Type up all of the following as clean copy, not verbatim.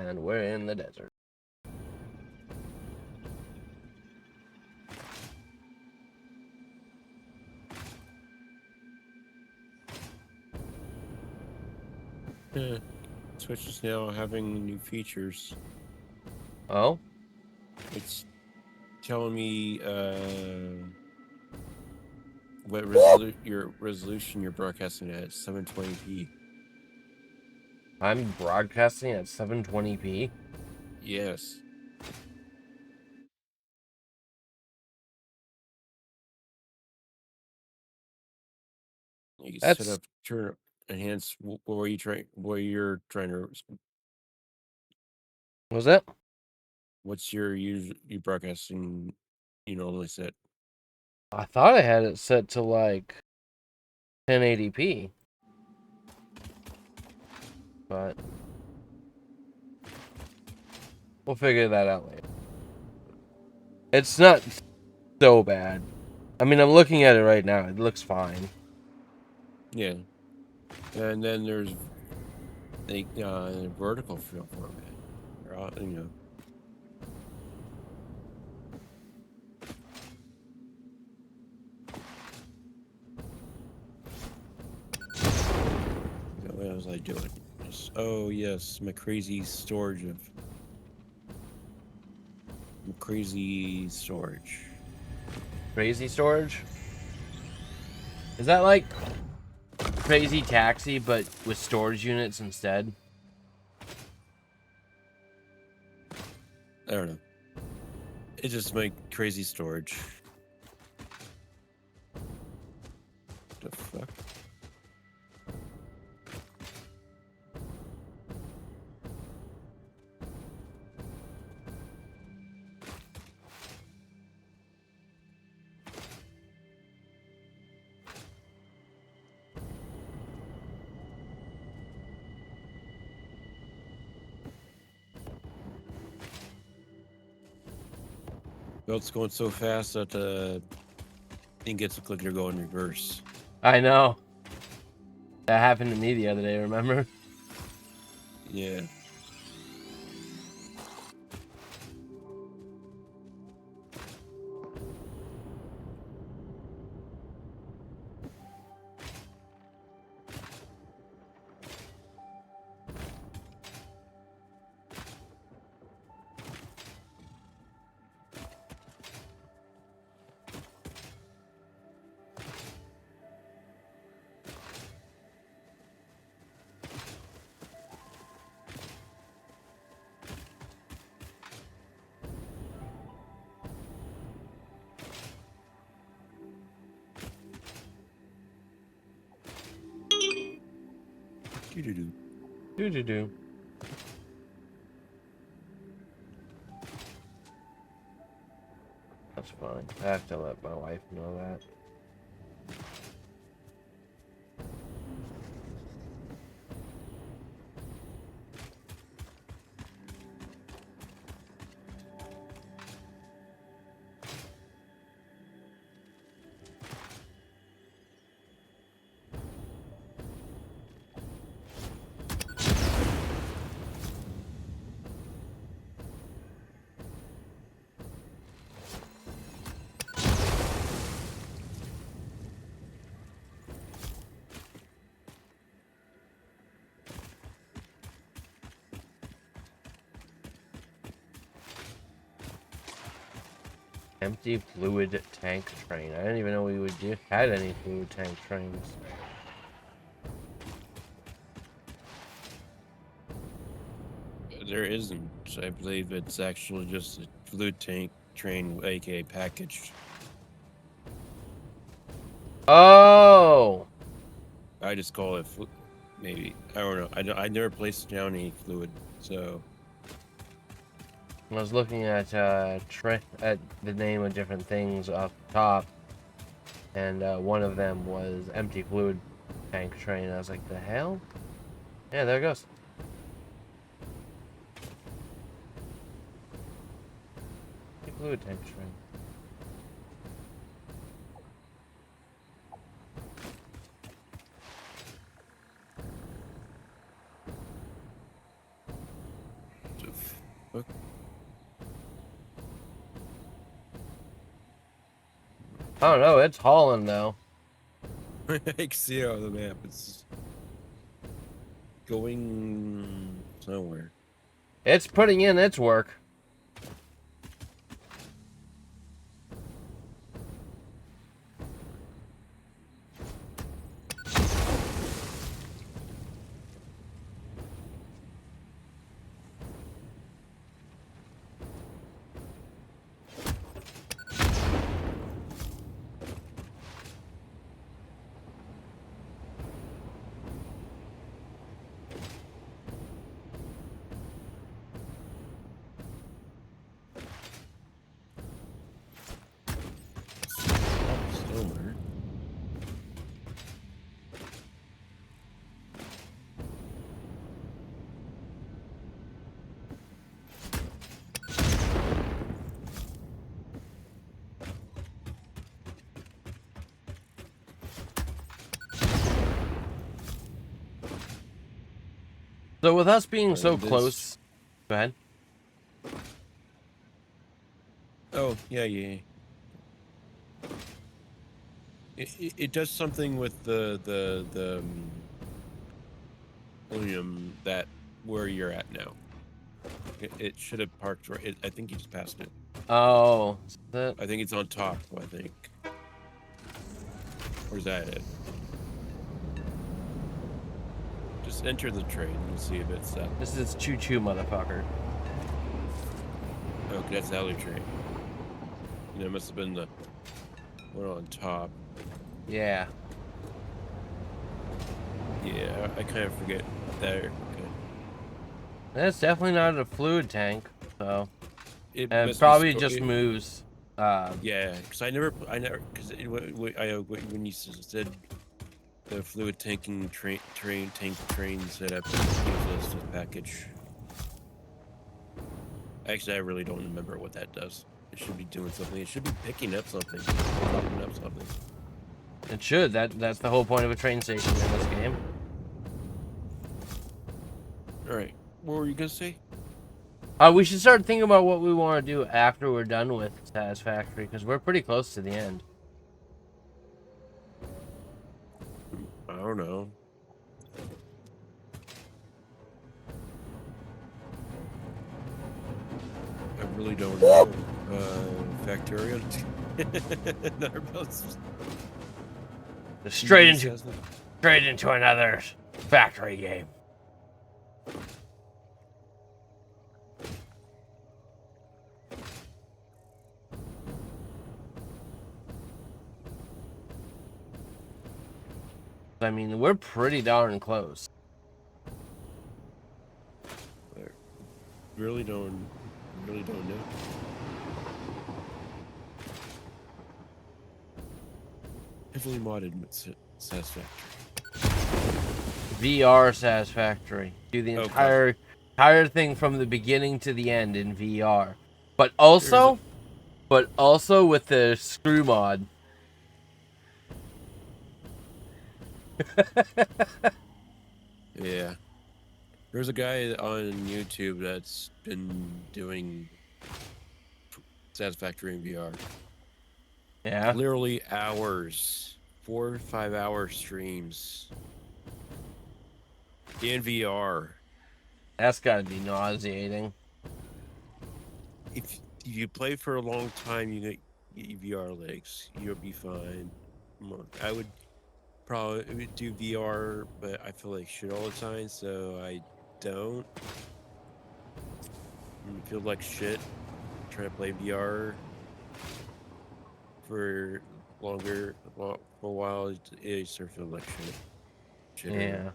And we're in the desert. Yeah. Switch is now having new features. Oh? It's telling me what your resolution you're broadcasting at 720p. I'm broadcasting at 720p. Yes. You can set That's... up turn enhance where you trying where you're trying to Was that? what's your you broadcasting you normally set. I thought I had it set to like 1080p. But we'll figure that out later. It's not so bad. I mean, I'm looking at it right now. It looks fine. Yeah. And then there's like vertical field format. You know. What was I doing? Just, oh yes, my crazy storage of crazy storage. Crazy storage? Is that like Crazy Taxi, but with storage units instead? I don't know. It's just my crazy storage. The fuck? Well, it's going so fast that thing gets a clicker go in reverse. I know. That happened to me the other day, remember? Yeah. Doo-doo-doo. Do. That's fine. I have to let my wife know that. Empty fluid tank train. I didn't even know we had any fluid tank trains. There isn't. I believe it's actually just a fluid tank train, aka packaged. Oh! I just call it maybe. I don't know. I never placed down any fluid, so. I was looking at at the name of different things up top, and one of them was empty fluid tank train. I was like, the hell? Yeah, there it goes. Empty fluid tank train. Okay. I don't know. It's hauling though. I can see it on the map. It's going somewhere. It's putting in its work. Somewhere. So with us being so This. close, go ahead. Oh, yeah. It does something with the that where you're at now. It should have parked right. I think you just passed it. Oh, I think it's on top. I think. Where's that it? Just enter the train and see if it's that. this is choo-choo, motherfucker. Okay, that's the other train. And it must have been the one on top. Yeah. Yeah, I kind of forget there. Okay. That's definitely not a fluid tank, so. It And it must probably be just moves. Yeah, because I never, because when you said the fluid tanking train setup useless package. Actually, I really don't remember what that does. It should be doing something. It should be picking up something, popping up something. It should. That's the whole point of a train station in this game. All right, what were you gonna say? We should start thinking about what we want to do after we're done with Satisfactory, because we're pretty close to the end. I don't know. I really don't know. Factorio. Another post. Straight into another factory game. I mean, we're pretty darn close. Really don't know. Heavily modded Satisfactory. VR Satisfactory. Do the entire thing from the beginning to the end in VR. But also with the screw mod. Yeah. There's a guy on YouTube that's been doing Satisfactory in VR. Yeah. Literally hours. 4 to 5 hour streams. In VR. That's gotta be nauseating. If you play for a long time, you get VR legs. You'll be fine. I would probably do VR, but I feel like shit all the time, so I don't. I feel like shit trying to play VR for longer, for a while. It sort of feels like shit. Yeah.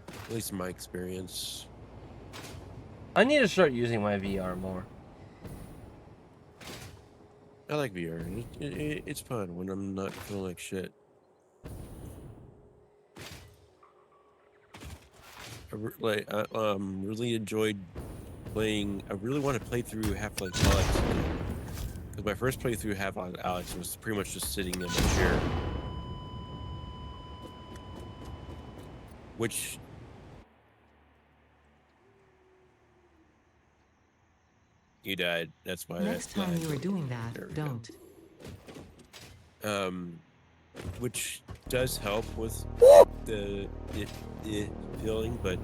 At least in my experience. I need to start using my VR more. I like VR. It's fun when I'm not feeling like shit. I really enjoyed playing. I really want to play through Half-Life Alex again. Because my first playthrough Half-Life Alex was pretty much just sitting in a chair. Which You died. That's why Next that time died. you are doing that, There we don't. go. Which does help with the feeling, but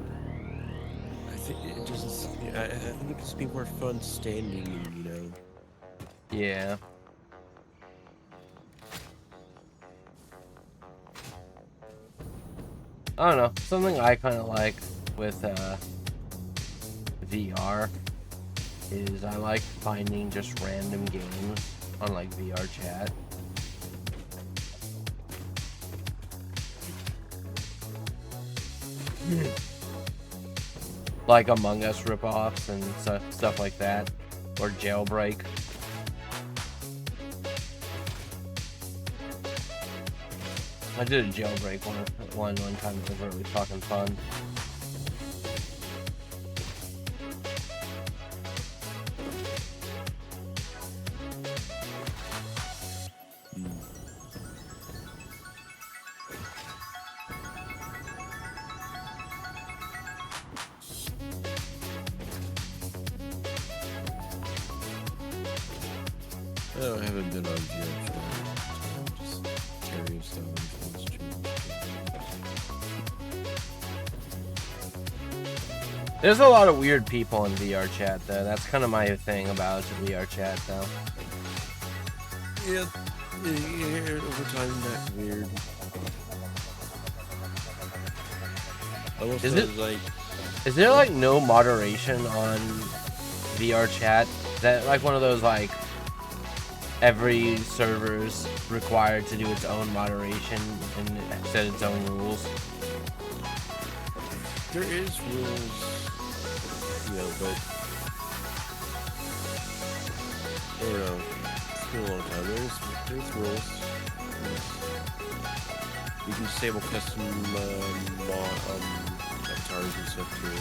I think it doesn't. I think it just be more fun standing, and Yeah. I don't know. Something I kind of like with VR is I like finding just random games on like VR chat. Like Among Us ripoffs and stuff like that, or Jailbreak. I did a Jailbreak one time. It was really fucking fun. No, I haven't been on VR. I'm just curious how it's changed. There's a lot of weird people in VR chat, though. That's kind of my thing about VR chat, though. Yeah, over time that's weird. Almost Is feels it- like Is there like no moderation on VR chat? Is that like one of those like every server's required to do its own moderation and set its own rules? there is rules, but I don't know. It's been a long time. There's rules. You can disable custom avatars and stuff too,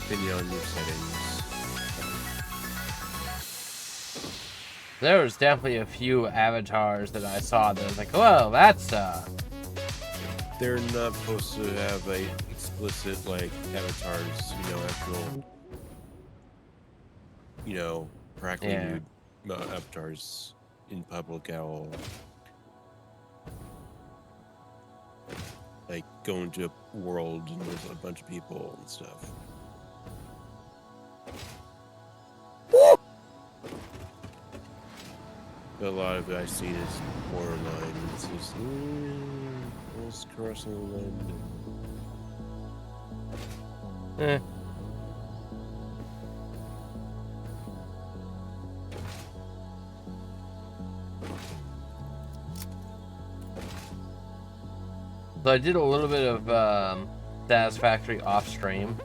depending on your settings. There was definitely a few avatars that I saw that was like, well, that's They're not supposed to have a explicit like avatars, actual, practically Yeah. nude avatars in public at all. Like going to a world and there's a bunch of people and stuff. But a lot of it I've seen is borderline. It's just almost crossing the line. eh. So I did a little bit of Satisfactory off stream,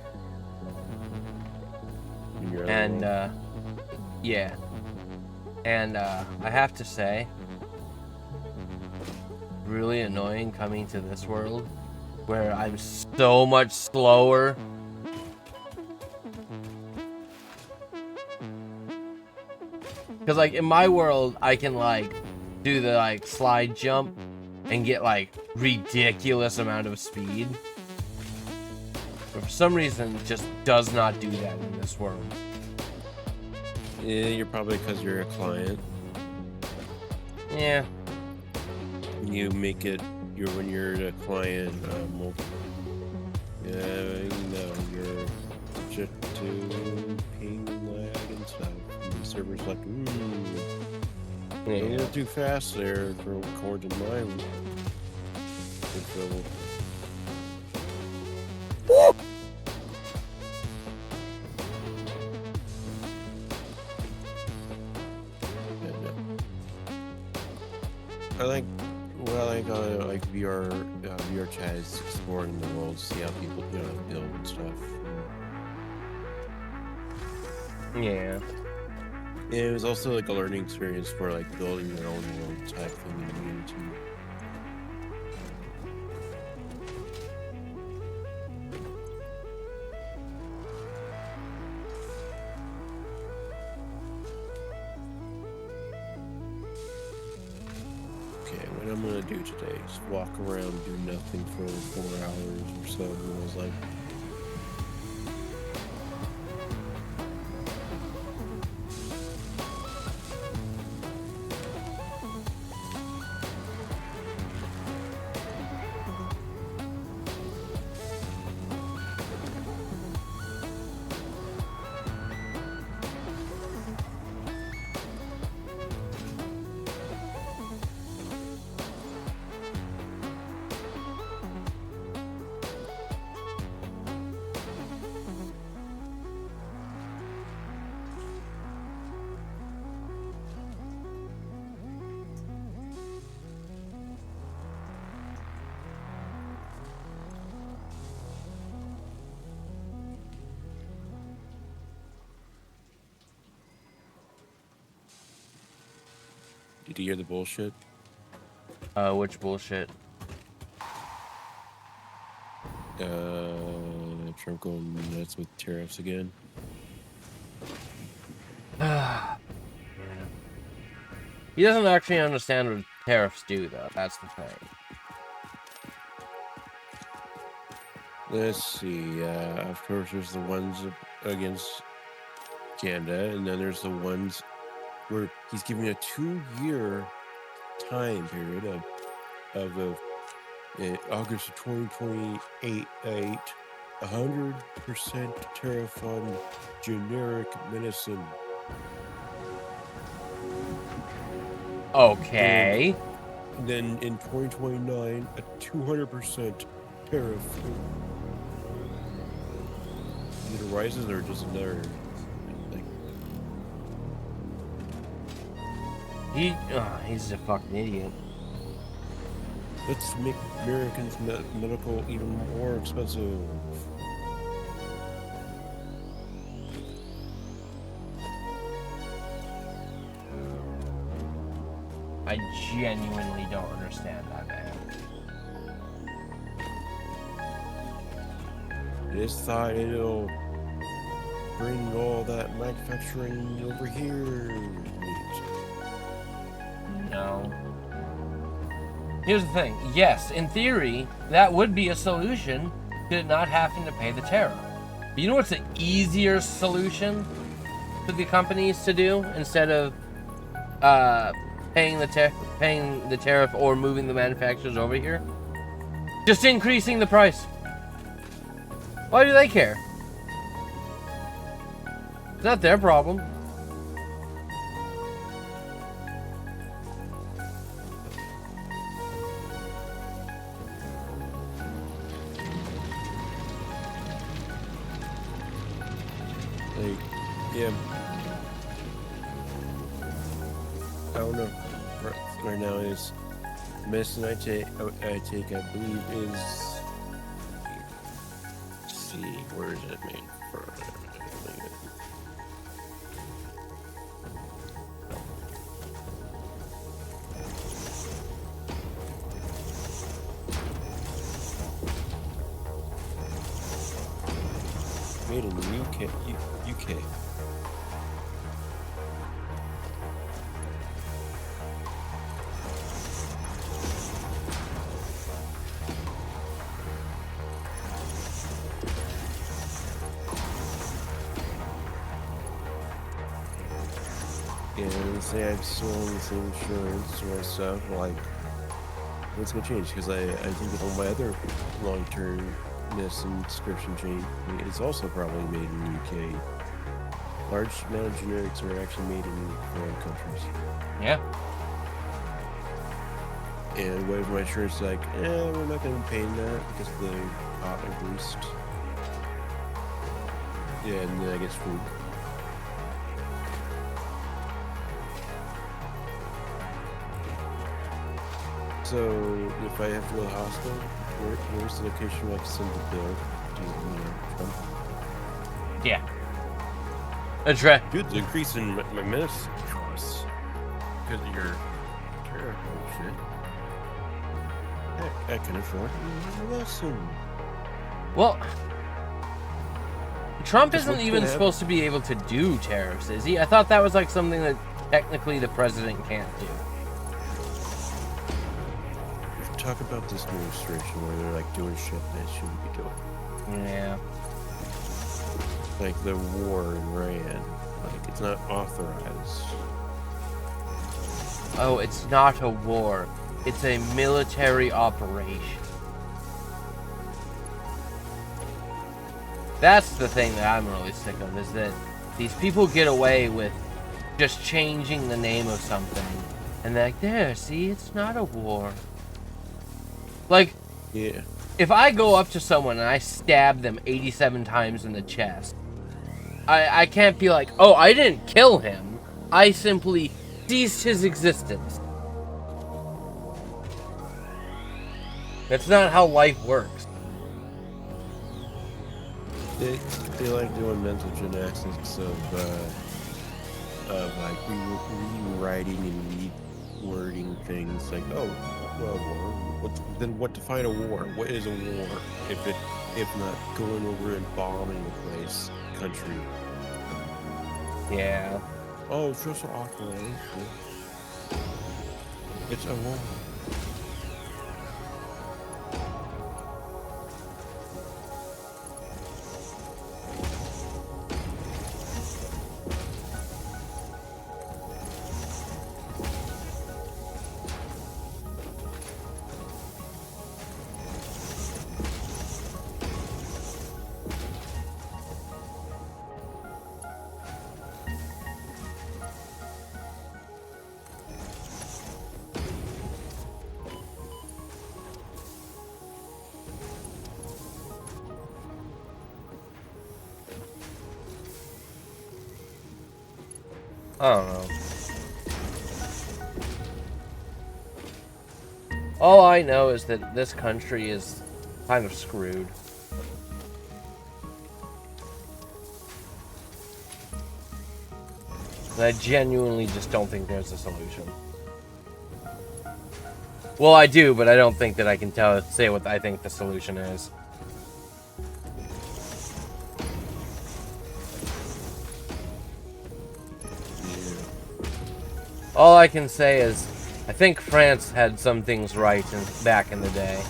In your other and world. yeah, and I have to say, really annoying coming to this world where I'm so much slower. Because like in my world, I can like do the like slide jump and get like ridiculous amount of speed. But for some reason, it just does not do that in this world. Yeah, you're probably because you're a client. Yeah. When you make it, when you're a client, you're subject to ping and lag and stuff. And the server's like, a Yeah. little too fast there for according to my info. I like VR chat is exploring the world, see how people build and stuff. Yeah. Yeah, it was also like a learning experience for like building your own world type thing in YouTube. Okay, what I'm gonna do today is walk around, do nothing for 4 hours or so. And I was like, Did you hear the bullshit? Which bullshit? Trump going nuts with tariffs again. Yeah. He doesn't actually understand what tariffs do, though. That's the thing. Let's see. Of course, there's the ones against Canada, and then there's the ones where he's giving a 2-year time period of August of 2028, 100% tariff on generic medicine. Okay. And then in 2029, a 200% tariff. Either rises or just another. Like, he's a fucking idiot. let's make Americans medical even more expensive. I genuinely don't understand that, man. Just thought it'll bring all that manufacturing over here. No. Here's the thing. Yes, in theory, that would be a solution to not having to pay the tariff. But you know what's an easier solution for the companies to do instead of paying the tariff or moving the manufacturers over here? Just increasing the price. Why do they care? It's not their problem. Like, yeah. I don't know. Right now is medicine I take, I believe is. Let's see, where is it made from? Made in the UK. And say I'm still on the same insurance or stuff, like, what's gonna change? Because I think that all my other long-term medicine subscription chain is also probably made in the UK. Large amount of generics are actually made in foreign countries. Yeah. And what if my insurance is like, we're not gonna be paying that because the pot increased. Yeah, and then I get screwed. So, if I have to go to the hospital, where's the location where I can send the bill to Trump? Yeah. Address. Dude, the increase in my medicine costs because of your tariff bullshit. Heck, I can afford medicine. Well, Trump Just isn't what's even gonna supposed to be able to do tariffs, is he? I thought that was like something that technically the president can't do. Talk about this administration where they're like doing shit they shouldn't be doing. Yeah. Like the war in Iran. Like, it's not authorized. Oh, it's not a war. It's a military operation. That's the thing that I'm really sick of, is that these people get away with just changing the name of something. And they're like, there, see, it's not a war. Like, Yeah. if I go up to someone and I stab them 87 times in the chest, I can't be like, oh, I didn't kill him. I simply ceased his existence. That's not how life works. They like doing mental gymnastics of like rewriting and wording things like, "Oh, well, war. Then what define a war? What is a war? If not going over and bombing a place, country? Yeah. Oh, it's just an operation. It's a war." I don't know. All I know is that this country is kind of screwed. And I genuinely just don't think there's a solution. Well, I do, but I don't think that I can say what I think the solution is. All I can say is, I think France had some things right back in the day.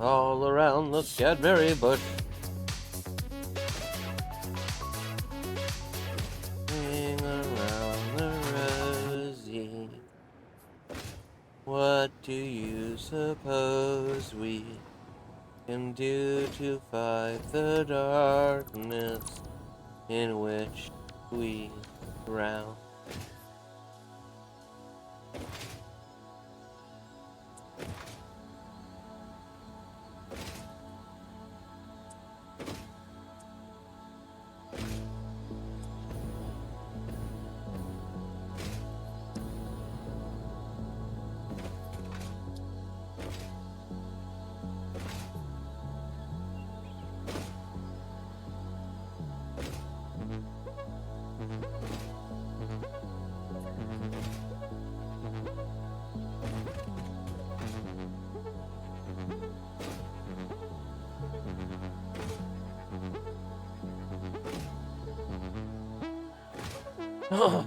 All around the Cadbury bush. Swing around the rosy. What do you suppose we can do to fight the darkness in which we drown? Blah.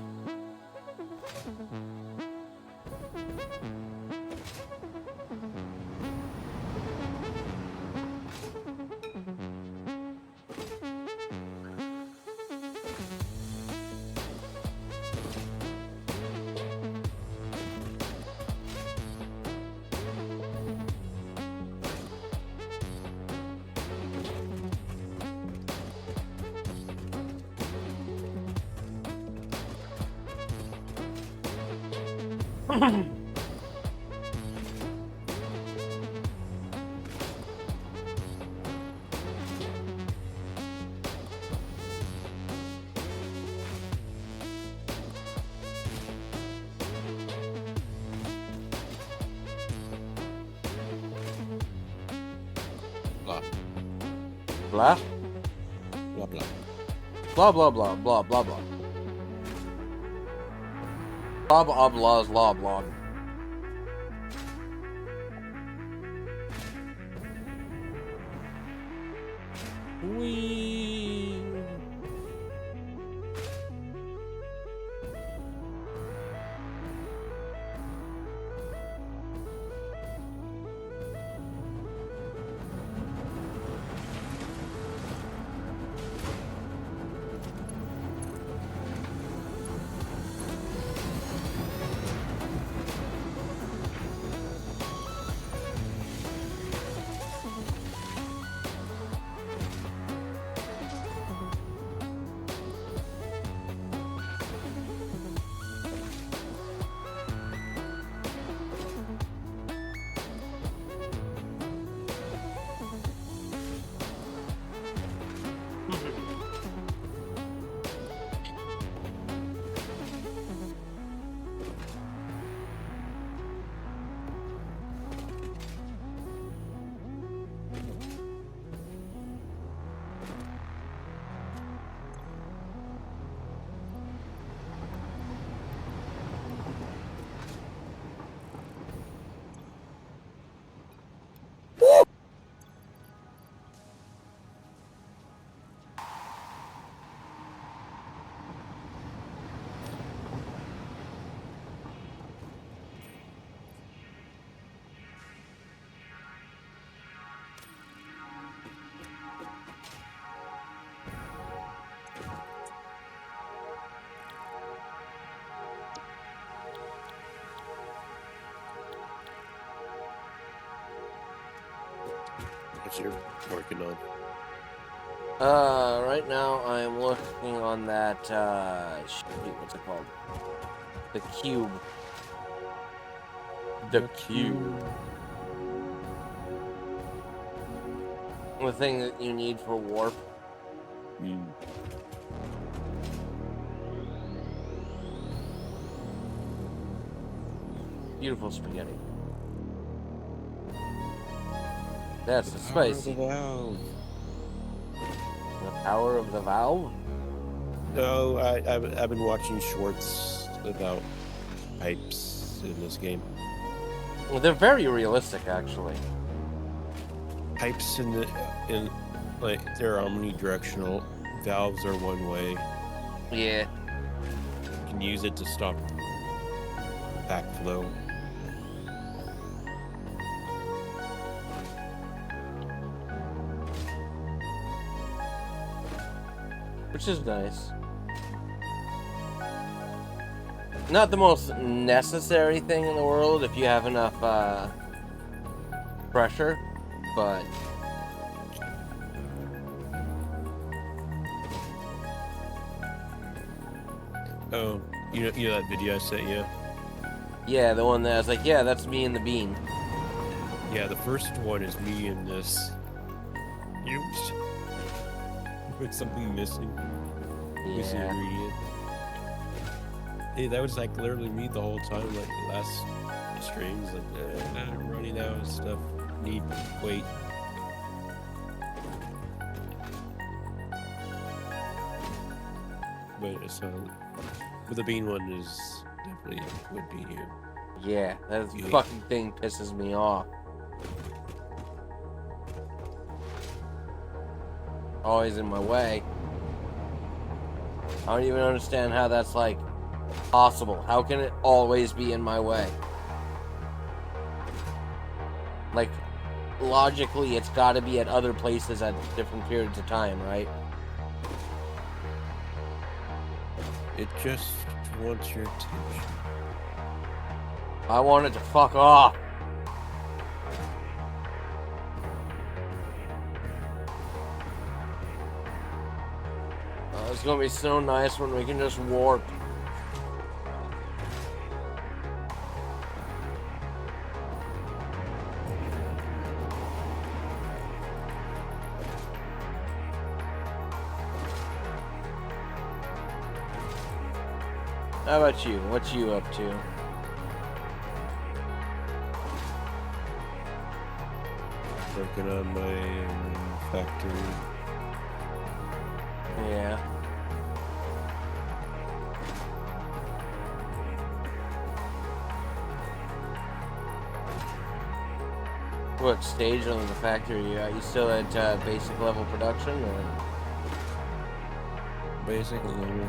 Blah? Blah, blah. Blah, blah, blah, blah, blah, blah. Blah, blah, blah, blah, blah. Whee! What you're working on? Right now I'm looking on that, shoot, what's it called? The cube. The cube. The thing that you need for warp. Beautiful spaghetti. That's the spicy. Wow. The power of the valve? No, I've been watching shorts about pipes in this game. Well, they're very realistic, actually. Pipes in like they're omnidirectional. Valves are one way. Yeah. You can use it to stop backflow. Which is nice. Not the most necessary thing in the world if you have enough pressure, but Oh, you know that video I sent you? yeah, the one that I was like, yeah, that's me and the bean. Yeah, the first one is me and this. With something missing. Missing Yeah. ingredient. Hey, that was like literally me the whole time. Like last streams, like I'm running out of stuff. Need wait. But it's but the bean one is definitely would be you. Yeah, that Yeah. fucking thing pisses me off. Always in my way. I don't even understand how that's, like, possible. How can it always be in my way? Like, logically, it's got to be at other places at different periods of time, right? It just wants your attention. I want it to fuck off. It's gonna be so nice when we can just warp. How about you? What you up to? Working on my factory. Yeah. What stage on the factory you at? You still at basic level production, or? Basic level.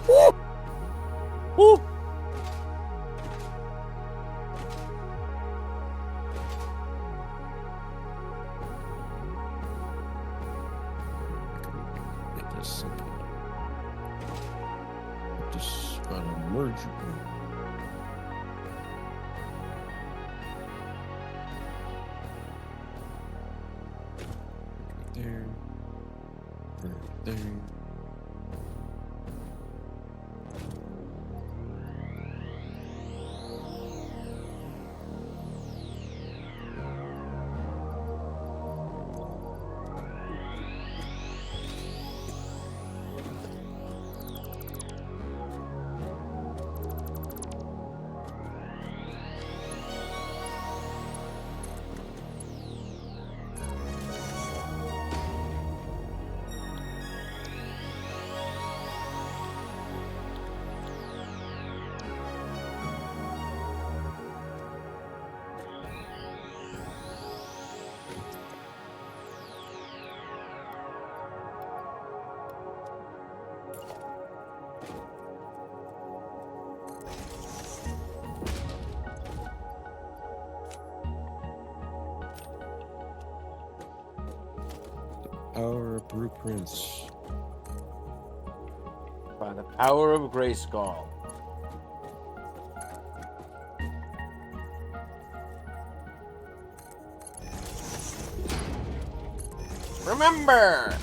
Woo! Woo! Make this simple. Put this on a merge board. Right there. Right there. Power of blueprints. By the power of Grayskull. Remember!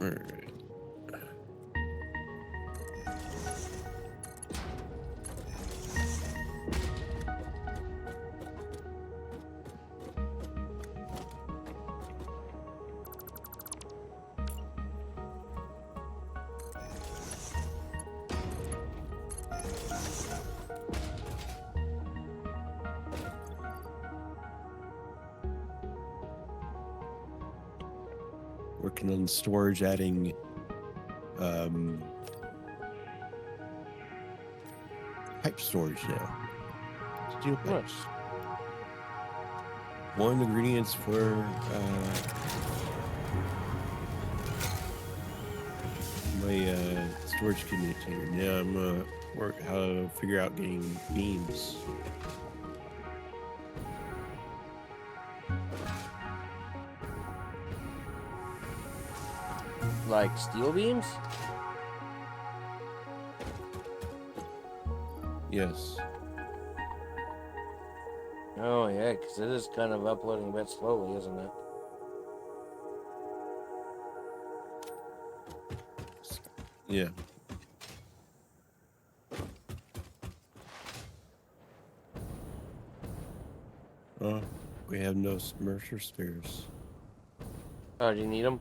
Alright. Working on storage, adding pipe storage now. Steel pipes. One of the ingredients for my storage container. Now I'm gonna work how to figure out getting beams. Like steel beams? Yes. Oh yeah, because it is kind of uploading a bit slowly, isn't it? Yeah. Oh, we have no Mercer spares. Oh, do you need them?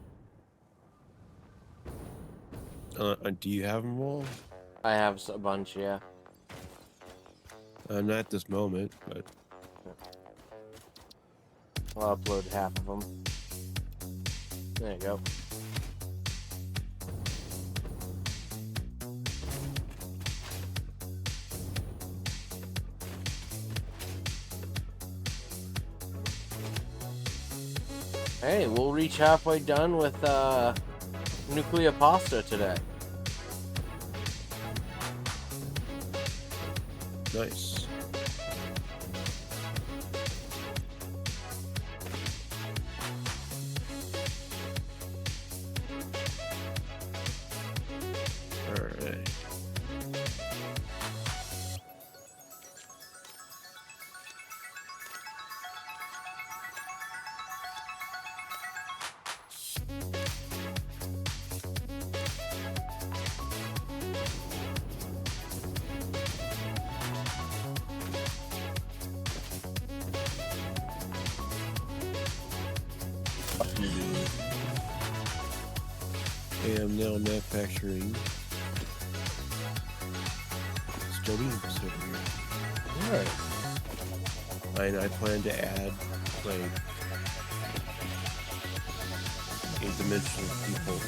Do you have them all? I have a bunch, yeah. Not at this moment, but I'll upload half of them. There you go. Hey, we'll reach halfway done with nuclear pasta today. Nice. All right. I am now manufacturing sardines over here. Alright. And I plan to add like a dimensional default.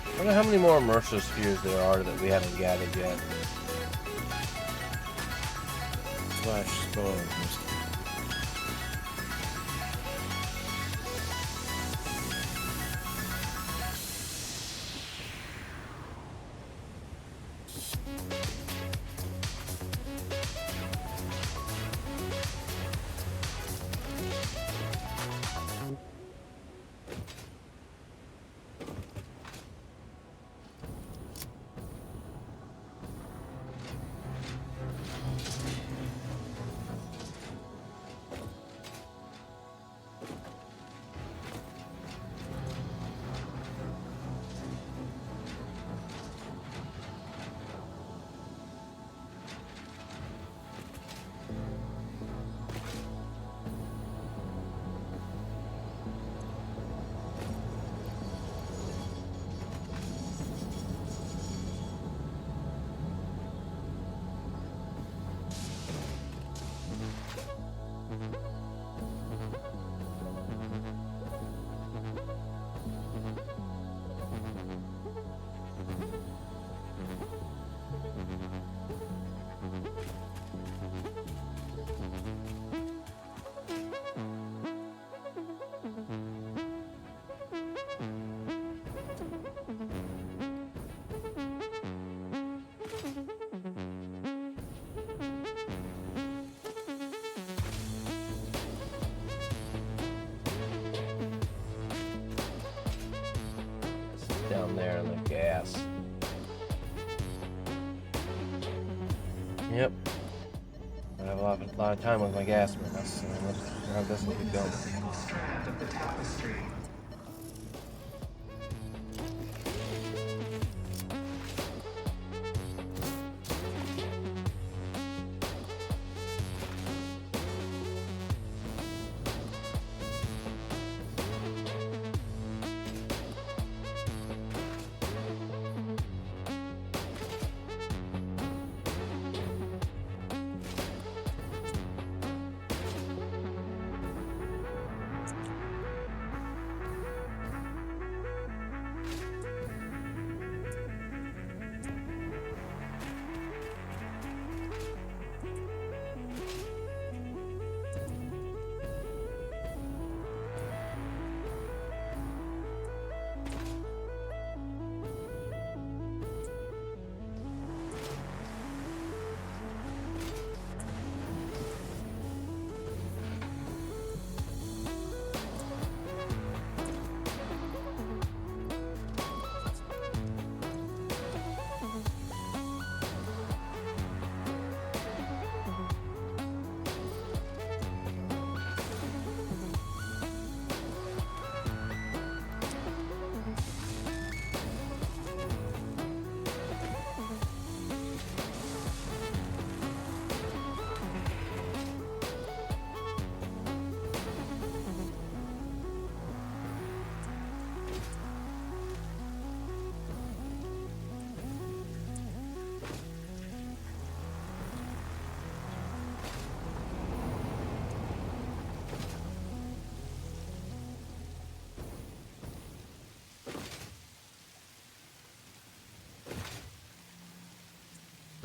I wonder how many more immersive spheres there are that we haven't gathered yet. Flash spawn. Down there in the gas. Yep. I have a lot of time with my gas mask, so let's grab this and keep going. Strand of the tapestry.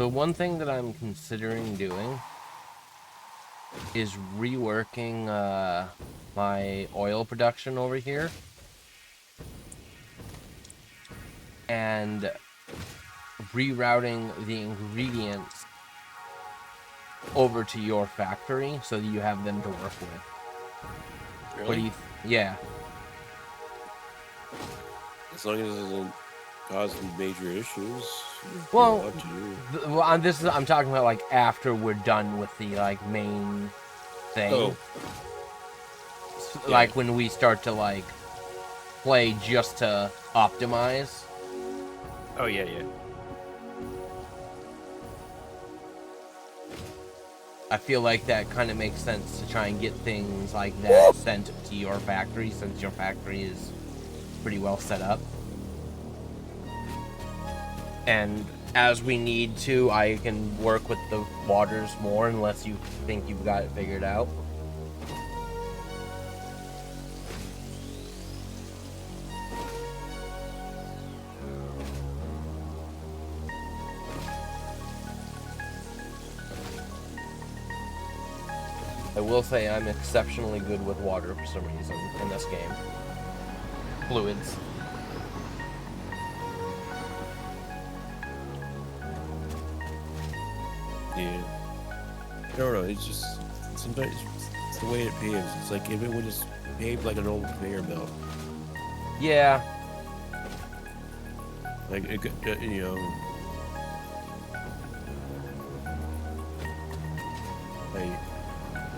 So one thing that I'm considering doing is reworking my oil production over here and rerouting the ingredients over to your factory so that you have them to work with. Really? What do you? Yeah. As long as it doesn't cause any major issues. Well, Up to you. I'm talking about like after we're done with the like main thing. Oh. Like when we start to like play just to optimize. Oh yeah, yeah. I feel like that kind of makes sense to try and get things like that sent to your factory, since your factory is pretty well set up. And as we need to, I can work with the waters more unless you think you've got it figured out. I will say I'm exceptionally good with water for some reason in this game. Fluids. Yeah. I don't know. It's just sometimes it's the way it paves. It's like if it would just pave like an old conveyor belt. Yeah. Like it could, you know.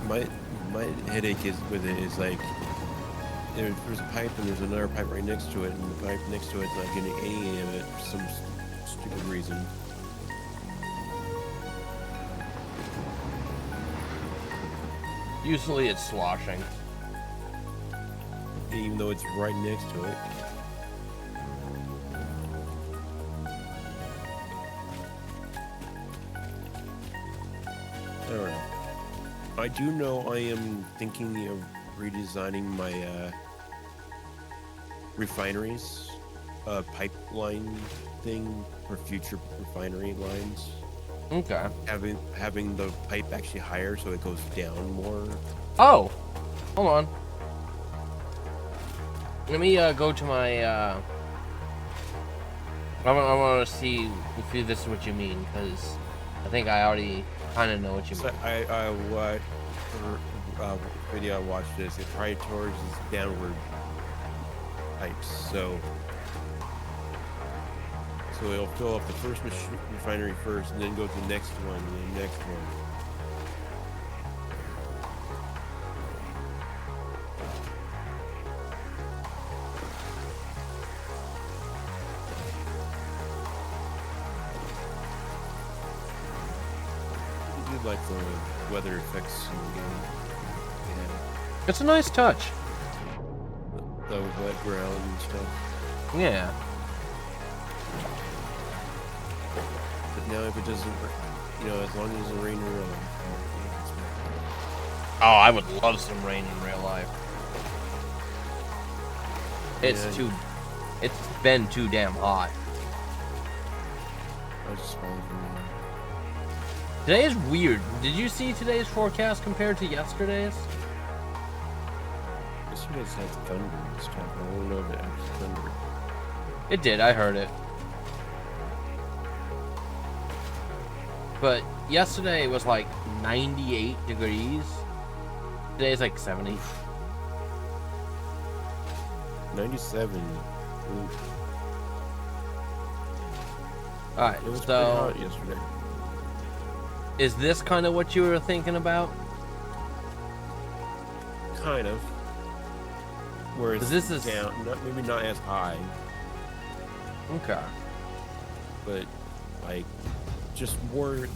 Like my headache is with it is like there's a pipe and there's another pipe right next to it, and the pipe next to it's not getting any of it for some stupid reason. Usually it's sloshing. Even though it's right next to it. I don't know. I do know I am thinking of redesigning my refineries pipeline thing for future refinery lines. Okay. Having the pipe actually higher so it goes down more. Oh! Hold on. Let me go to my I want to see if this is what you mean, because I think I already kind of know what you mean. So I watched video I watched this. It probably towards this downward pipes. So it'll fill up the first refinery first, and then go to the next one, and the next one. I do like the weather effects in the game. Yeah. It's a nice touch. The wet ground and stuff. Yeah. But now if it doesn't, you know, as long as it doesn't rain in real life. Oh, I would love some rain in real life. It's been too damn hot. I was just falling from there. Today is weird. Did you see today's forecast compared to yesterday's? Yesterday's had thunder and stuff. I don't know if it actually thundered. It did, I heard it. But yesterday was like 98 degrees. Today's like 70. 97. Ooh. Alright, It was pretty so hot yesterday. is this kind of what you were thinking about? Kind of. Where it's This is- down, maybe not as high, Okay. but like just more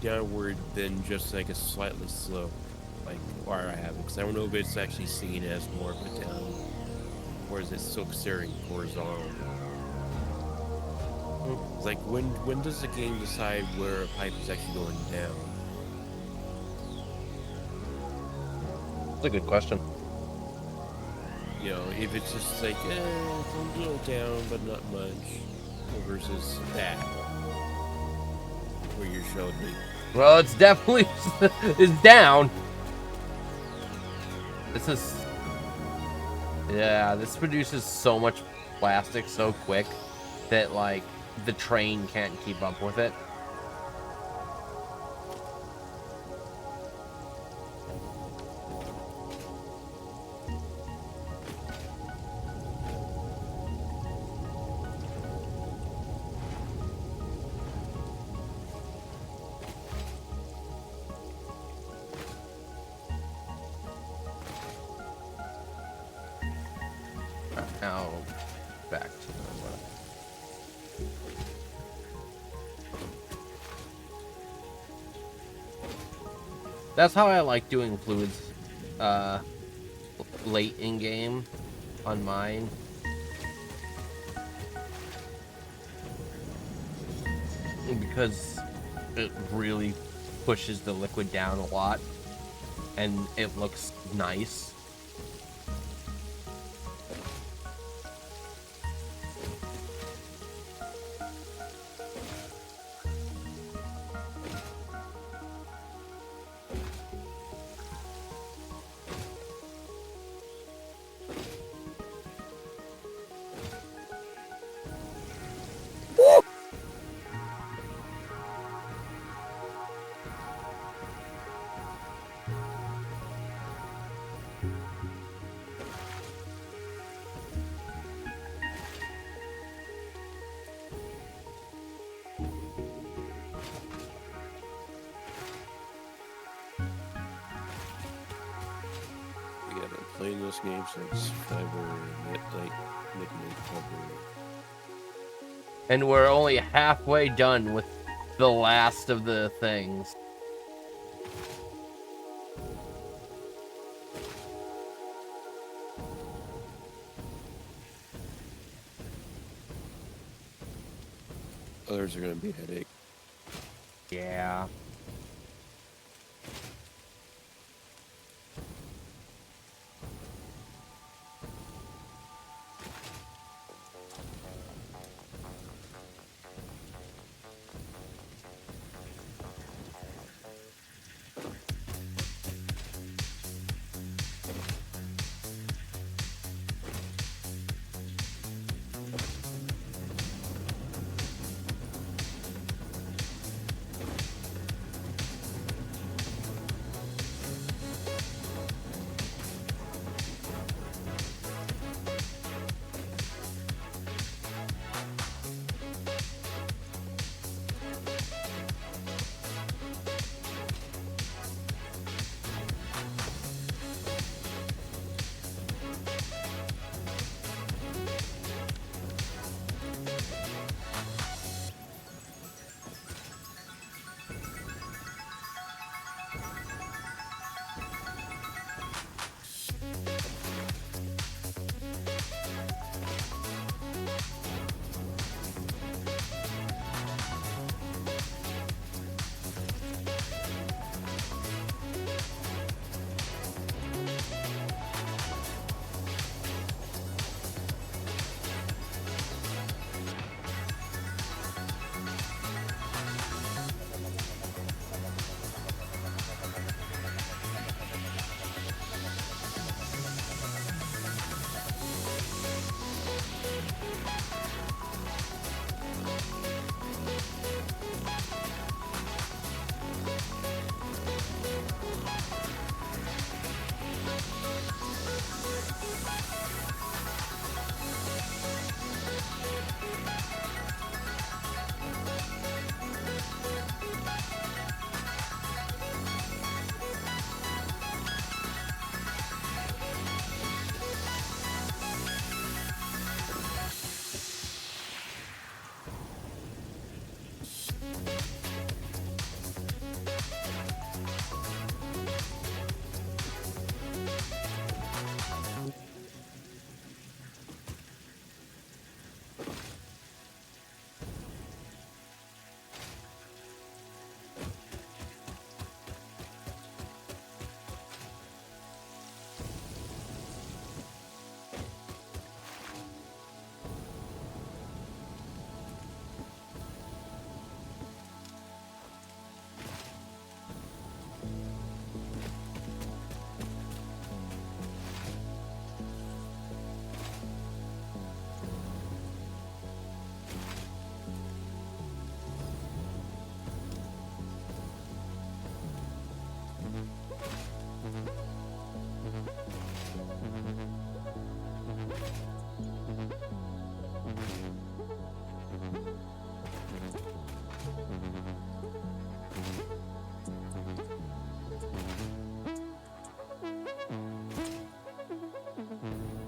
downward than just like a slightly slope, like where I have it. Because I don't know if it's actually seen as more of a down, or is it still staring horizontal? It's like when does the game decide where a pipe is actually going down? That's a good question. You know, if it's just like, it's a little down, but not much, versus that. where you showed me. Well, it's definitely it's down. This is, yeah, this produces so much plastic so quick that like the train can't keep up with it. Now back to what. That's how I like doing fluids late in game on mine. Because it really pushes the liquid down a lot and it looks nice. Yeah, I've been playing this game since February, midnight February. And we're only halfway done with the last of the things. Others are gonna be a headache. Yeah.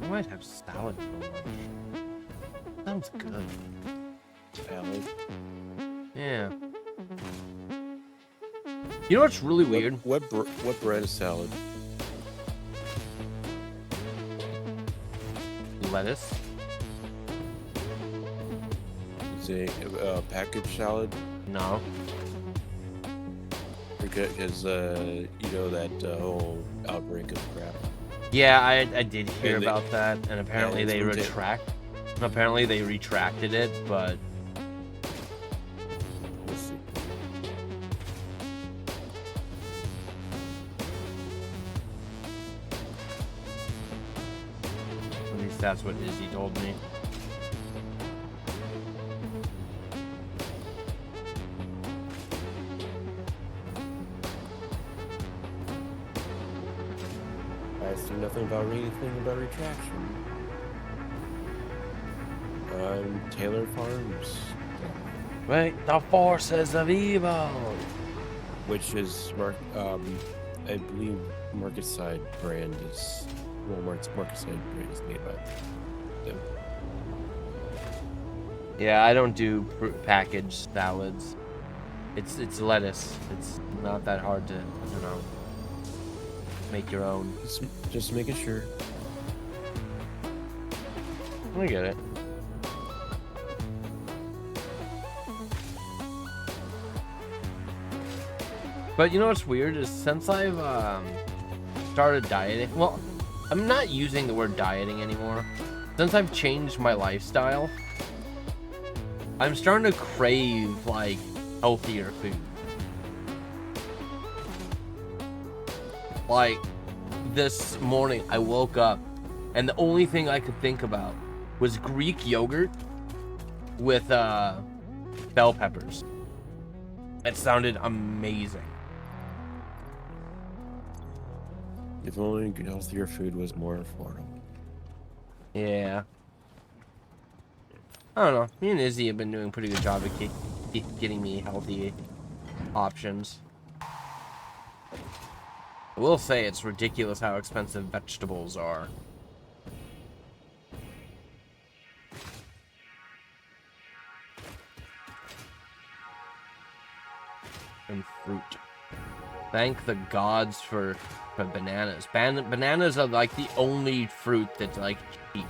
might have salad for lunch. Sounds good. Salad. Yeah. You know what's really weird? What bread is salad? Lettuce. Is it packaged salad? No. Because you know that whole outbreak of crap. Yeah, I did hear And about that, and apparently it's they from Ta- Apparently they retracted it, but Let's see. at least that's what Izzy told me. I see nothing about anything about retraction. Taylor Farms, Right, the forces of evil. which is I believe Market Side brand is Walmart's Market Side brand is made by them. Yeah, I don't do packaged salads. It's lettuce. It's not that hard to, make your own. Just making sure. I get it. But you know what's weird is since I've started dieting, well, I'm not using the word dieting anymore. Since I've changed my lifestyle, I'm starting to crave like healthier food. Like this morning, I woke up and the only thing I could think about was Greek yogurt with bell peppers. It sounded amazing. If only healthier food was more affordable. Yeah. I don't know. Me and Izzy have been doing a pretty good job of getting me healthy options. I will say it's ridiculous how expensive vegetables are. And fruit. Thank the gods for bananas. Bananas are like the only fruit that's like cheap.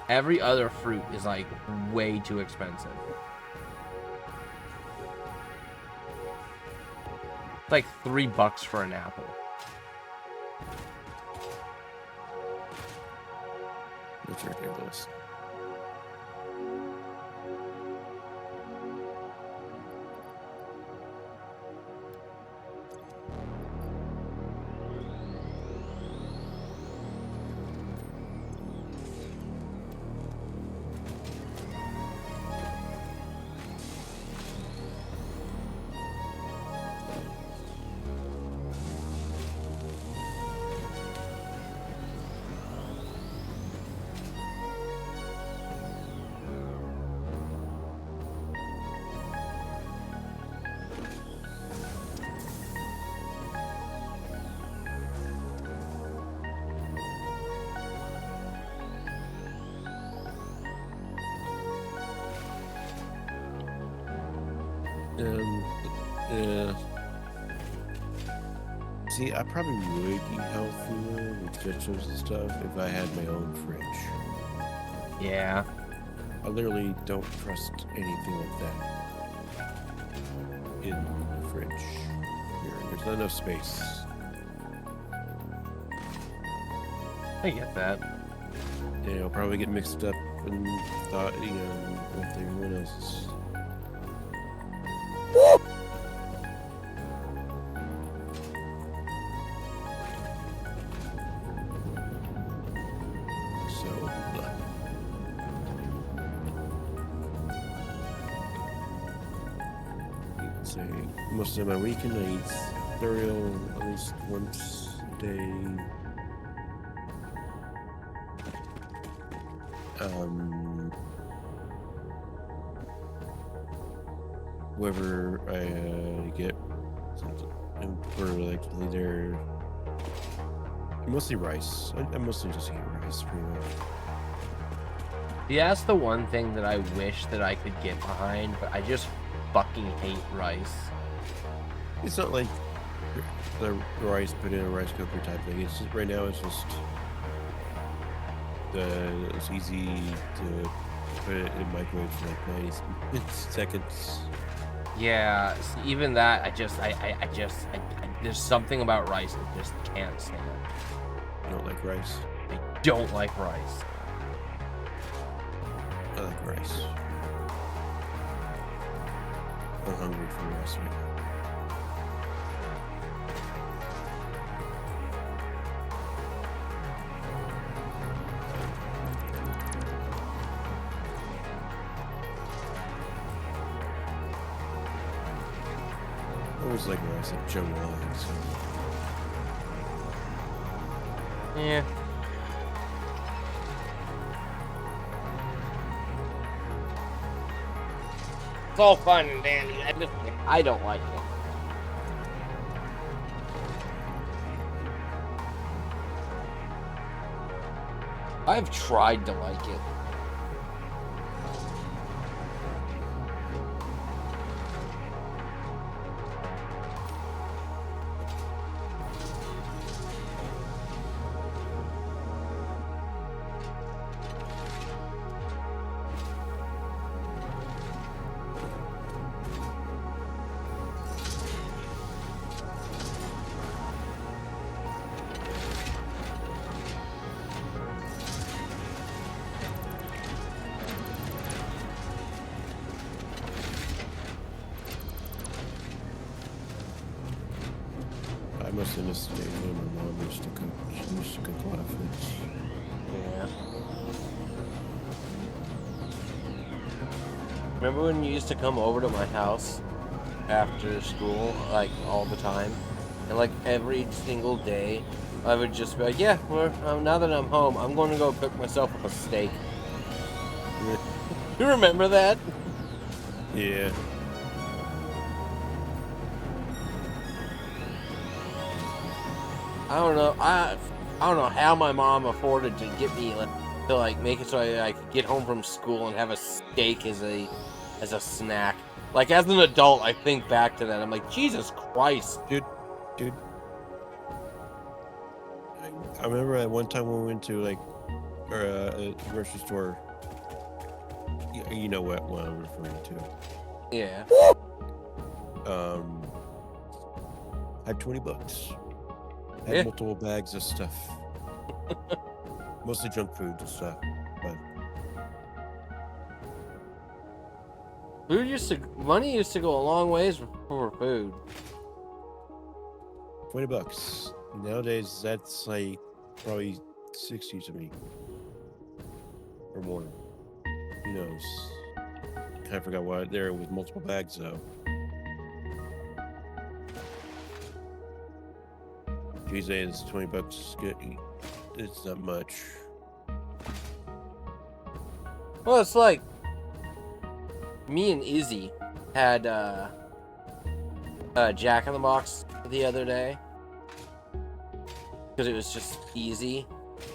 Every other fruit is like way too expensive. It's like $3 for an apple. It's ridiculous. Yeah. See, I probably would eat healthier with vegetables and stuff if I had my own fridge. Yeah. I literally don't trust anything like that in the fridge. There's not enough space. I get that. Yeah, I'll probably get mixed up and thought, with everyone else's. Most of my weekend I eat cereal at least once a day. Wherever I get something for like either Mostly rice. I mostly just eat rice, pretty much. Yeah, that's the one thing that I wish that I could get behind, but I just fucking hate rice. It's not like the rice put in a rice cooker type thing. It's just right now. It's just it's easy to put it in the microwave for like 90 seconds. Yeah, even that, there's something about rice I just can't stand. You don't like rice? I don't like rice. I like rice. I'm hungry for rice right now. I always like rice, like Joe Wine, so. Yeah. It's all fun and dandy. I don't like it. I've tried to like it. I must have missed the day when my mom used to cook. She used to cook a lot of foods. Yeah. Remember when you used to come over to my house after school, like all the time? And like every single day, I would just be like, yeah, now that I'm home, I'm going to go cook myself a steak. You remember that? Yeah. I don't know. I don't know how my mom afforded to get me to like make it so I could get home from school and have a steak as a snack. Like as an adult, I think back to that. I'm like, Jesus Christ, Dude. I remember at one time when we went to like a grocery store. You know what I'm referring to. Yeah. I had $20. Had Yeah. multiple bags of stuff. Mostly junk food and stuff. But Money used to go a long ways for food. $20. Nowadays, that's like probably 60 to me. Or more. Who knows? I forgot what there was multiple bags though. These days, $20 it's not much. Well, it's like me and Izzy had Jack in the Box the other day because it was just easy,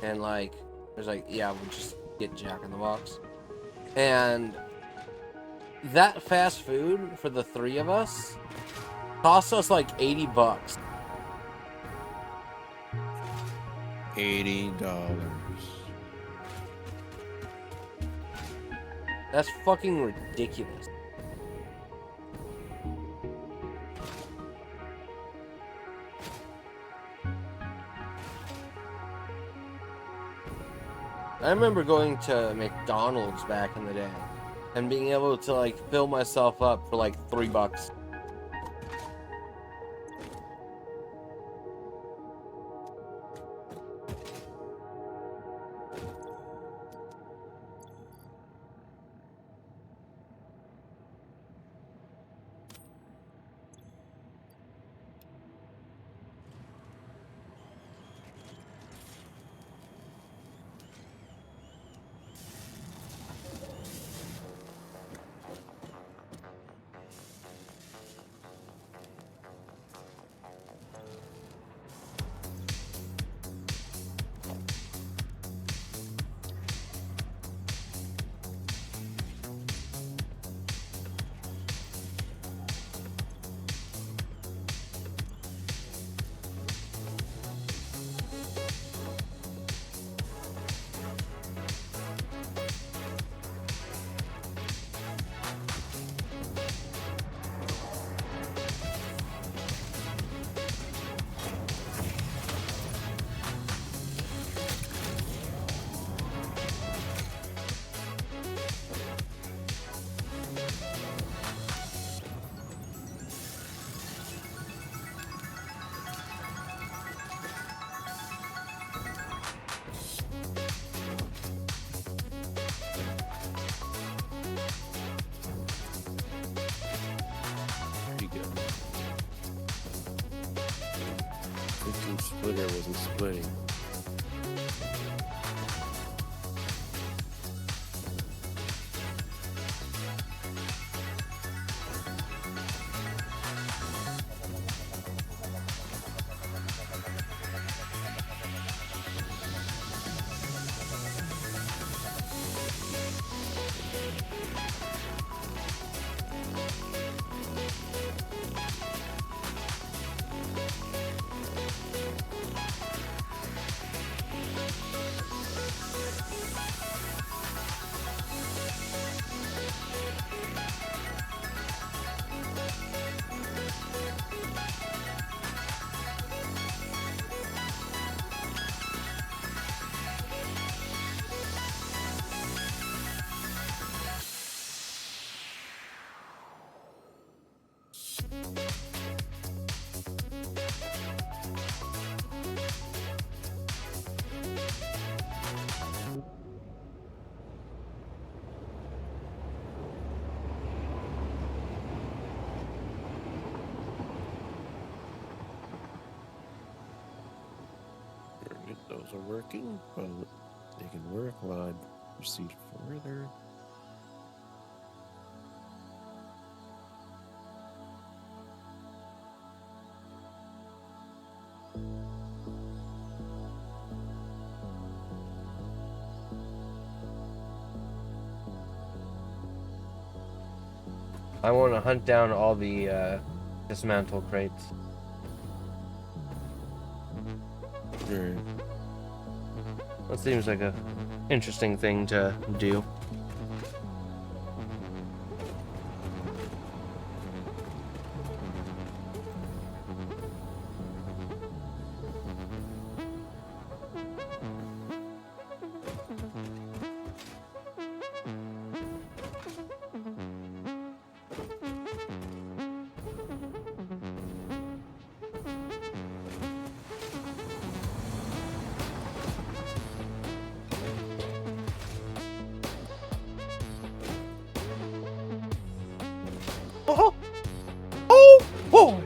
and like it was like, yeah, we'll just get Jack in the Box, and that fast food for the three of us cost us like $80. $80. That's fucking ridiculous. I remember going to McDonald's back in the day and being able to like fill myself up for like $3. splitter wasn't splitting. Those are working, but they can work while I proceed further. I want to hunt down all the dismantle crates. Alright. That seems like a interesting thing to do. Oh! Oh boy!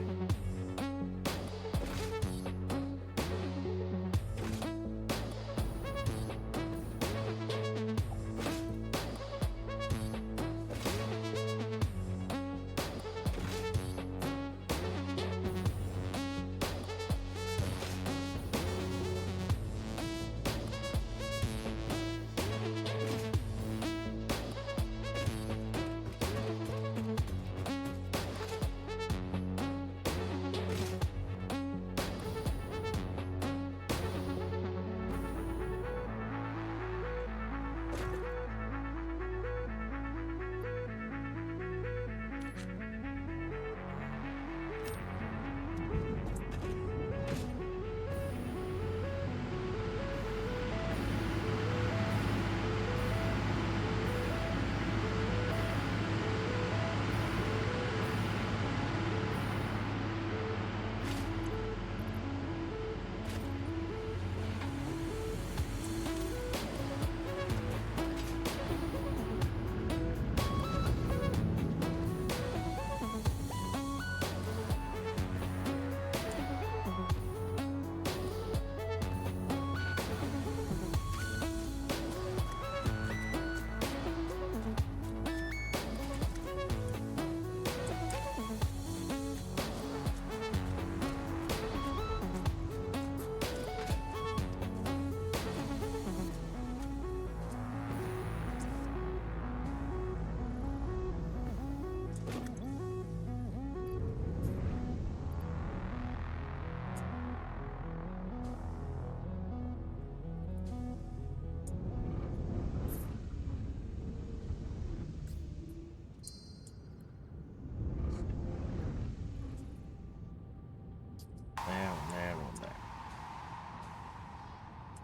There.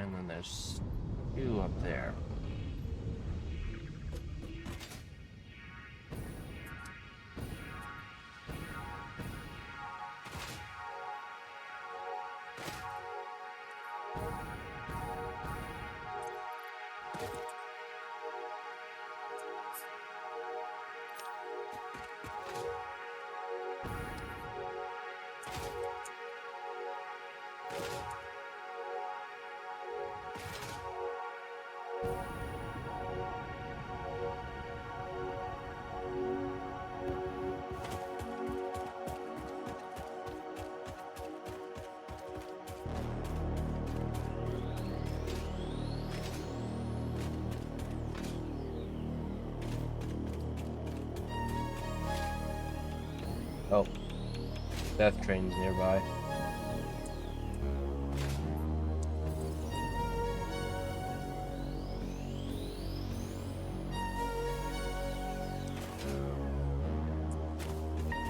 And then there's two up there. Oh, death train's nearby.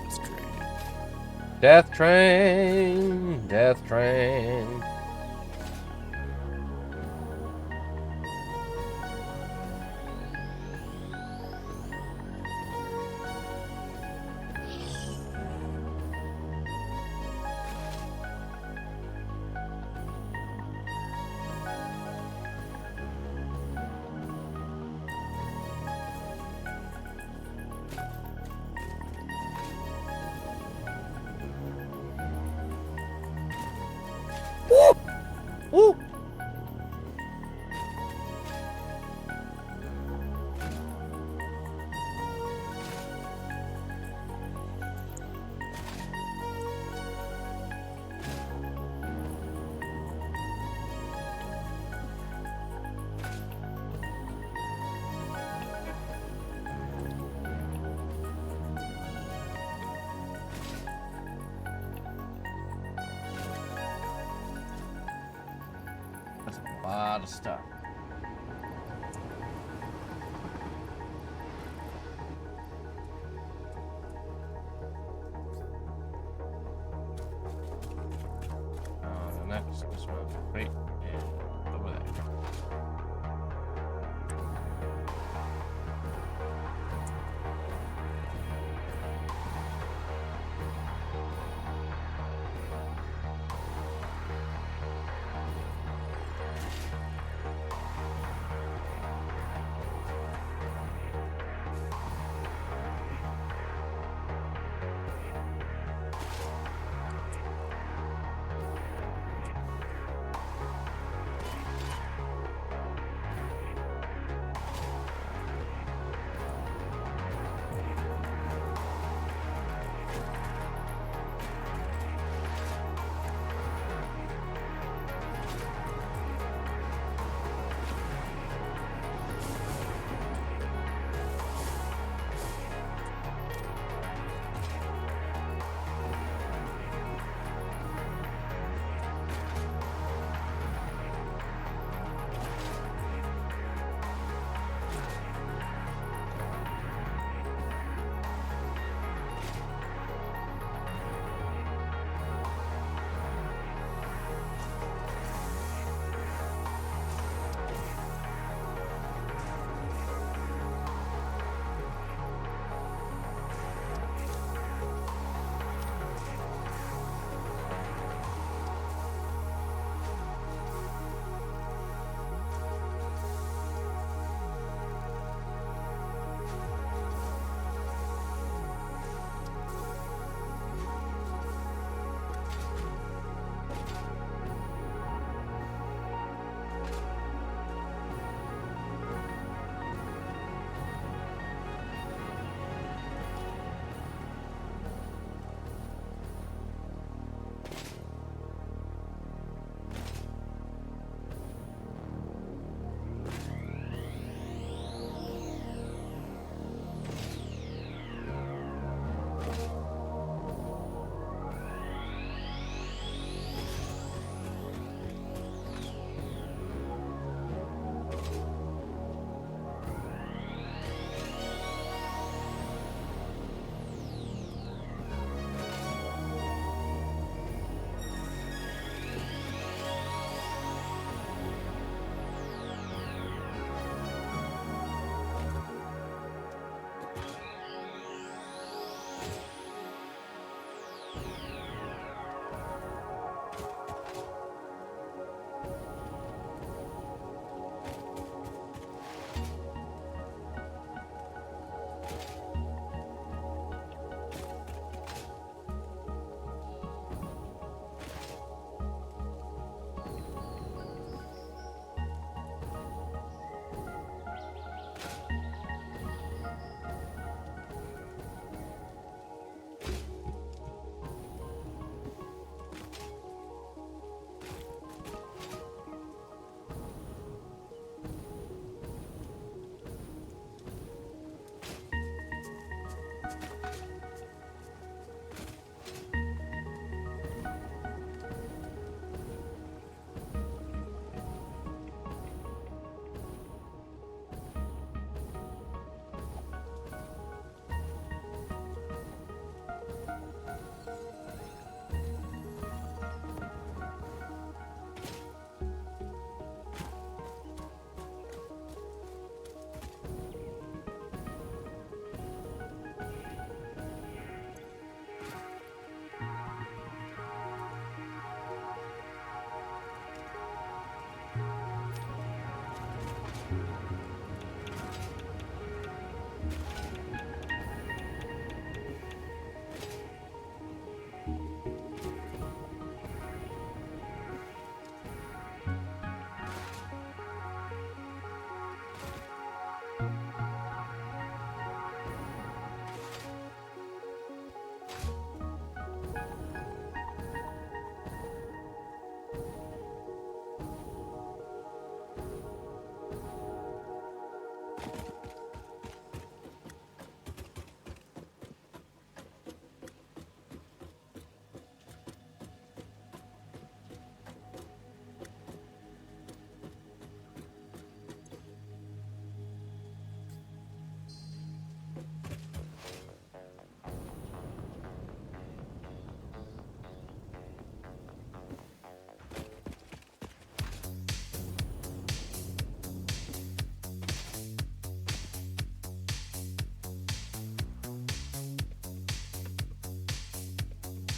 That's great. Death train, death train. Woo! That's a lot of stuff. Next, this one, right, and over there.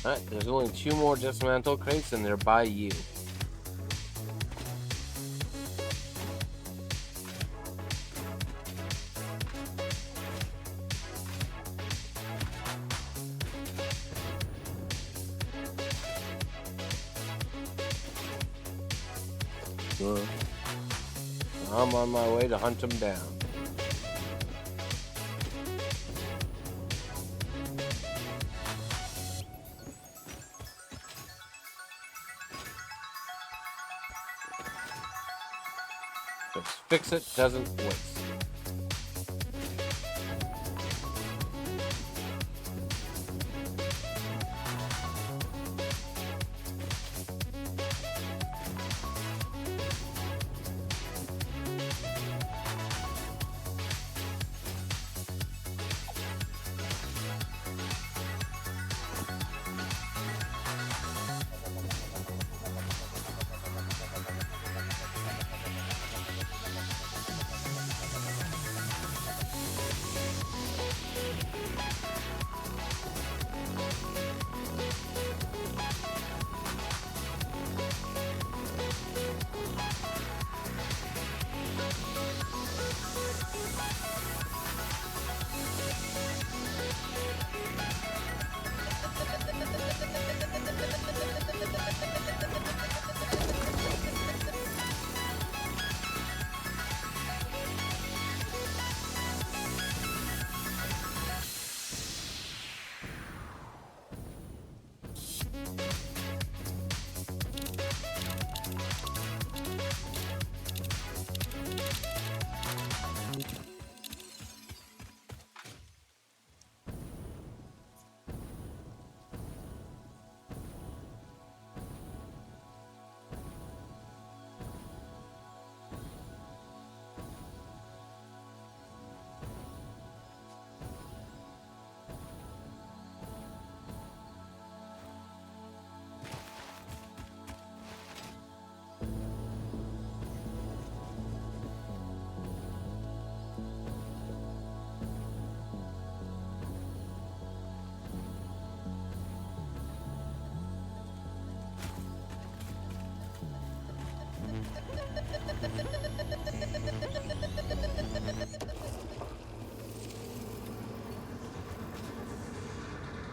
Alright, there's only 2 more dismantle crates and they're by you. I'm on my way to hunt them down. Just fix it, doesn't waste.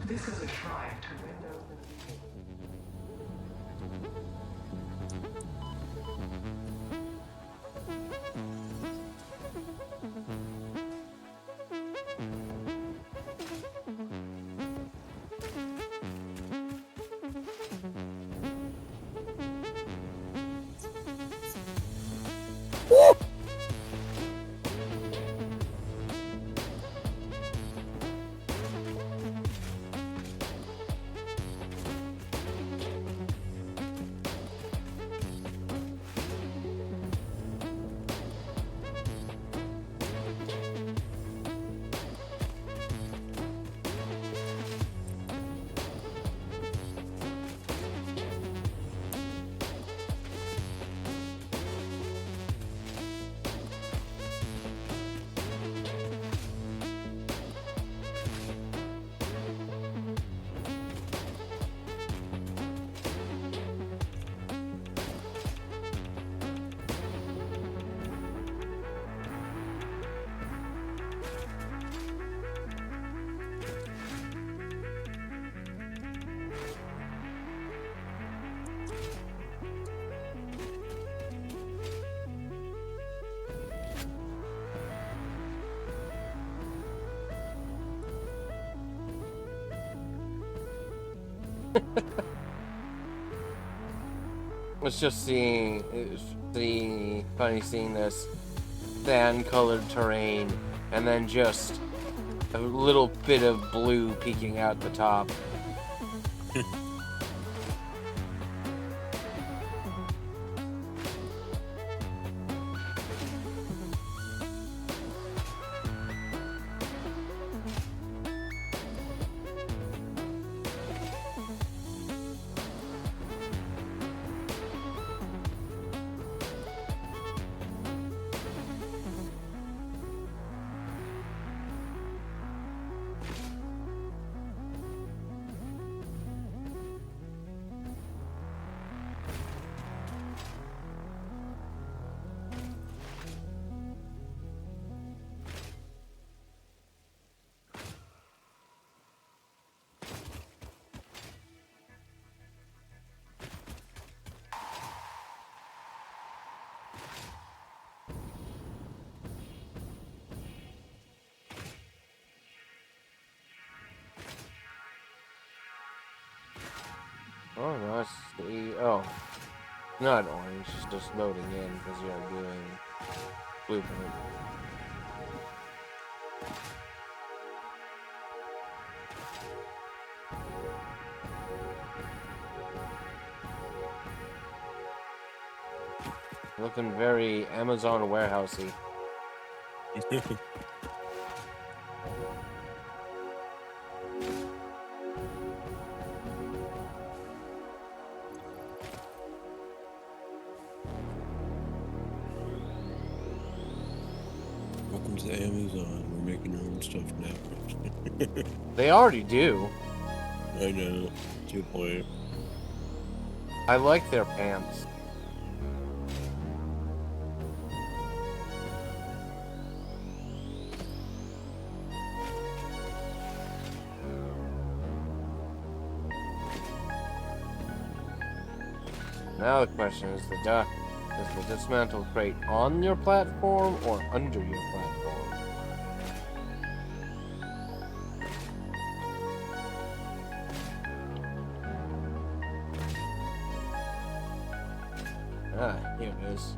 This is a try to Windows and It's just seeing funny seeing this sand-colored terrain and then just a little bit of blue peeking out the top. press E. Oh, not orange. It's just loading in because you're doing blueprint. Looking very Amazon warehousey. Welcome to Amazon. We're making our own stuff now. They already do. I know. 2 point. I like their pants. Now the question is is the dismantle crate on your platform or under your platform? Ah, here it is.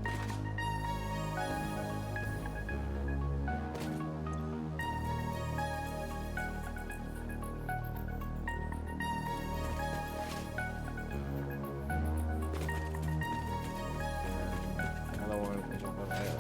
I don't want to jump over there.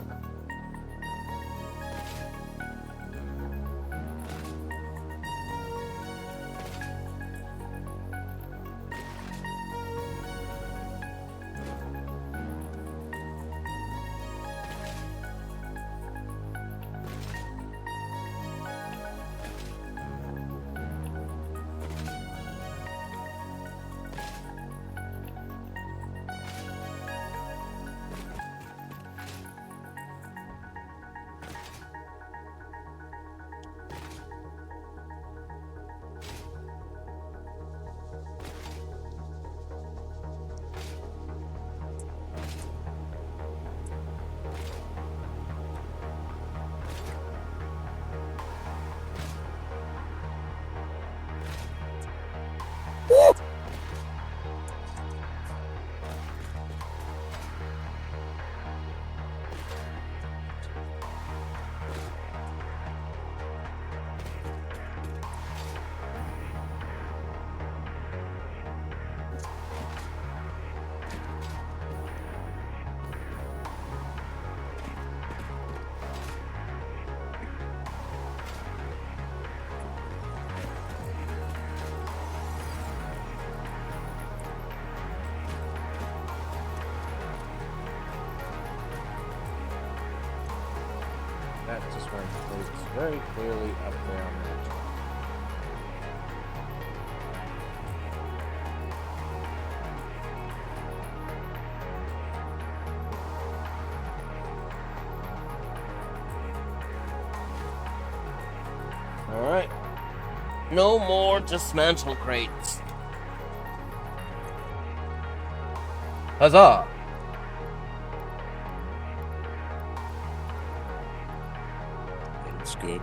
That just went it's very clearly up there on that chart. Alright. No more dismantle crates. Huzzah! That's good.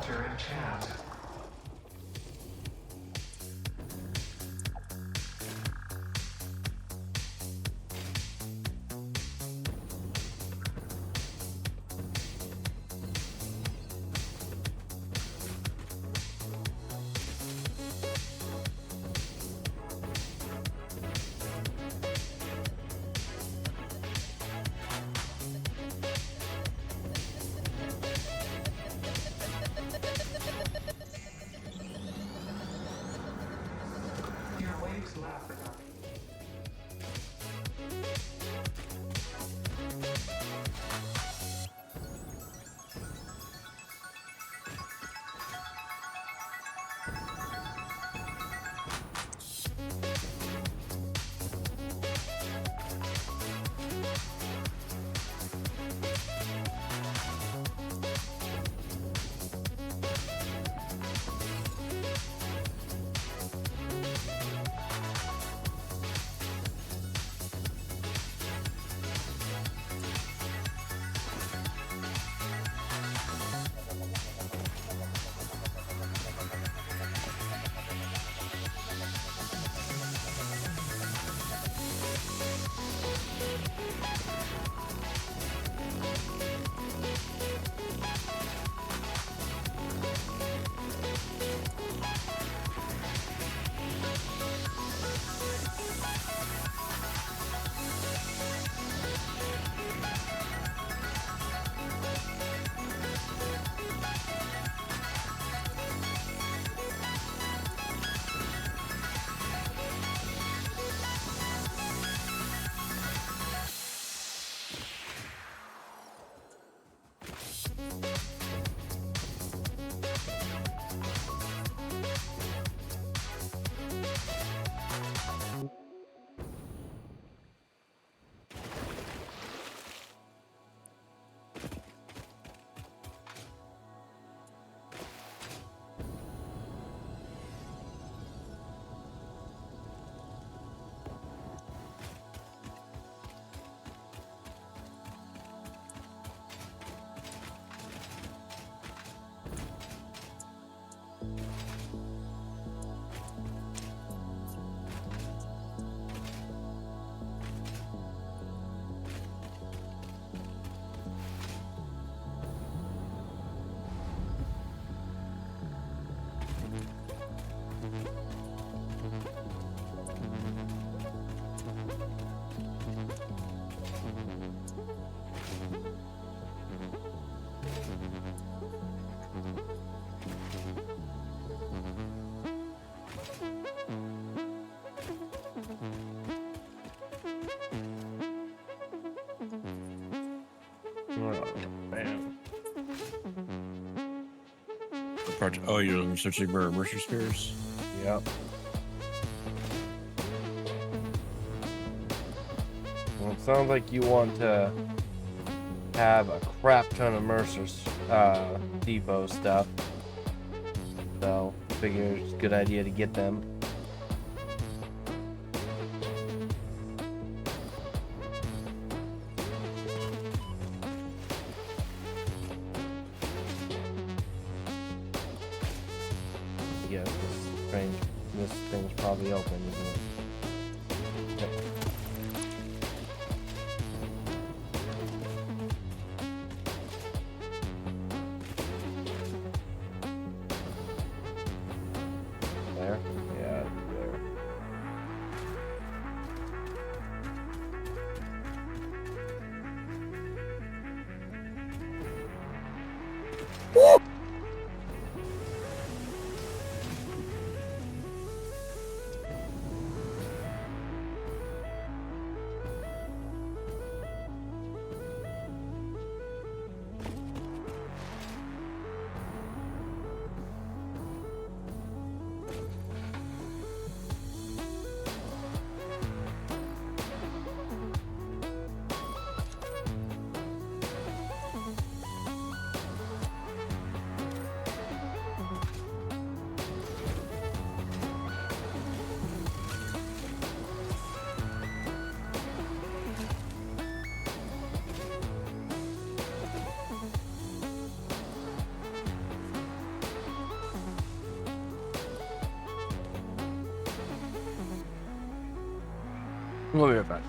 falter in chat. Your waves laugh about me. Man. Project. Oh, you're researching Mercer Spears? Yep. Well, it sounds like you want to have a crap ton of Mercer's depot stuff. So, figure it's a good idea to get them. Yeah, this strange. This thing's probably open, isn't it? Yep. There? Yeah, there. We'll be right back.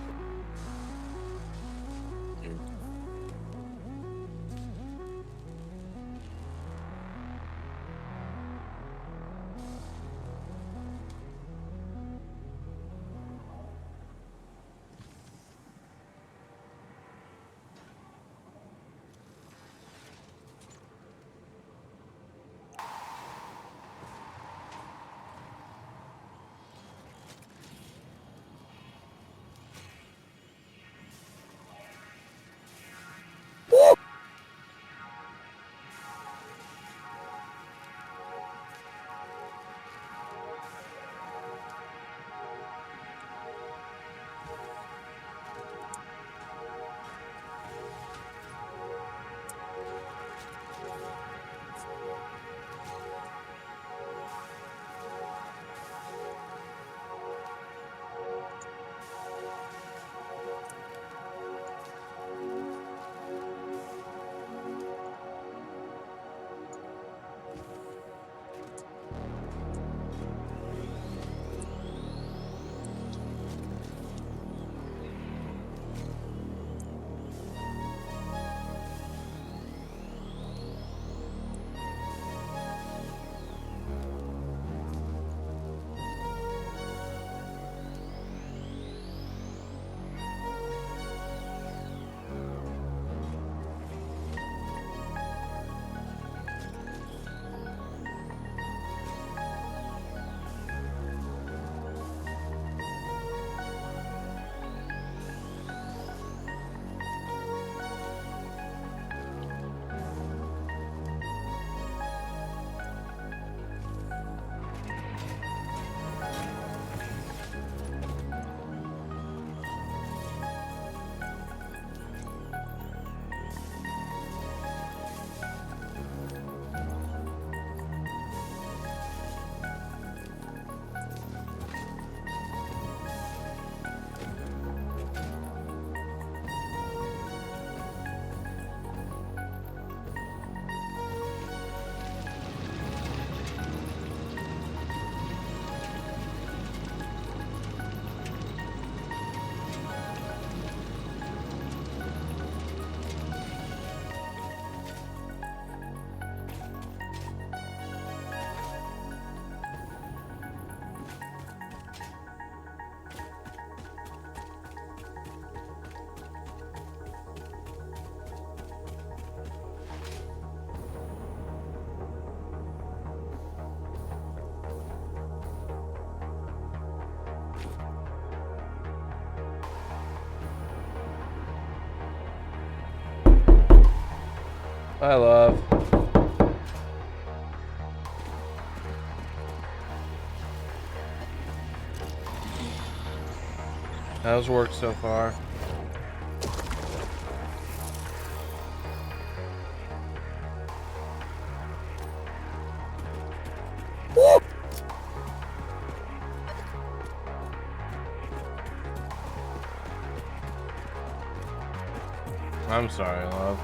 Hi, love. How's work so far? I'm sorry, love.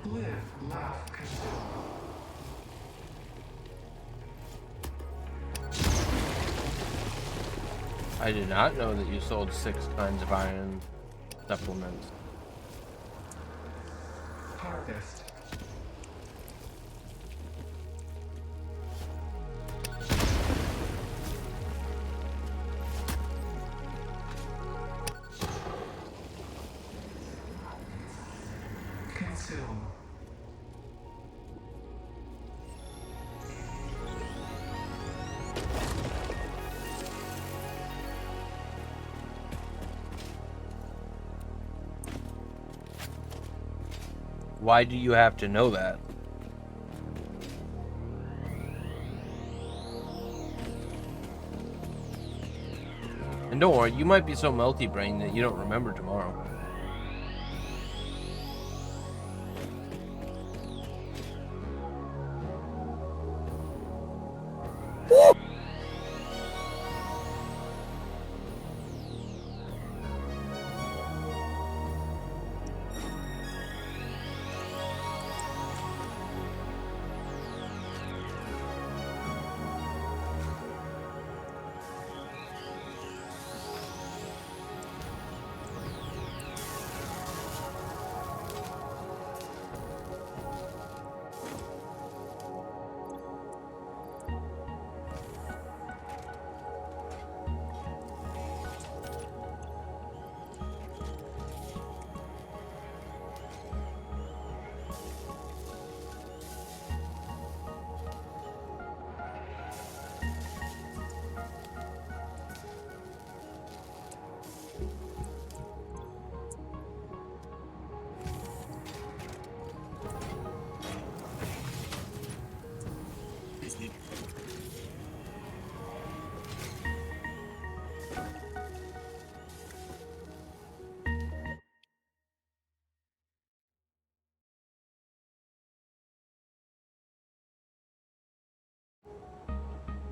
Live, laugh, consume. I did not know that you sold 6 kinds of iron supplements. Harvest. Consume. Why do you have to know that? And don't worry, you might be so multi-brained that you don't remember tomorrow.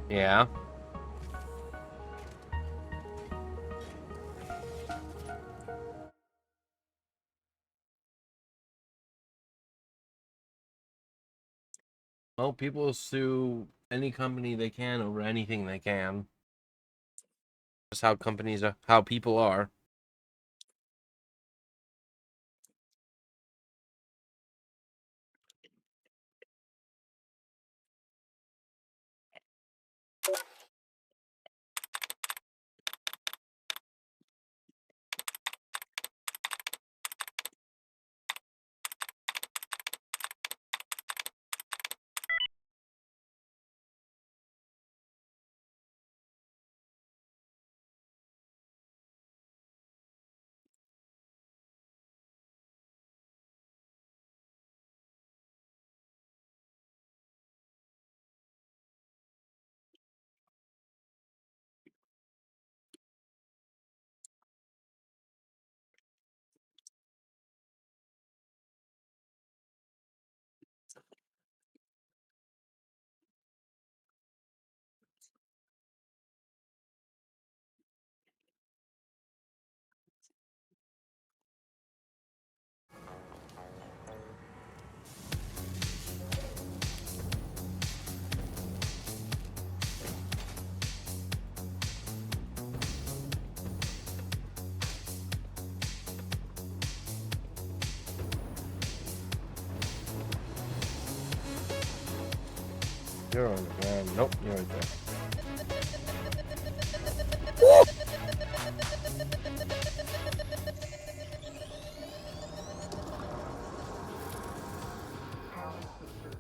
Yeah. Well, people sue any company they can over anything they can. That's how companies are, how people are. You're on the ground. Nope, you're right there. Past the surface.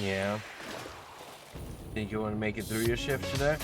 Yeah. Think you want to make it through your shift today?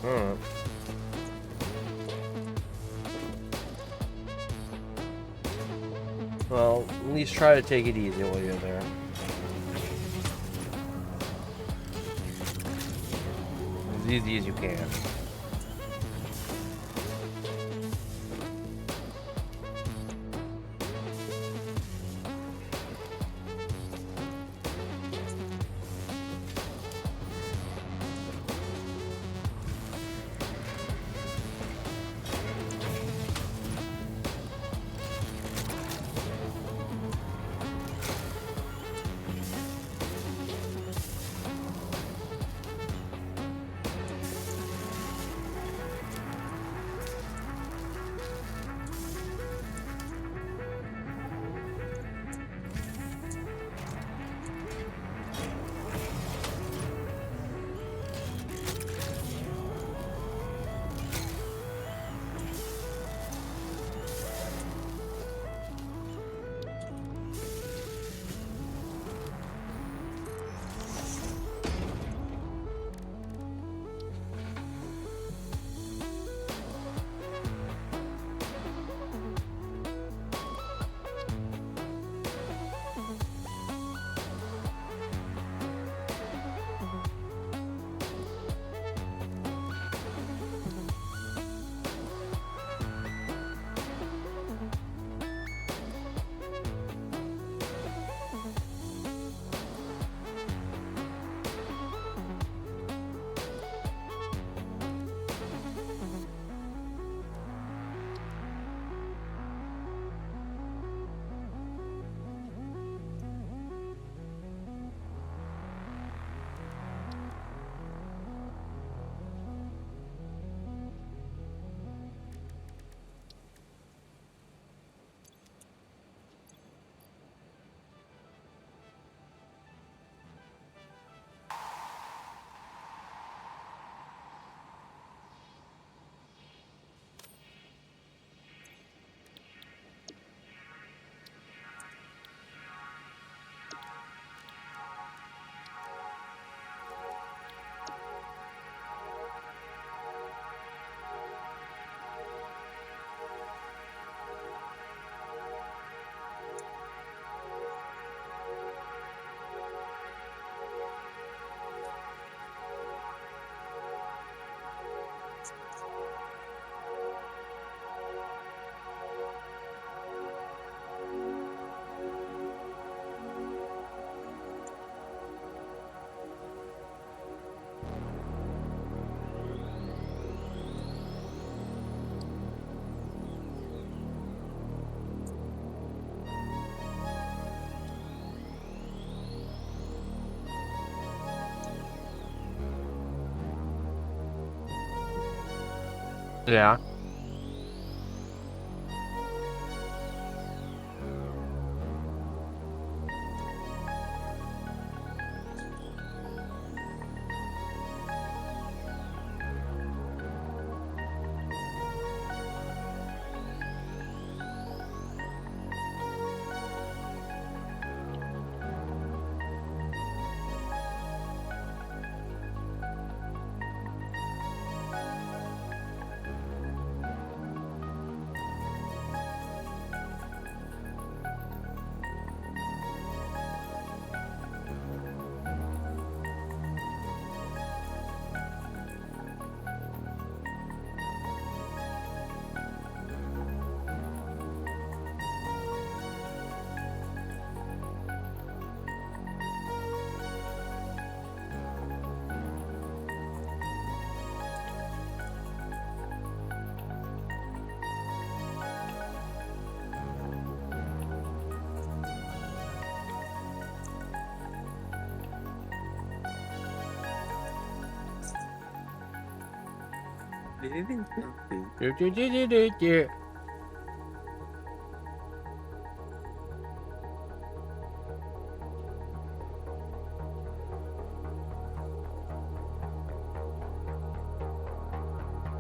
Alright. Well, at least try to take it easy while you're there. As easy as you can. Yeah.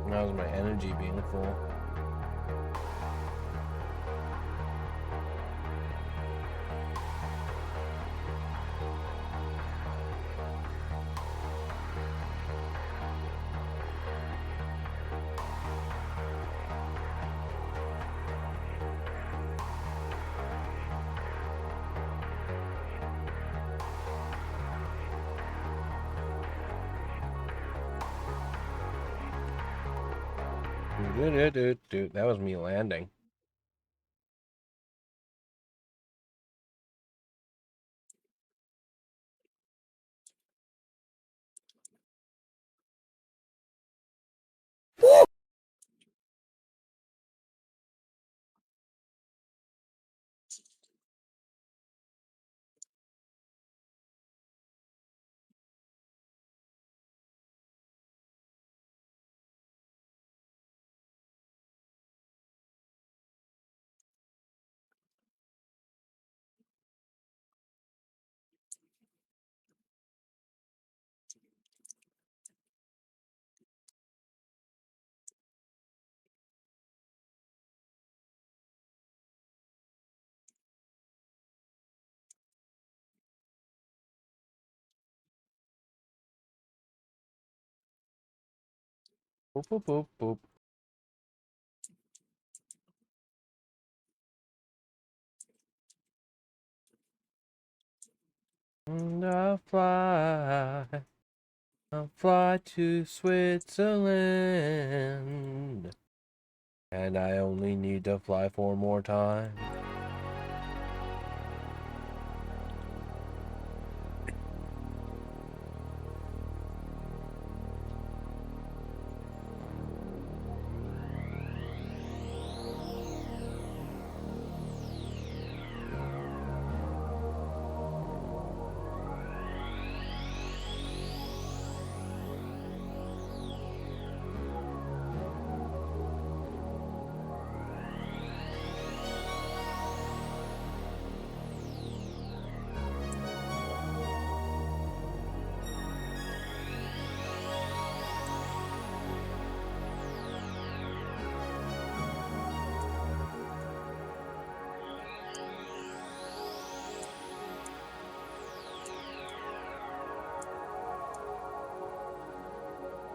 That was my energy being full. That was me landing. Boop, boop, boop, boop. And I'll fly to Switzerland. And I only need to fly 4 more times.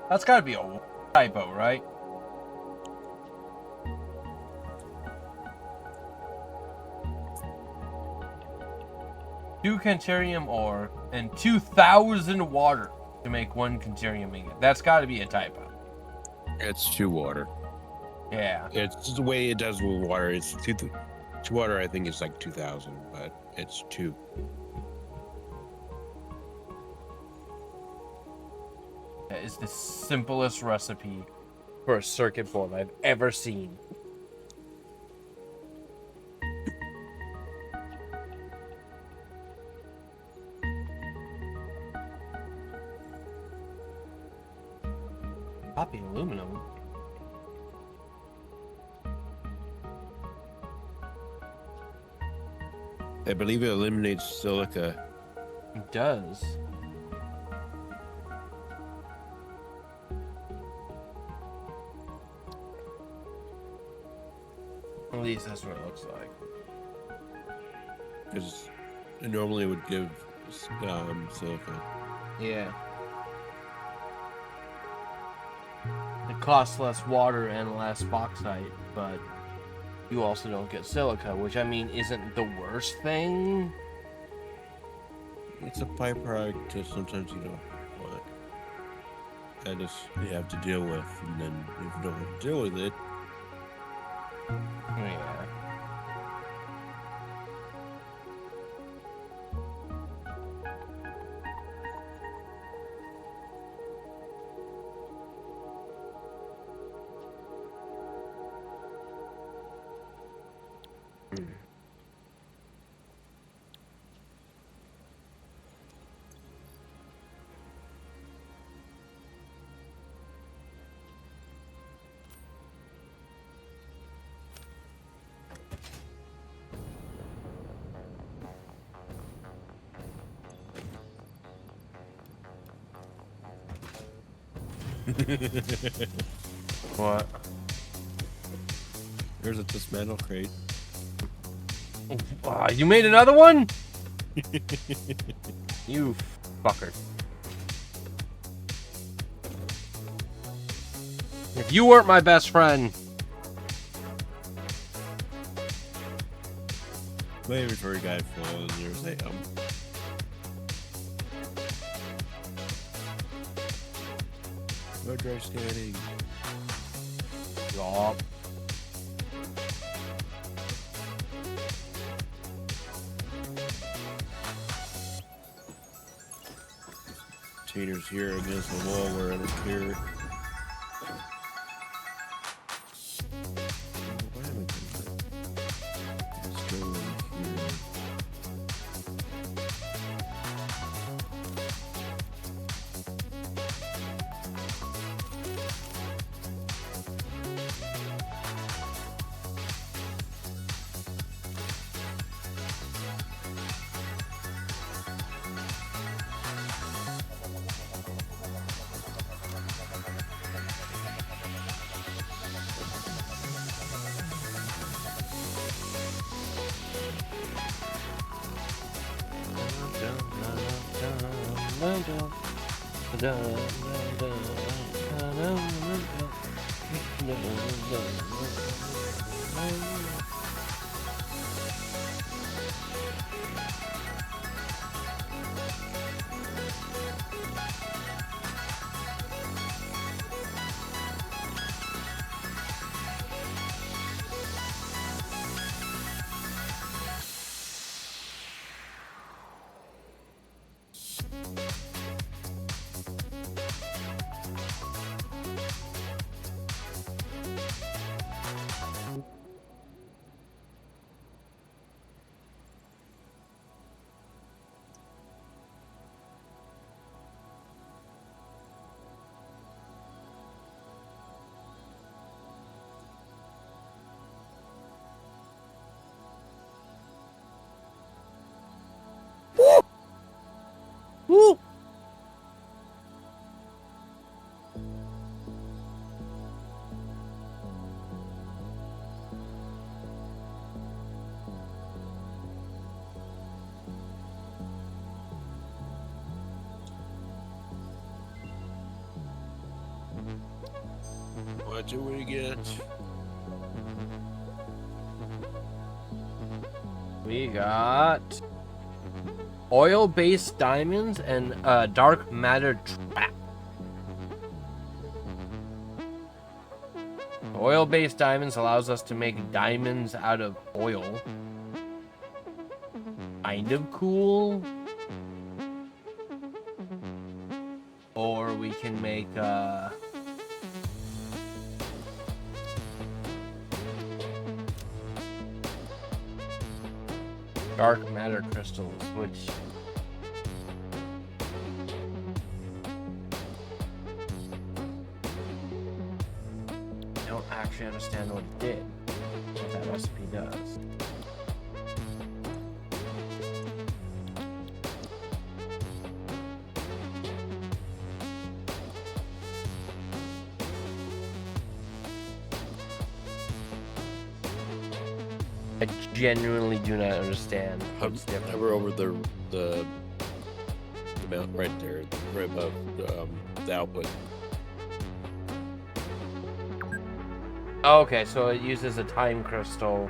That's gotta be a typo, right? Two Cantarium ore and 2,000 water to make 1 Cantarium ingot. That's gotta be a typo. It's 2 water. Yeah. It's the way it does with water. It's 2 water. I think it's like 2,000, but it's 2. That is the simplest recipe for a circuit board I've ever seen. Copy aluminum. I believe it eliminates silica. It does. At least that's what it looks like. Because it normally would give silica. Yeah. It costs less water and less bauxite, but you also don't get silica, which I mean isn't the worst thing. It's a byproduct that sometimes you don't want. That is you have to deal with, and then if you don't have to deal with it, Yeah. What? there's a dismantle crate. You made another one? You fucker. If you weren't my best friend. My inventory guy full, and there's a no dry scanning. Yup. Containers here against the wall where I don't care. Why am I doing that? Let's go over here. Woo! Watch it when you get. We got oil-based diamonds and dark matter trap. Oil-based diamonds allows us to make diamonds out of oil. Kind of cool. Or we can make dark matter crystals, which I don't actually understand what it did, what that recipe does. I genuinely do not understand what's different. Hover over the mount right there, right above the output. Oh, okay, so it uses a time crystal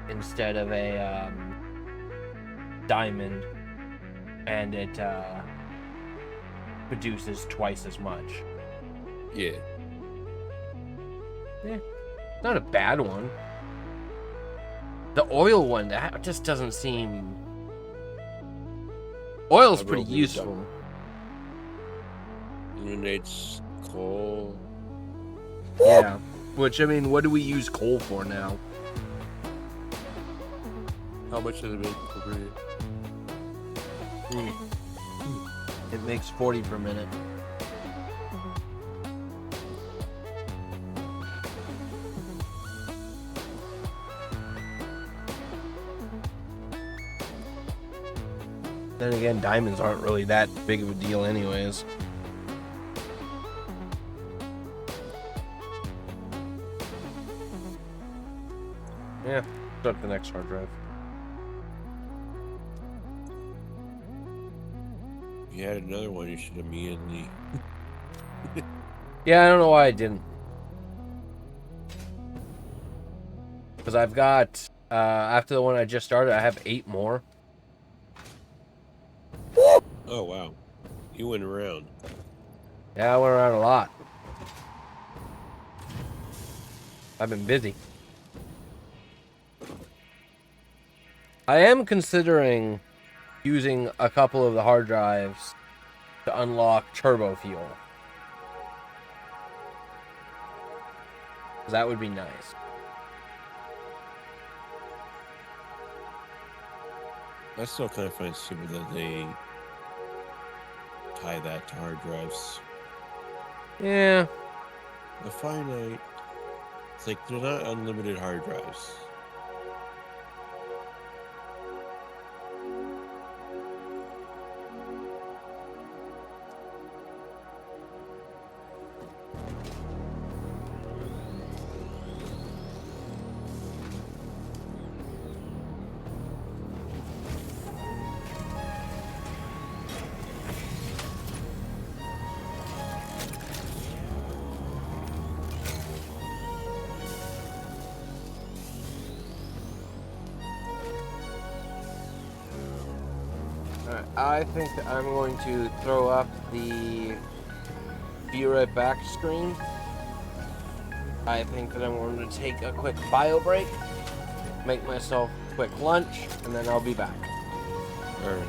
instead of a diamond, and it produces twice as much. Yeah. Not a bad one. The oil one, that just doesn't seem... Oil's pretty useful. Eliminates coal. Yeah. Which, I mean, what do we use coal for now? How much does it make per minute? It makes 40 per minute. Then again, diamonds aren't really that big of a deal anyways. Yeah, start the next hard drive. If you had another one, you should have immediately. Yeah, I don't know why I didn't. Because I've got, after the one I just started, I have 8 more. Oh, wow. You went around. Yeah, I went around a lot. I've been busy. I am considering using a couple of the hard drives to unlock turbo fuel. That would be nice. I still kind of find it stupid that they tie that to hard drives. Yeah. The finite, it's like they're not unlimited hard drives. Alright, I think that I'm going to throw up the be right back screen. I think that I'm going to take a quick bio break, make myself a quick lunch, and then I'll be back. Alright.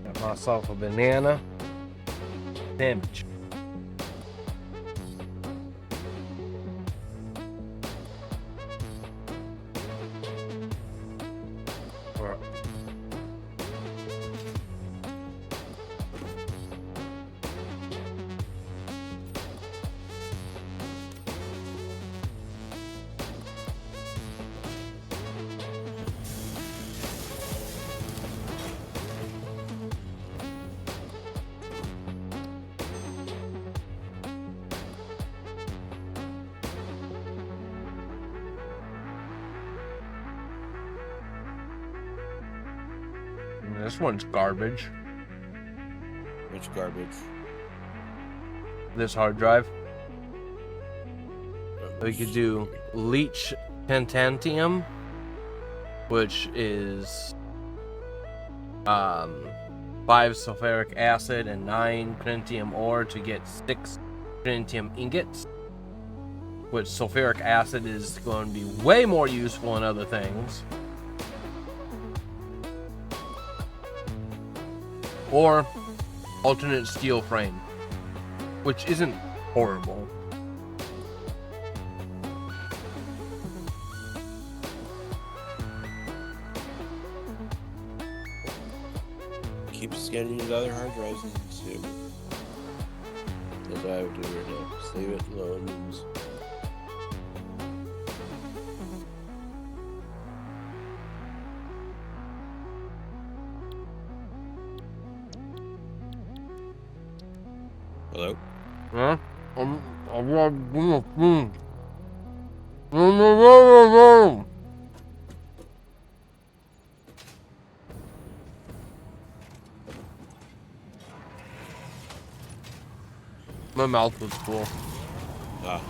Got myself a banana sandwich. This one's garbage. Which garbage? This hard drive. Oh, We could do leach pentantium, which is 5 sulfuric acid and 9 tritium ore to get 6 tritium ingots. Which sulfuric acid is going to be way more useful in other things. Or alternate steel frame, which isn't horrible. Keep scanning the other hard drives and see. That's what I would do right now. Save it alone and hello? Huh? My mouth was full. Ah.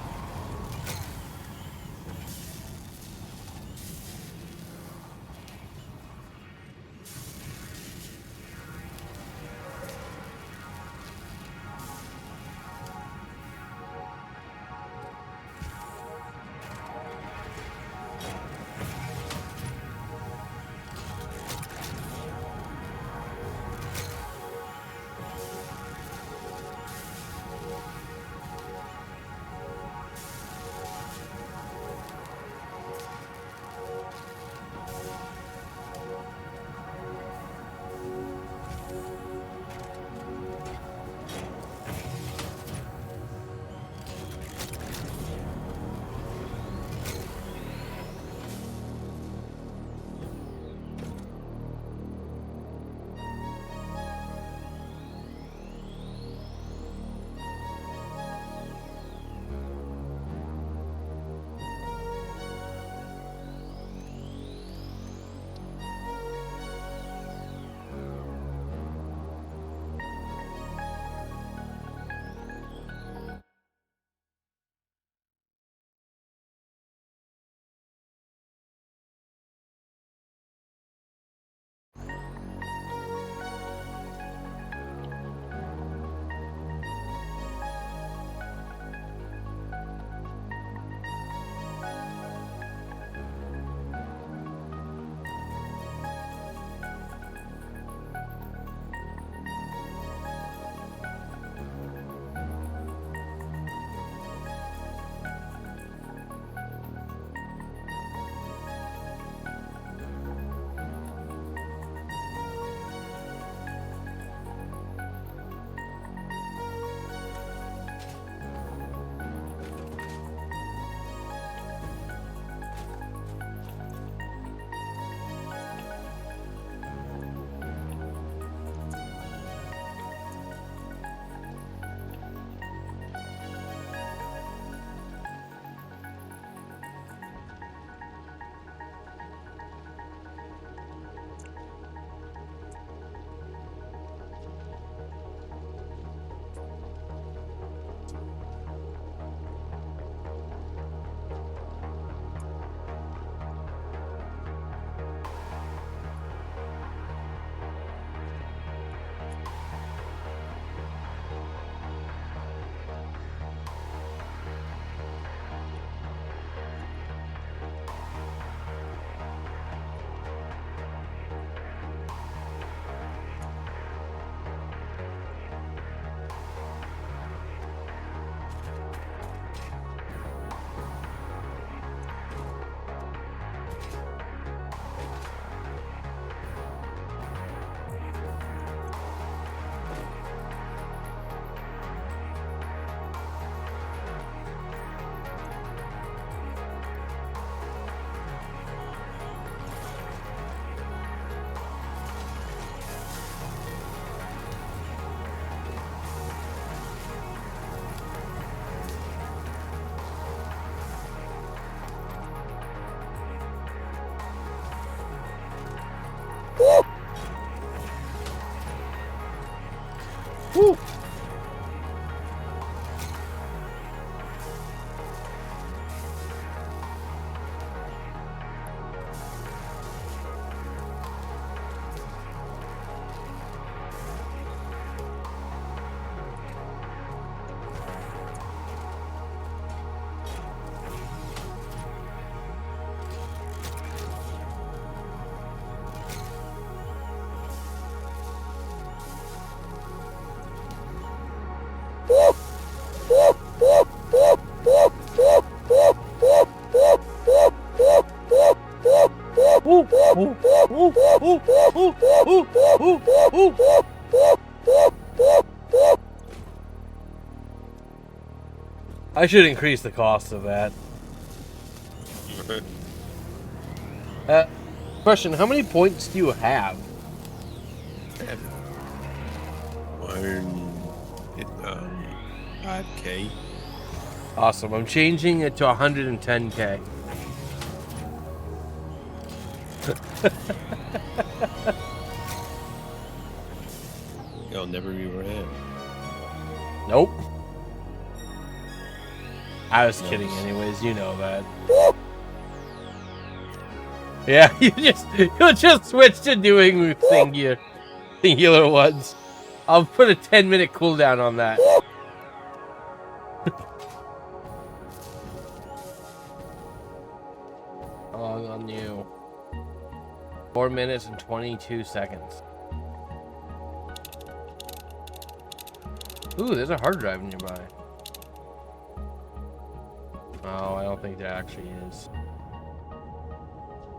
Woo! I should increase the cost of that. Question, how many points do you have? 5K. Awesome. I'm changing it to 110K. I'll never be ran. Nope. I was kidding anyways, you know that. Yeah, you just switch to doing singular ones. I'll put a 10-minute cooldown on that. How long on you? 4 minutes and 22 seconds. Ooh, there's a hard drive nearby. Oh, I don't think there actually is.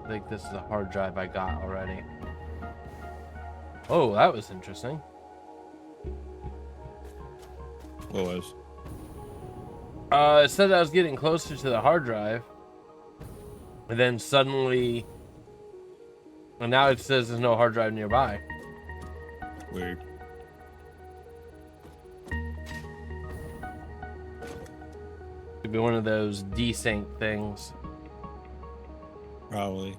I think this is a hard drive I got already. Oh, that was interesting. What was? It said I was getting closer to the hard drive. And then suddenly... And now it says there's no hard drive nearby. Weird. Could be one of those desync things. Probably.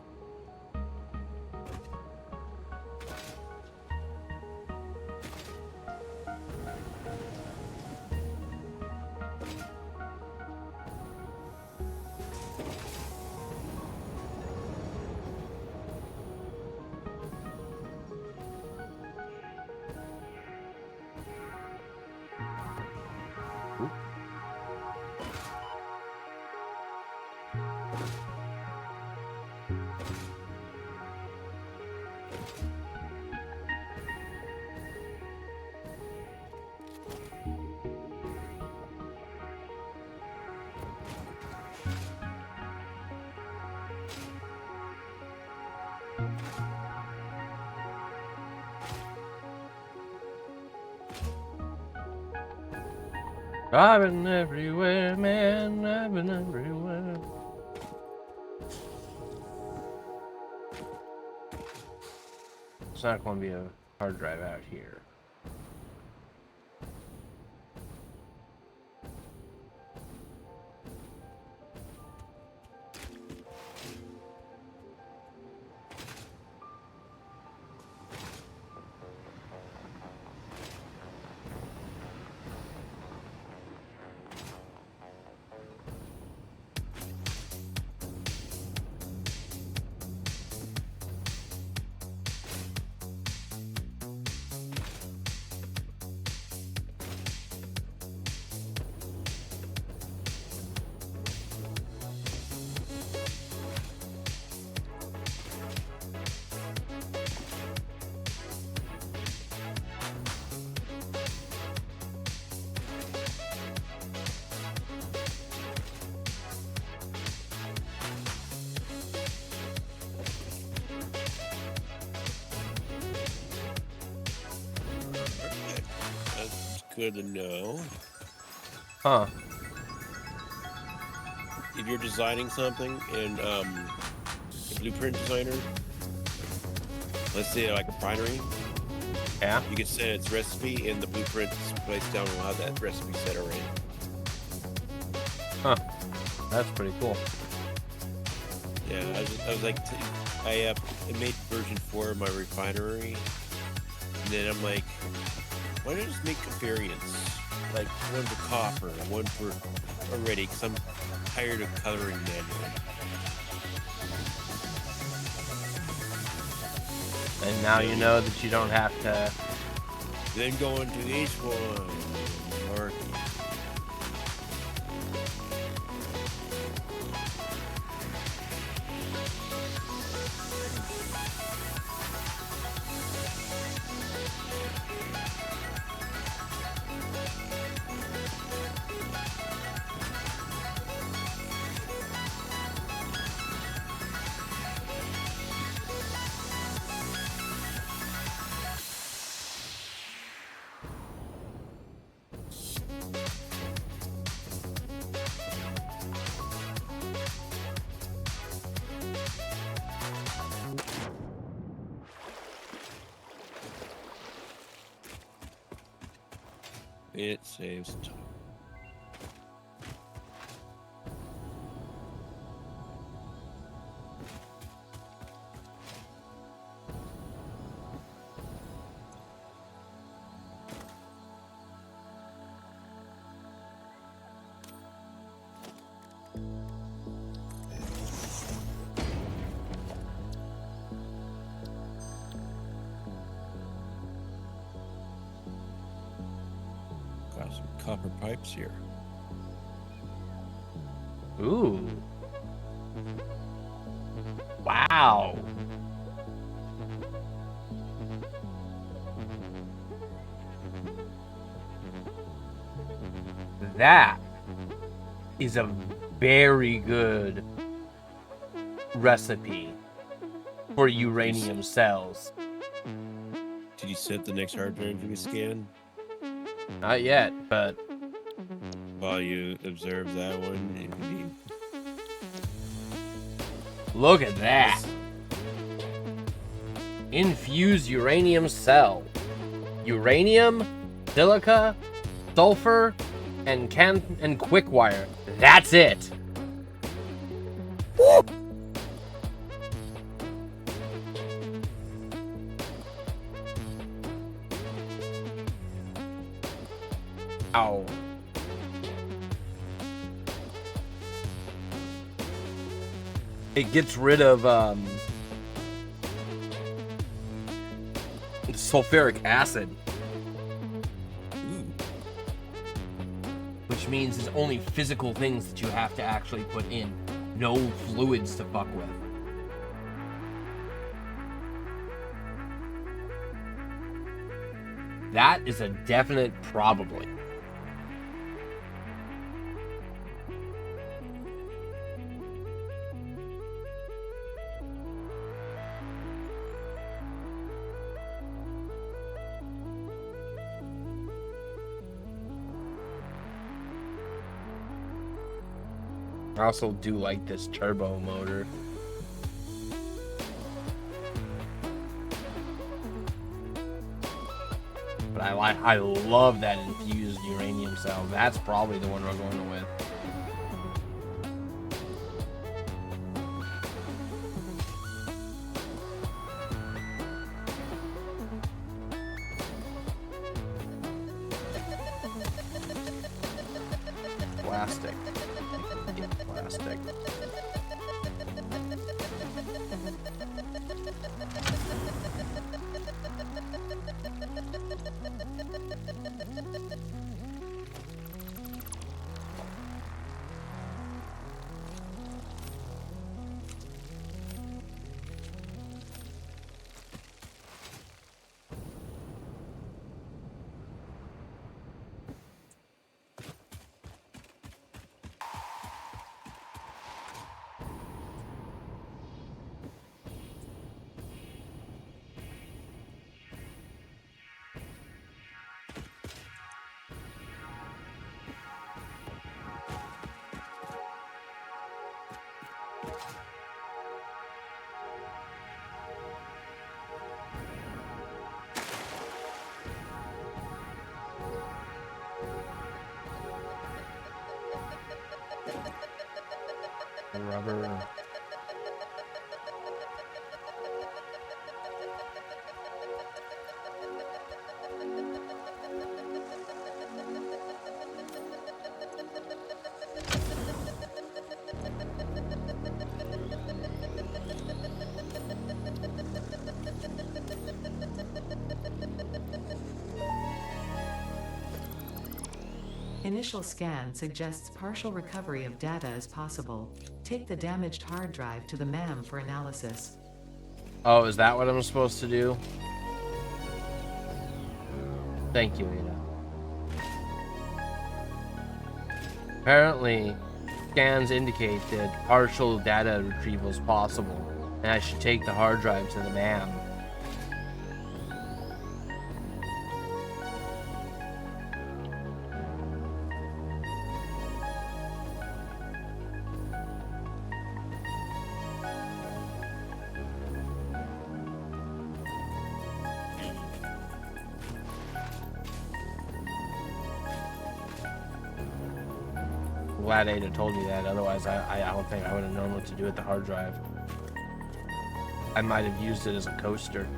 I've been everywhere, man. I've been everywhere. It's not going to be a hard drive out here. Good to know. Huh. If you're designing something and a blueprint designer, let's say like a refinery, Yeah. you can set its recipe and the blueprint is placed down and allow that recipe set already. Huh. That's pretty cool. Yeah, I was like, I made version 4 of my refinery, and then I'm like, Why not just make variants? Like one for copper, one for already, because I'm tired of coloring manually. And now you know that you don't have to. Then go into H1. Mark. It saves time. Got some copper pipes here. Ooh. Wow. That is a very good recipe for uranium cells. Did you set the next hard drive to be scanned? Not yet, but While you observe that one, it would be look at that. Infused uranium cell. Uranium, silica, sulfur, and quick wire. That's it. Woo! Ow. It gets rid of sulfuric acid, which means there's only physical things that you have to actually put in, no fluids to fuck with. That is a definite probably. I also do like this turbo motor. But I love that infused uranium cell. That's probably the one we're going with. Plastic. Plastic. Rubber. Initial scan suggests partial recovery of data is possible. Take the damaged hard drive to the MAM for analysis. Oh, is that what I'm supposed to do? Thank you, Ada. Apparently, scans indicate that partial data retrieval is possible, and I should take the hard drive to the MAM. Glad Ada told me that, otherwise I don't think I would have known what to do with the hard drive. I might have used it as a coaster.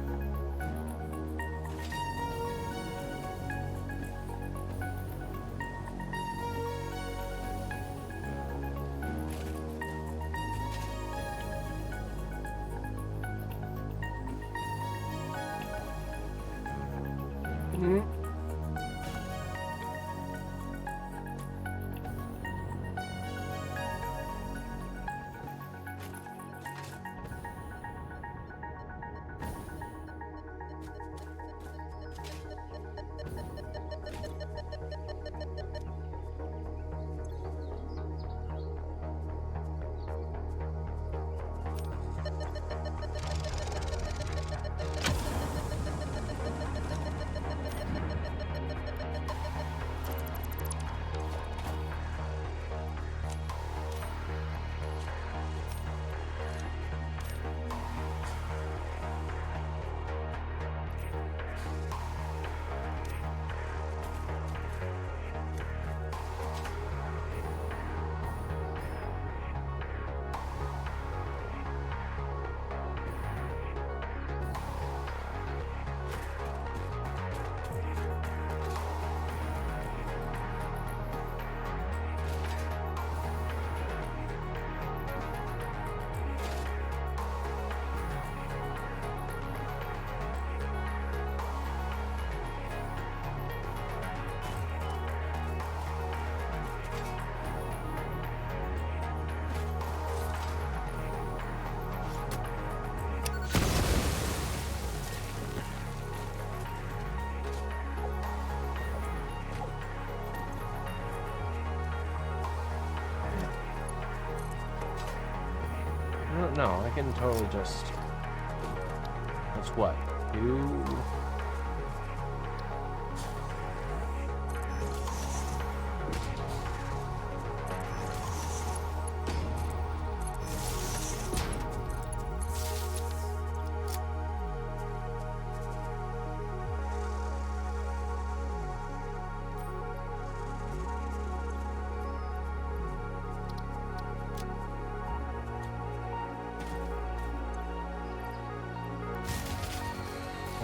No, I can totally just... That's what? Do...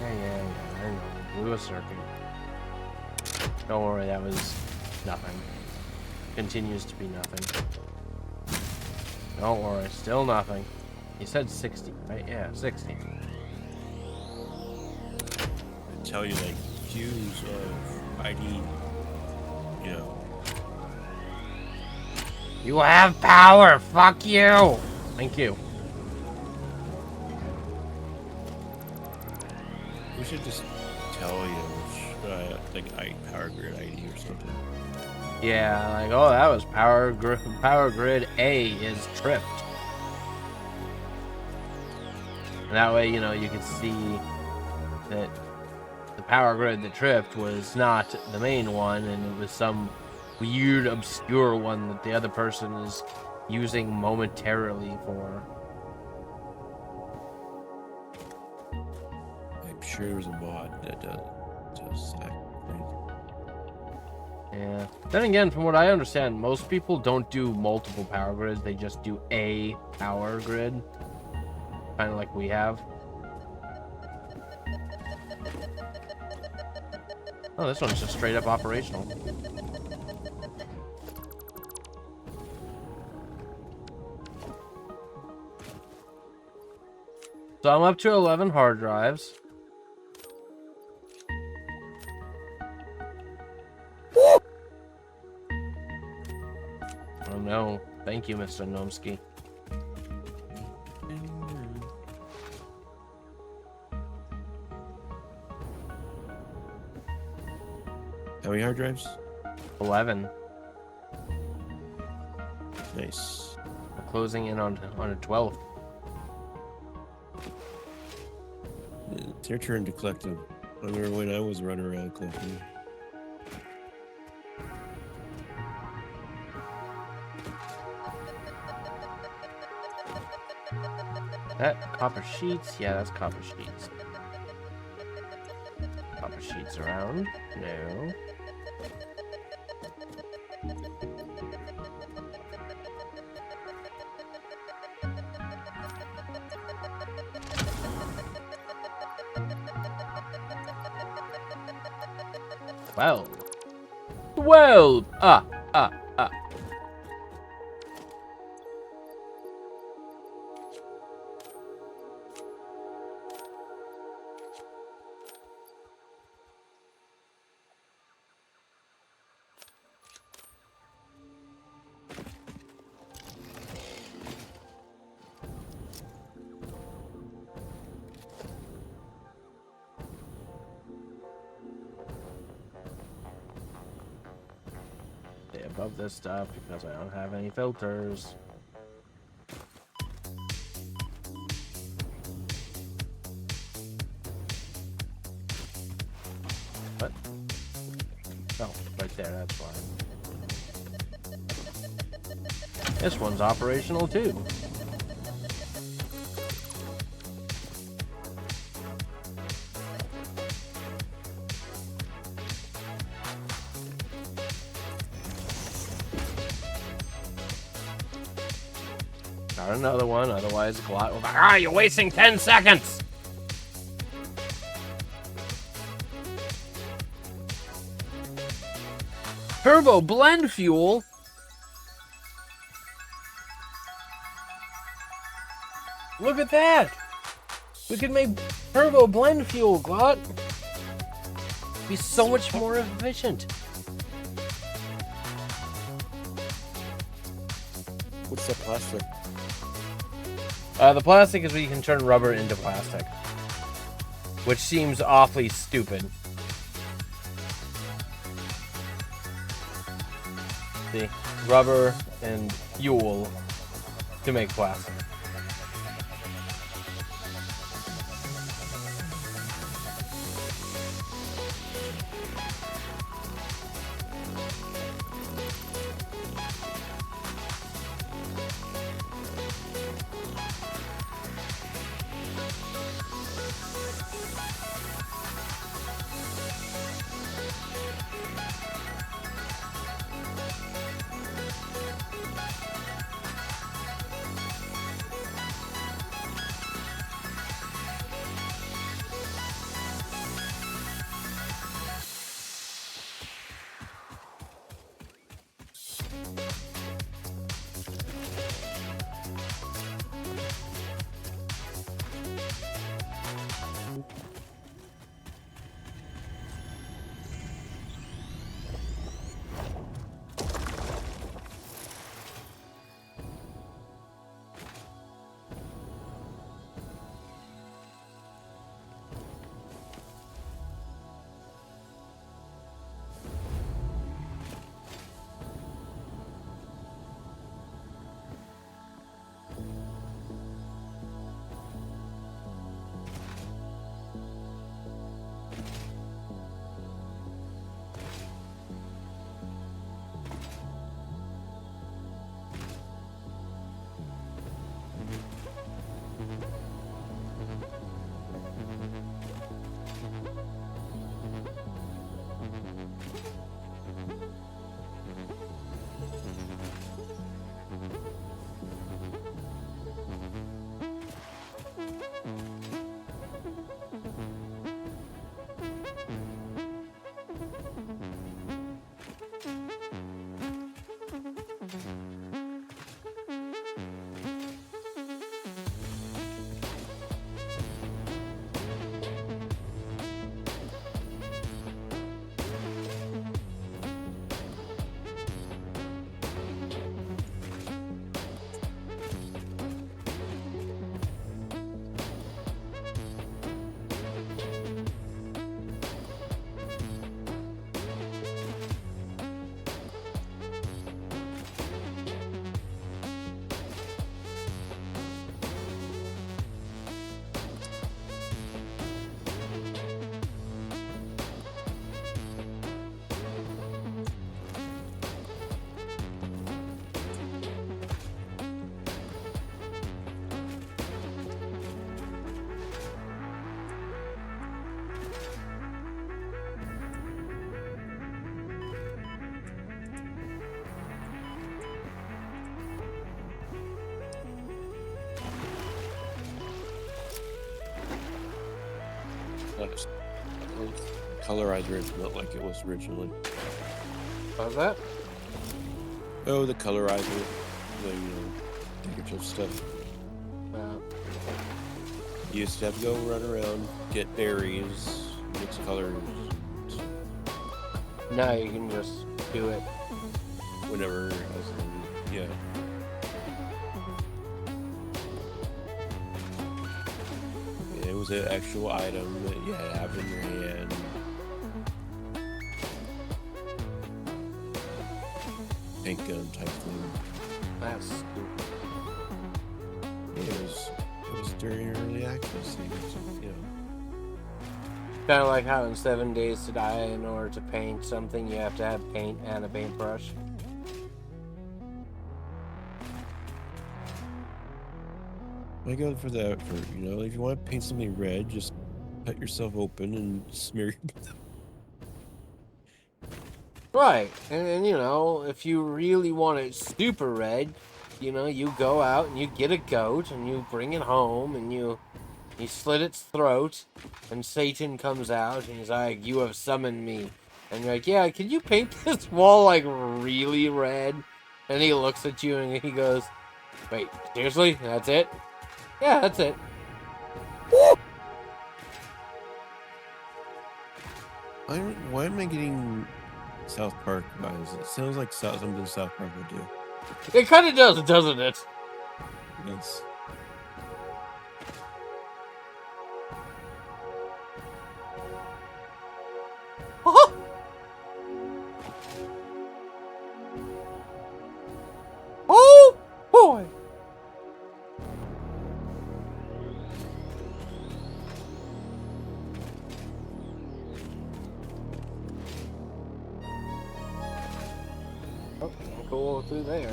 Yeah, I know. Blew a circuit. Don't worry, that was nothing. Continues to be nothing. Don't worry, still nothing. He said 60, right? Yeah, 60. I tell you, like, views of ID, you know. You have power! Fuck you! Thank you. We should just tell you which, like, power grid ID or something. Yeah, like, oh, that was power grid A is tripped. And that way, you know, you could see that the power grid that tripped was not the main one, and it was some weird, obscure one that the other person is using momentarily for. I'm sure there's a mod that does that. Yeah. Then again, from what I understand, most people don't do multiple power grids. They just do a power grid. Kind of like we have. Oh, this one's just straight up operational. So I'm up to 11 hard drives. Oh no. Thank you, Mr. Nomsky. How many hard drives? 11. Nice. We're closing in on a 12th. It's your turn to collect them. I remember when I was running around collecting. That copper sheets? Yeah, that's copper sheets. Copper sheets around? No. Well. 12! Ah. Stay above this stuff because I don't have any filters. What? Oh, right there, that's why. This one's operational too. Got another one, otherwise Glot will be like, ah, you're wasting 10 seconds! Turbo blend fuel? Look at that! We could make turbo blend fuel, Glot! Be so much more efficient. What's that plastic? The plastic is where you can turn rubber into plastic. Which seems awfully stupid. See? Rubber and fuel to make plastic. colorizer is not like it was originally. How's that? Oh, the colorizer, the decorative stuff. You used to have to go run around, get berries, mix colors. Now you can just do it. Whenever, yeah. It was an actual item that you had to have in your hand. Paint gun type thing. That's stupid. It was during early access, you know. Kind of like how in 7 Days to Die, in order to paint something, you have to have paint and a paintbrush. I go for that. If you want to paint something red, just cut yourself open and smear your. Right, and if you really want it super red, you go out and you get a goat and you bring it home and you slit its throat, and Satan comes out and he's like, "You have summoned me," and you're like, "Yeah, can you paint this wall like really red?" And he looks at you and he goes, "Wait, seriously? That's it?" "Yeah, that's it." Why am I getting South Park vibes? It sounds like something South Park would do. It kind of does, doesn't it? Yes. Oh boy! Oh, can't go through there.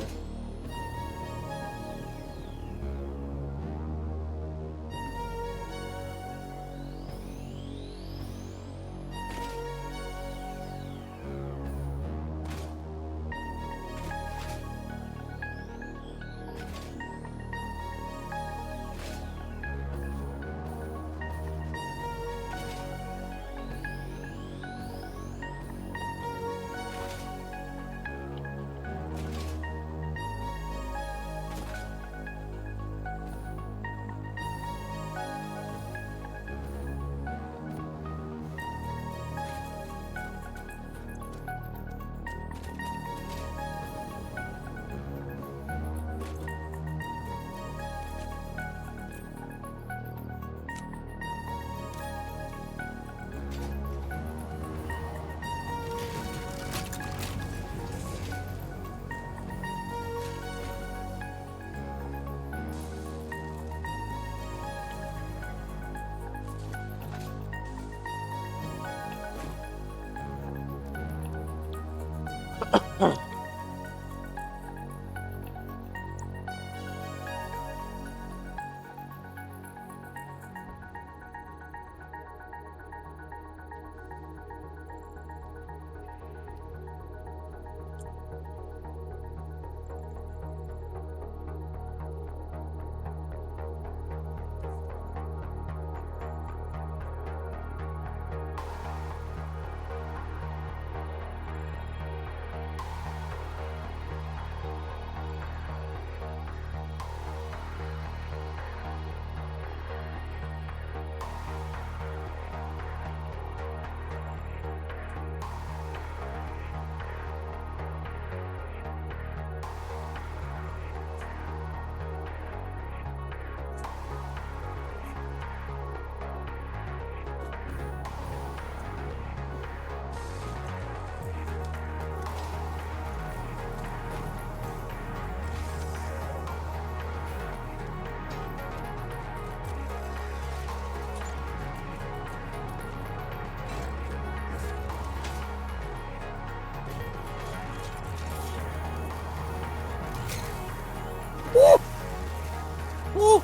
Woo!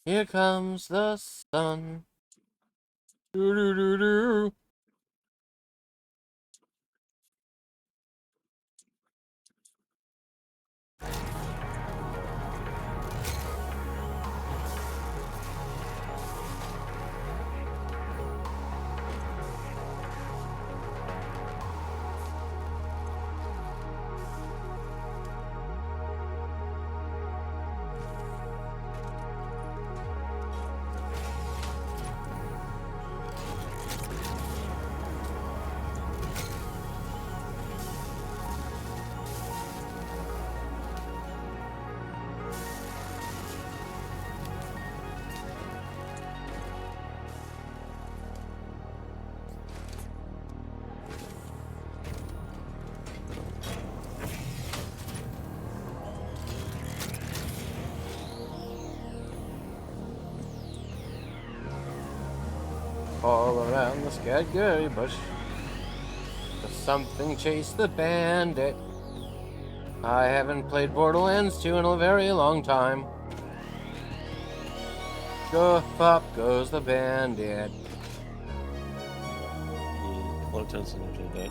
Here comes the sun. Doo doo doo doo. all around the scary bush. But something chased the bandit. I haven't played Borderlands 2 in a very long time. Go up goes the bandit. A long time since I played that.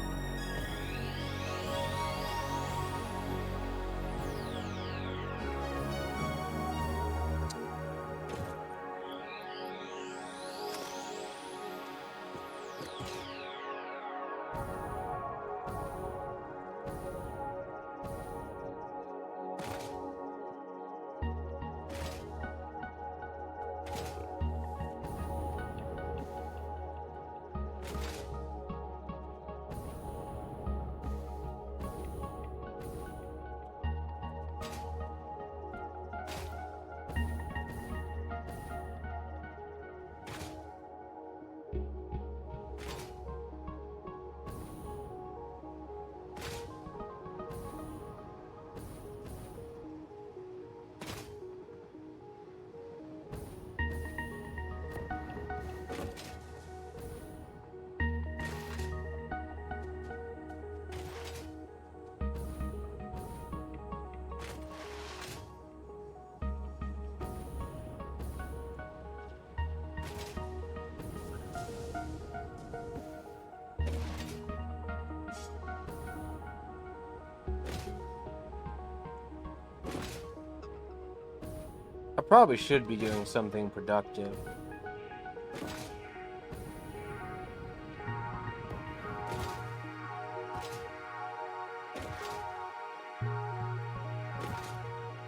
I probably should be doing something productive.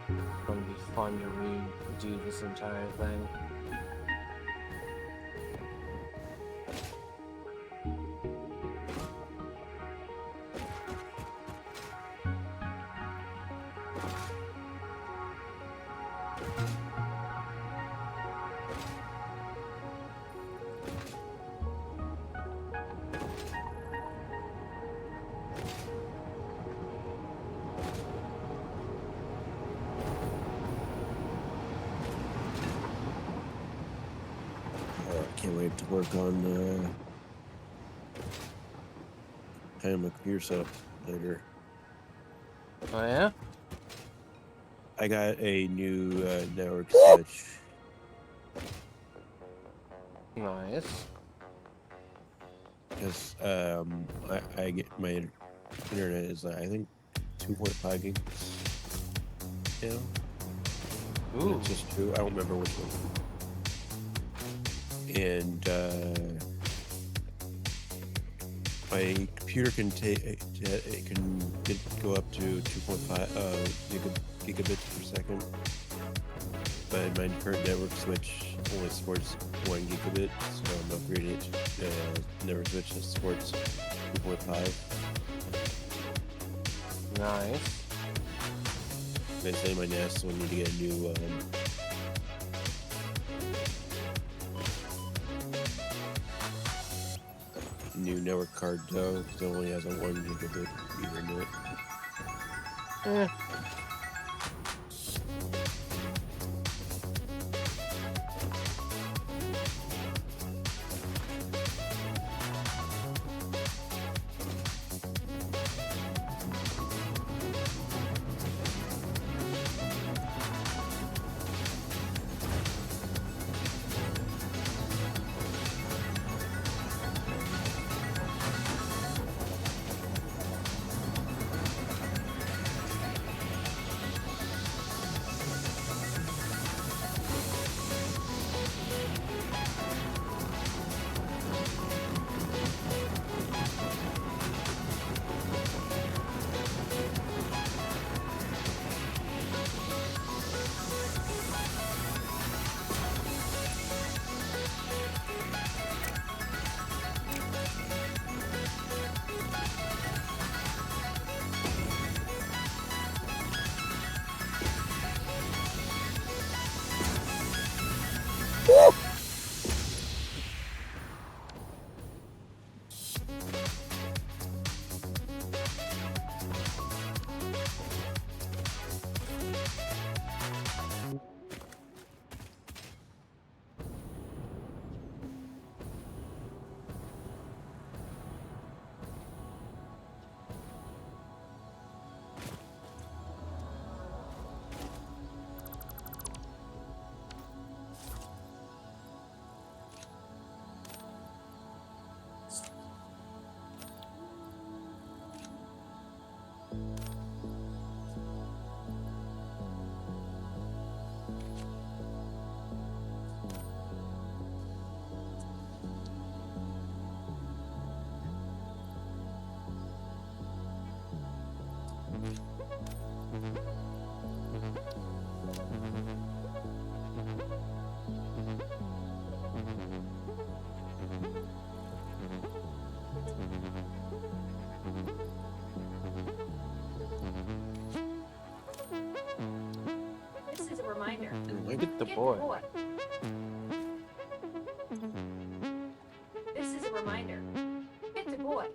It would be fun to redo this entire thing. I can't wait to work on kind of my computer setup later. Oh yeah? I got a new network switch. Nice. Because I get my internet is I think 2.5 gigs. Yeah. Ooh. It's just two. I don't remember which one. And my computer can take it can go up to 2.5 gigabits per second. But my current network switch only supports 1 gigabit, so I'm upgrading it to network switch that supports 2.5. Nice. They say my NAS will need to get a new network card though, because it only has a 1 gigabit Ethernet. Eh. Get the boy. This is a reminder. Get the boy.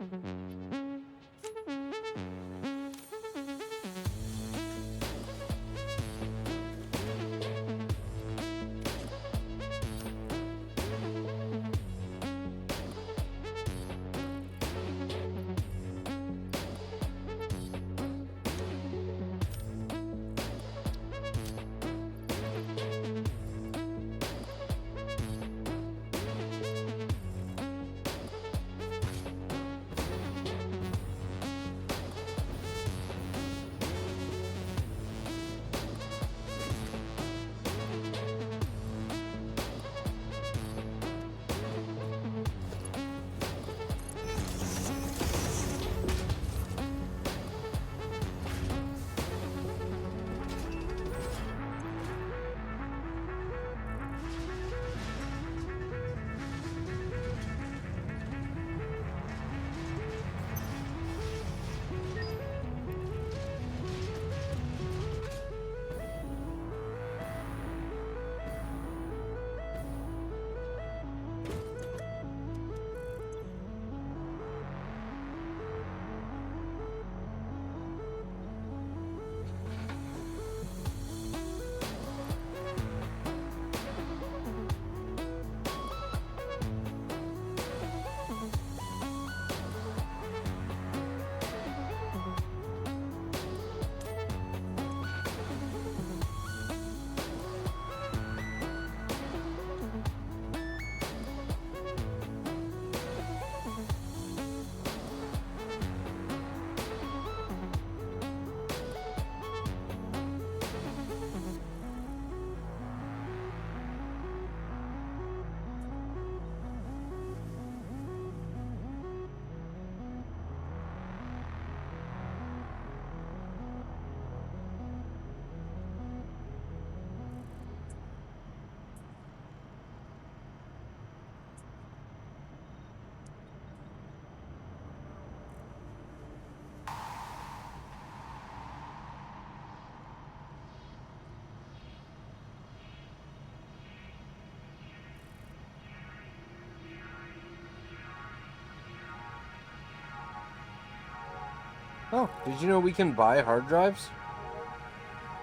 Oh, did you know we can buy hard drives?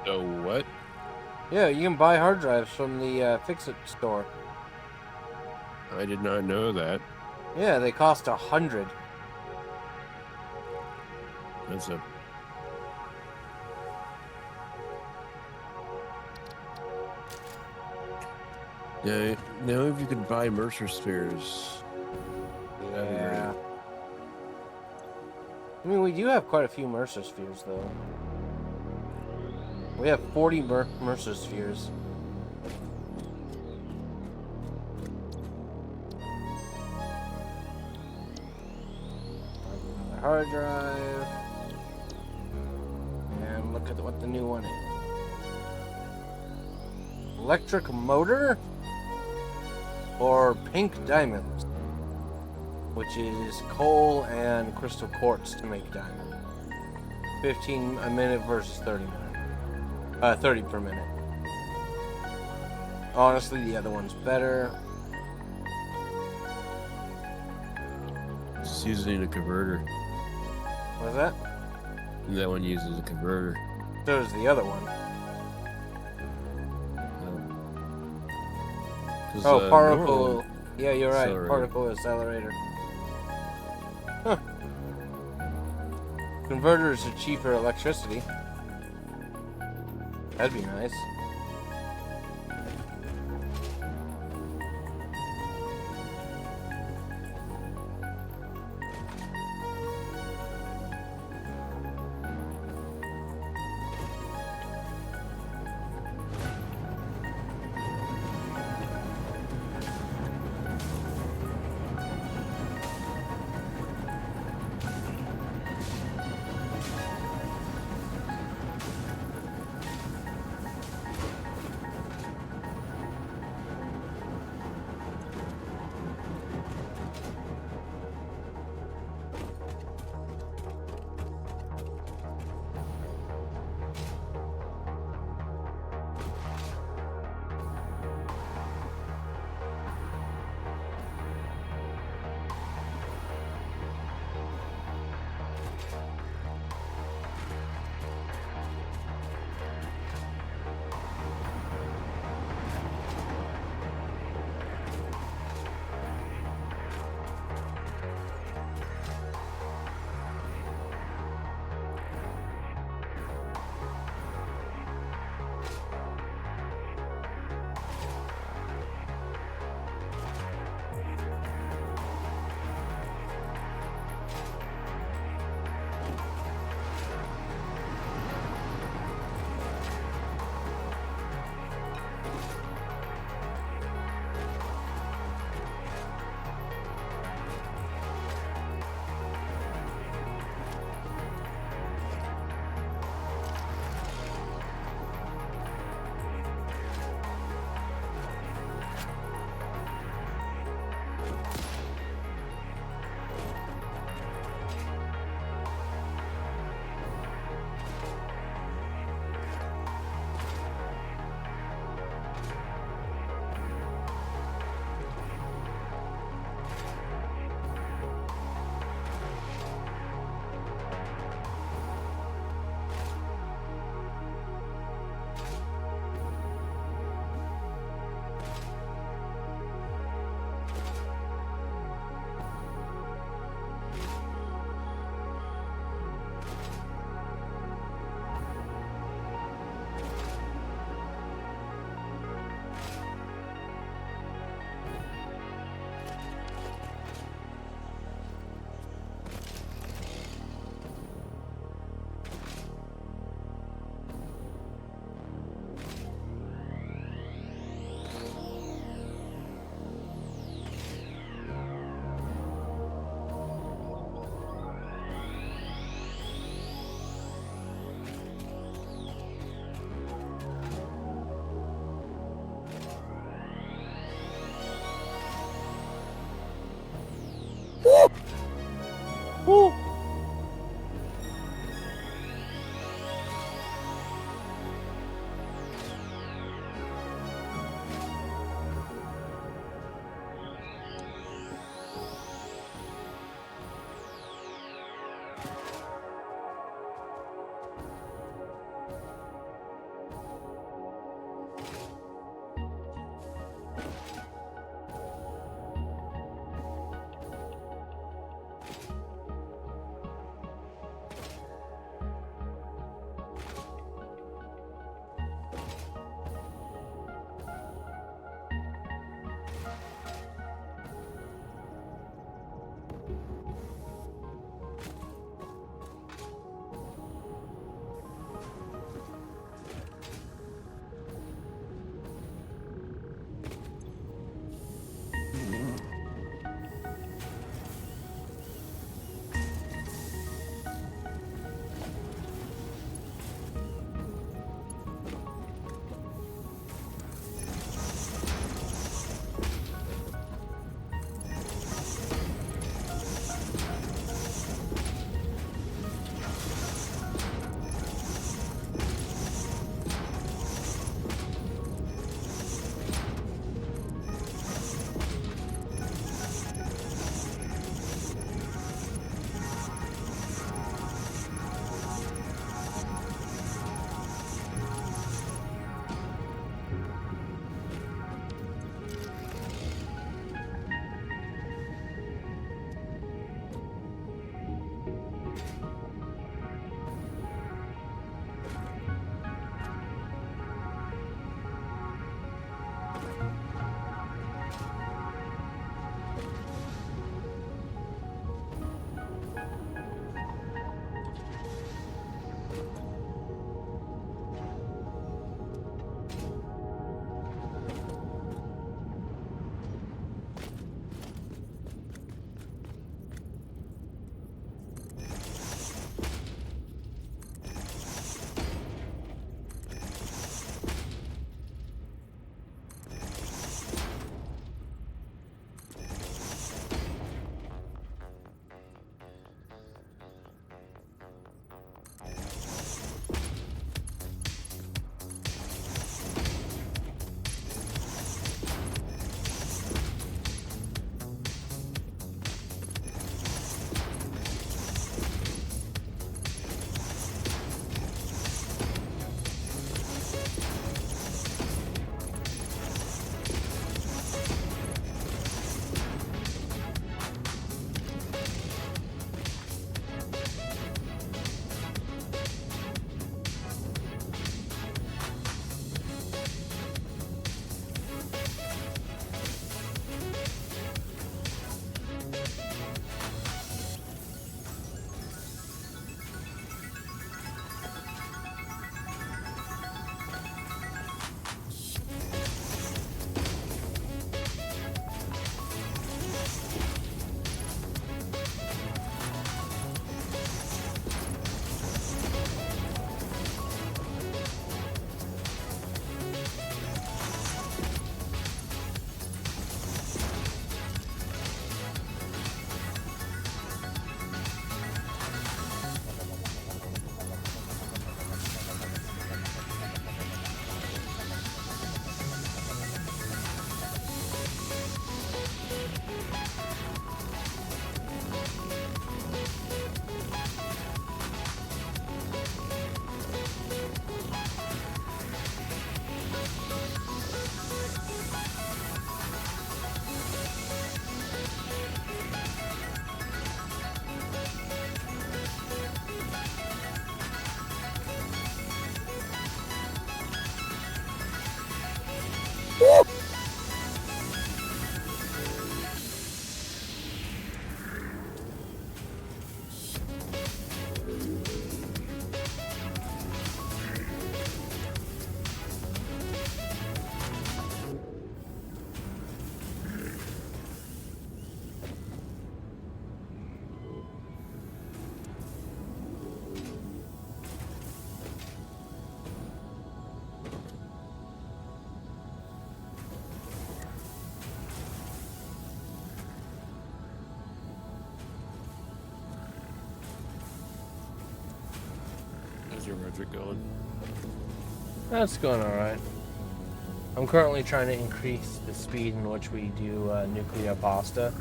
Oh, what? Yeah, you can buy hard drives from the Fix-It store. I did not know that. Yeah, they cost 100. That's a... Now if you could buy Mercer Spheres. That'd be Yeah. great. I mean, we do have quite a few Mercer Spheres, though. We have 40 Mercer Spheres. Another hard drive. And look at what the new one is. Electric motor? Or pink diamonds? Which is coal and crystal quartz to make diamond. 15 a minute versus 30 minute. 30 per minute. Honestly, the other one's better. It's using a converter. What's that? That one uses a converter. So does the other one. 'Cause, Oh, particle. normal- Yeah, you're right. Accelerator. Particle accelerator. Huh. Converters are cheaper electricity. That'd be nice. your project going? That's going alright. I'm currently trying to increase the speed in which we do nuclear pasta.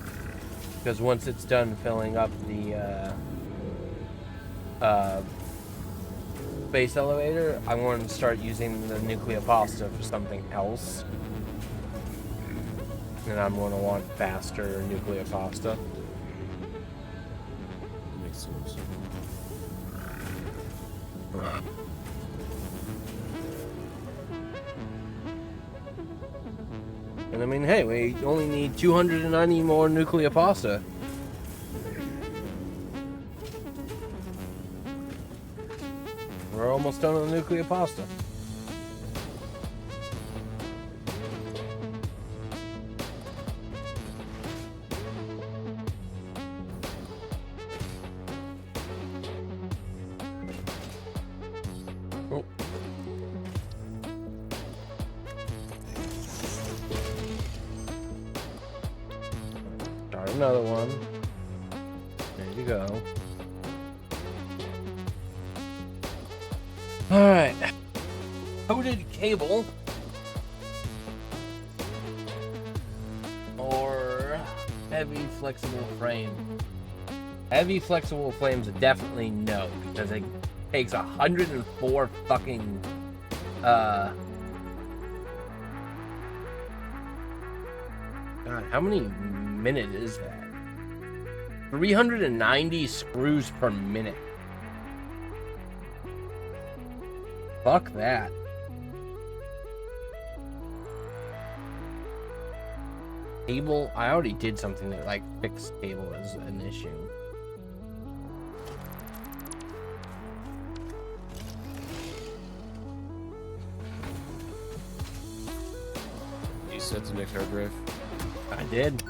Because once it's done filling up the space elevator, I want to start using the nuclear pasta for something else. And I'm going to want faster nuclear pasta. Makes sense. And I mean, hey, we only need 290 more nuclear pasta. We're almost done with the nuclear pasta. Oh. Start another one. There you go. Alright. Coated cable. Or heavy flexible frame. Heavy flexible frames definitely no, because it takes 104 fucking God, how many minutes is that? 390 screws per minute. Fuck that. Cable, I already did something that like fixed cable is an issue. You set the next hard drive? I did.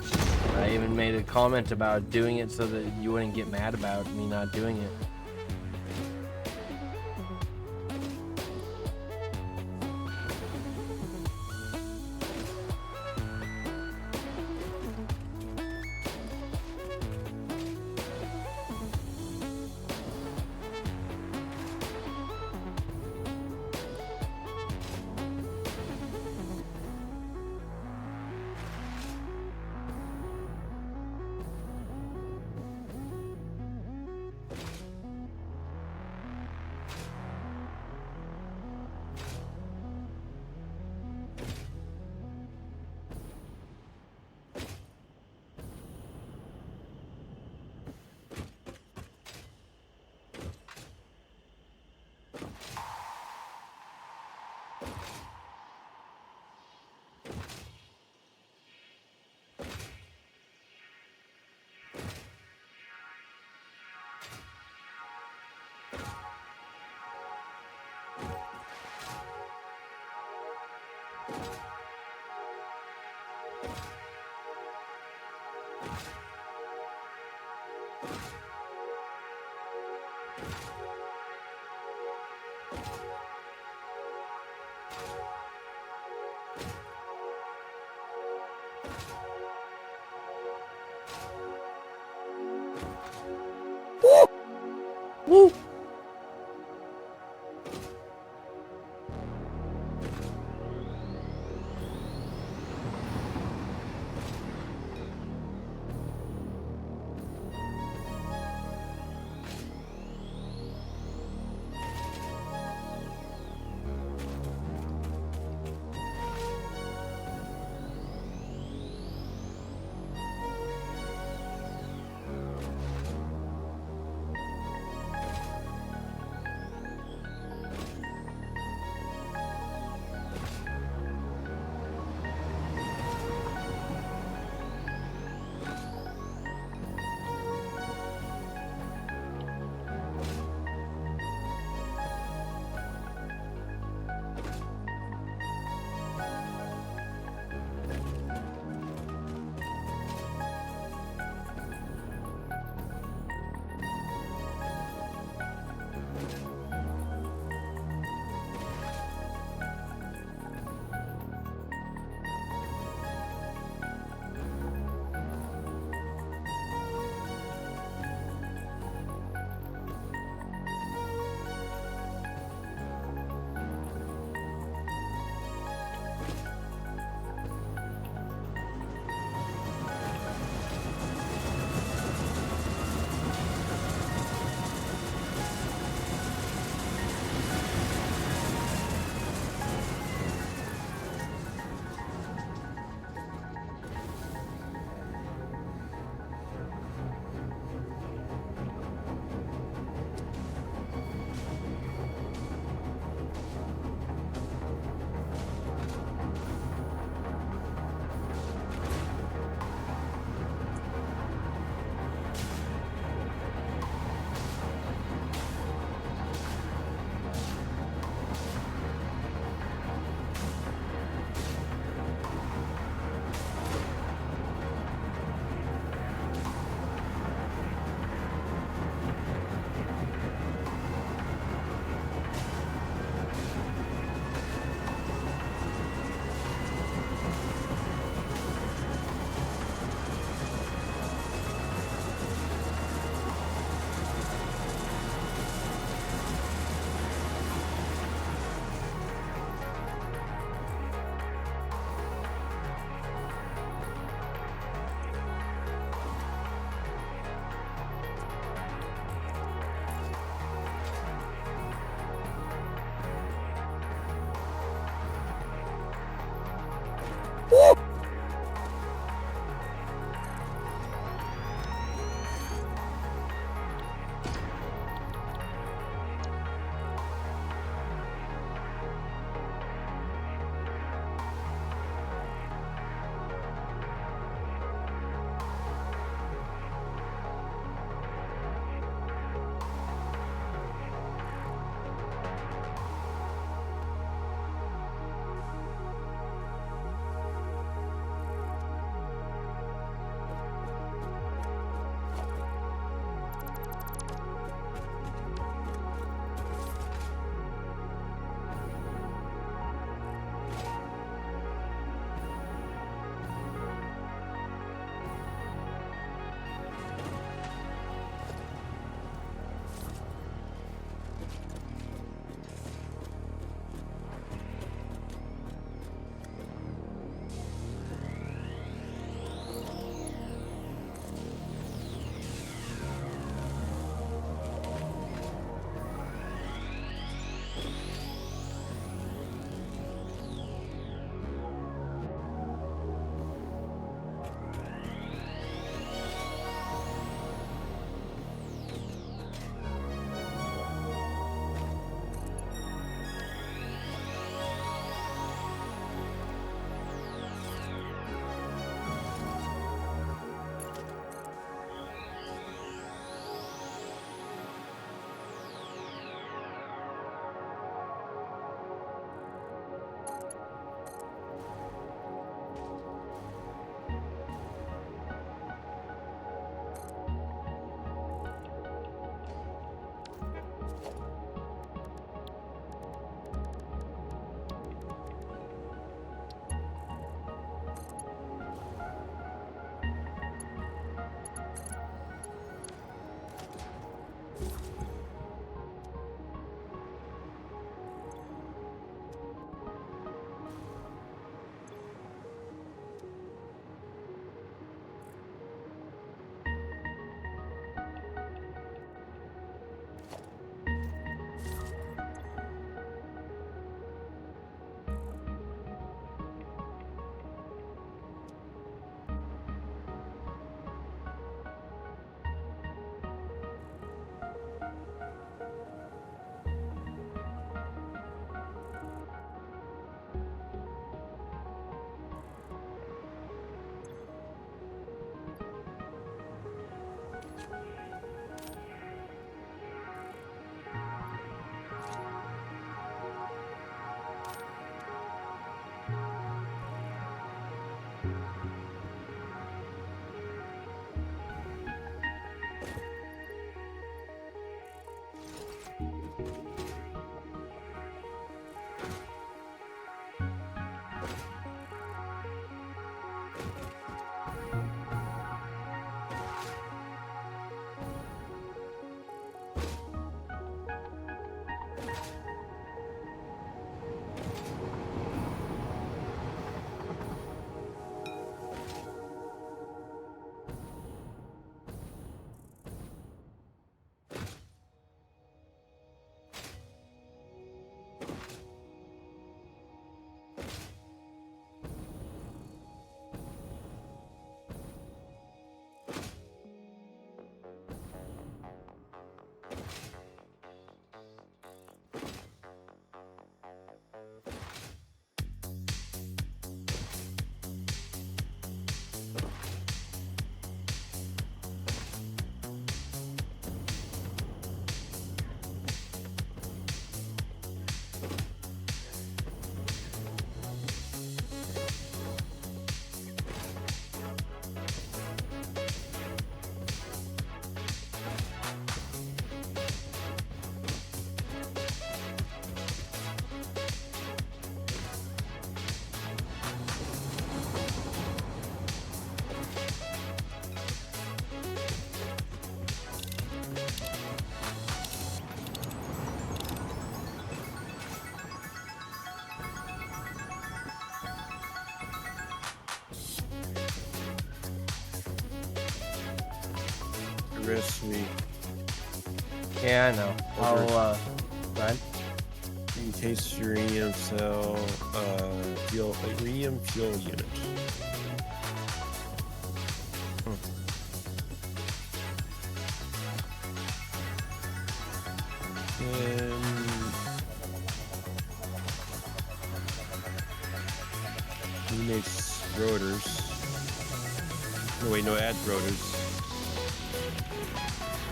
I even made a comment about doing it so that you wouldn't get mad about me not doing it. Woo! rest of me. Yeah, I know. I'll, go ahead. You can taste uranium cell, fuel, uranium fuel unit. And he makes rotors. No, wait, no, add rotors.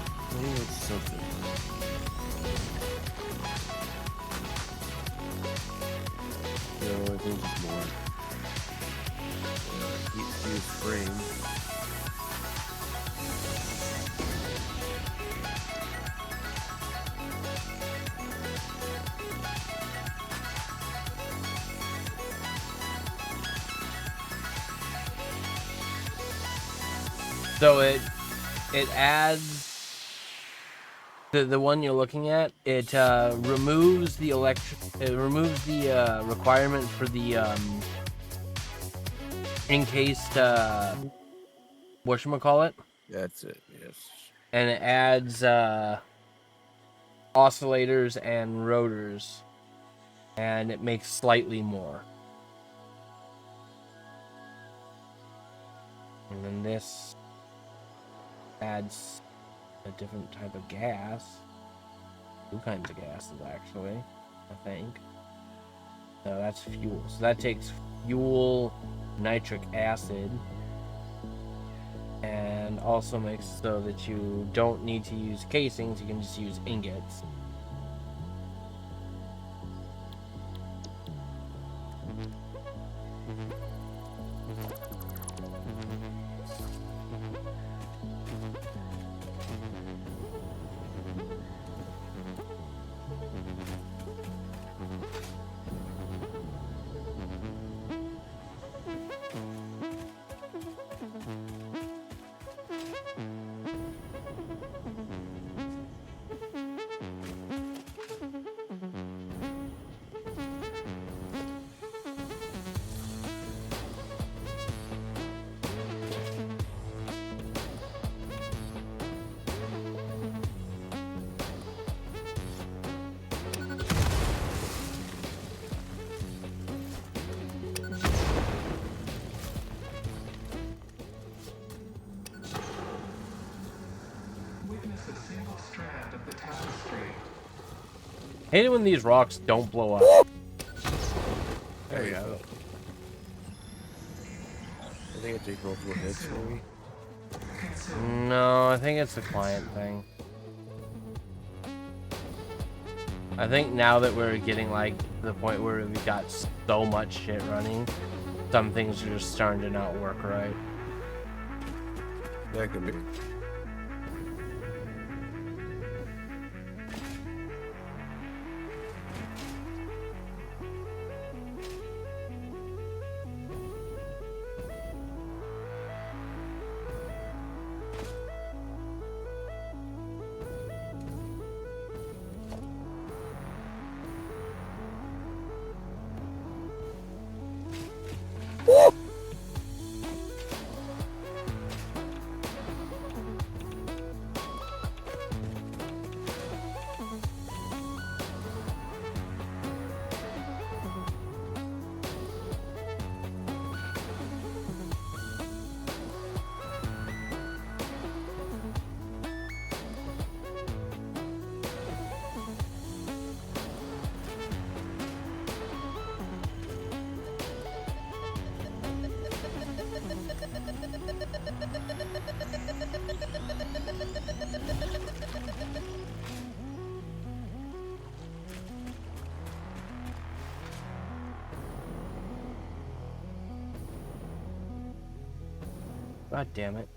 I think it's something. No, I think it's more. Heat fuse frame. So it adds the one you're looking at. It removes the requirement for the encased whatchamacallit, That's it, yes. and it adds oscillators and rotors, and it makes slightly more. And then this adds a different type of gas. 2 kinds of gases, actually, I think. No, that's fuel. So that takes fuel, nitric acid, and also makes so that you don't need to use casings, you can just use ingots. Witness a single strand of the tapestry. Hate it when these rocks don't blow up. There you go. I think I take multiple hits, maybe. No, I think it's the client thing. I think now that we're getting like to the point where we've got so much shit running, some things are just starting to not work right. That could be. God damn it.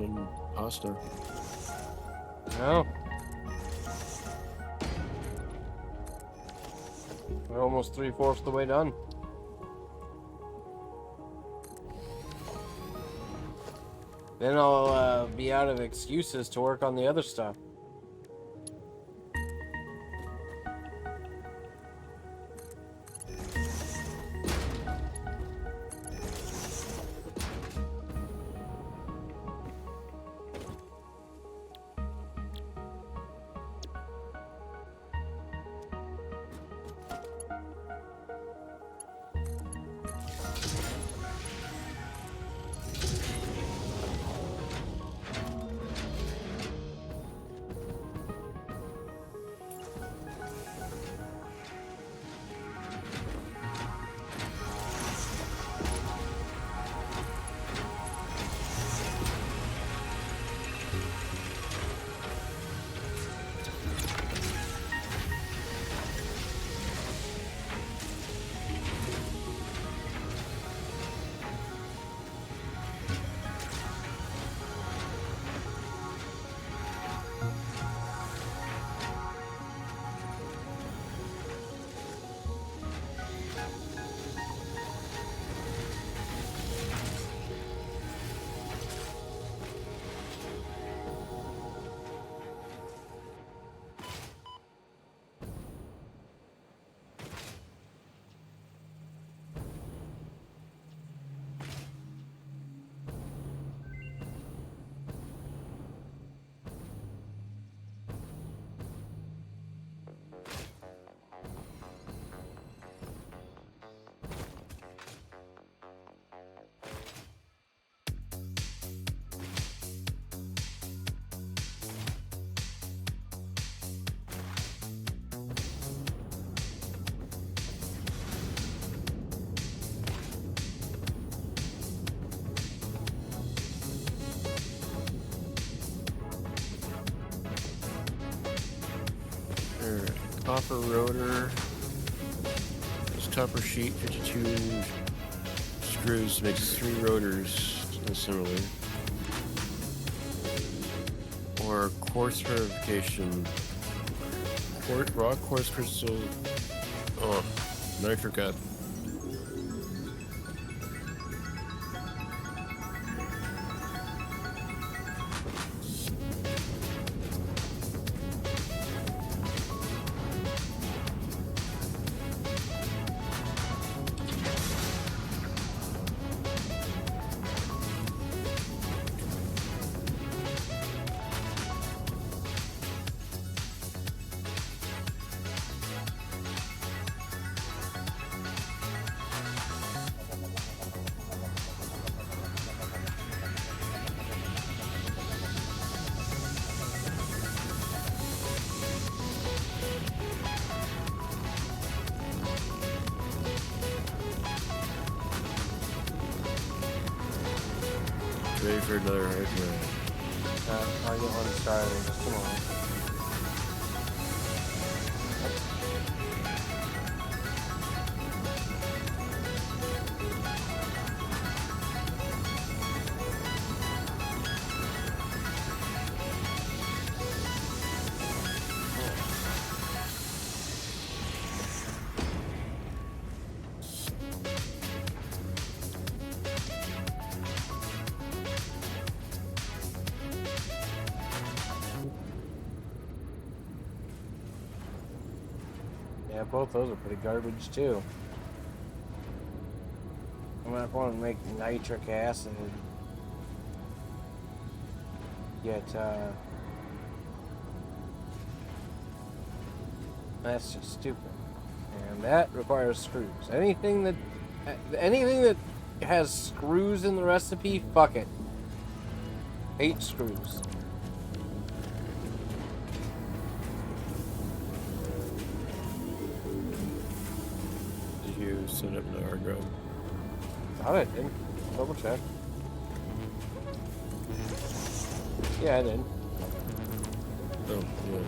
and pasta. No. We're almost 3/4 the way done. Then I'll be out of excuses to work on the other stuff. Alright, copper rotor. This copper sheet, 52 screws makes 3 rotors, similar. Or quartz verification. Raw quartz crystal. Oh, nitric acid. Ready for another hard drive. I'll get one started. Just come on. Yeah, both those are pretty garbage too. I'm gonna want to make nitric acid. Yet, that's just stupid. And that requires screws. Anything that has screws in the recipe, fuck it. Hate screws. Did you set up the hard drive? Thought I did. Double check. Yeah, I did. Oh, yeah.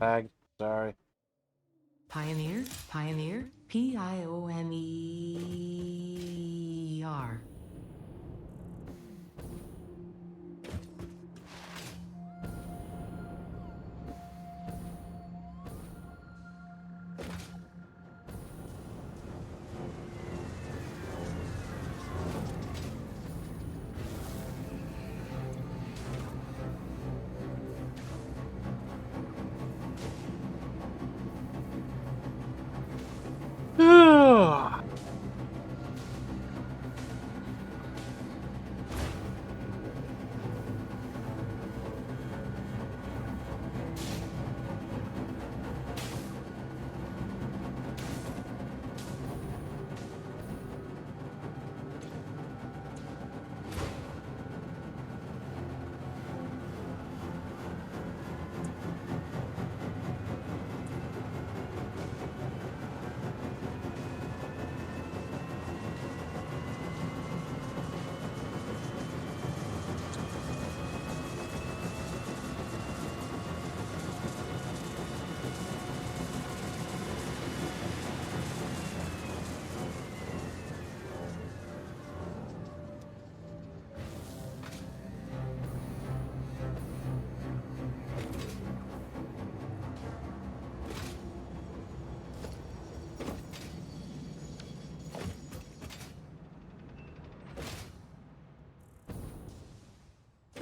Lag. Sorry. Pioneer, Pioneer, Pioneer.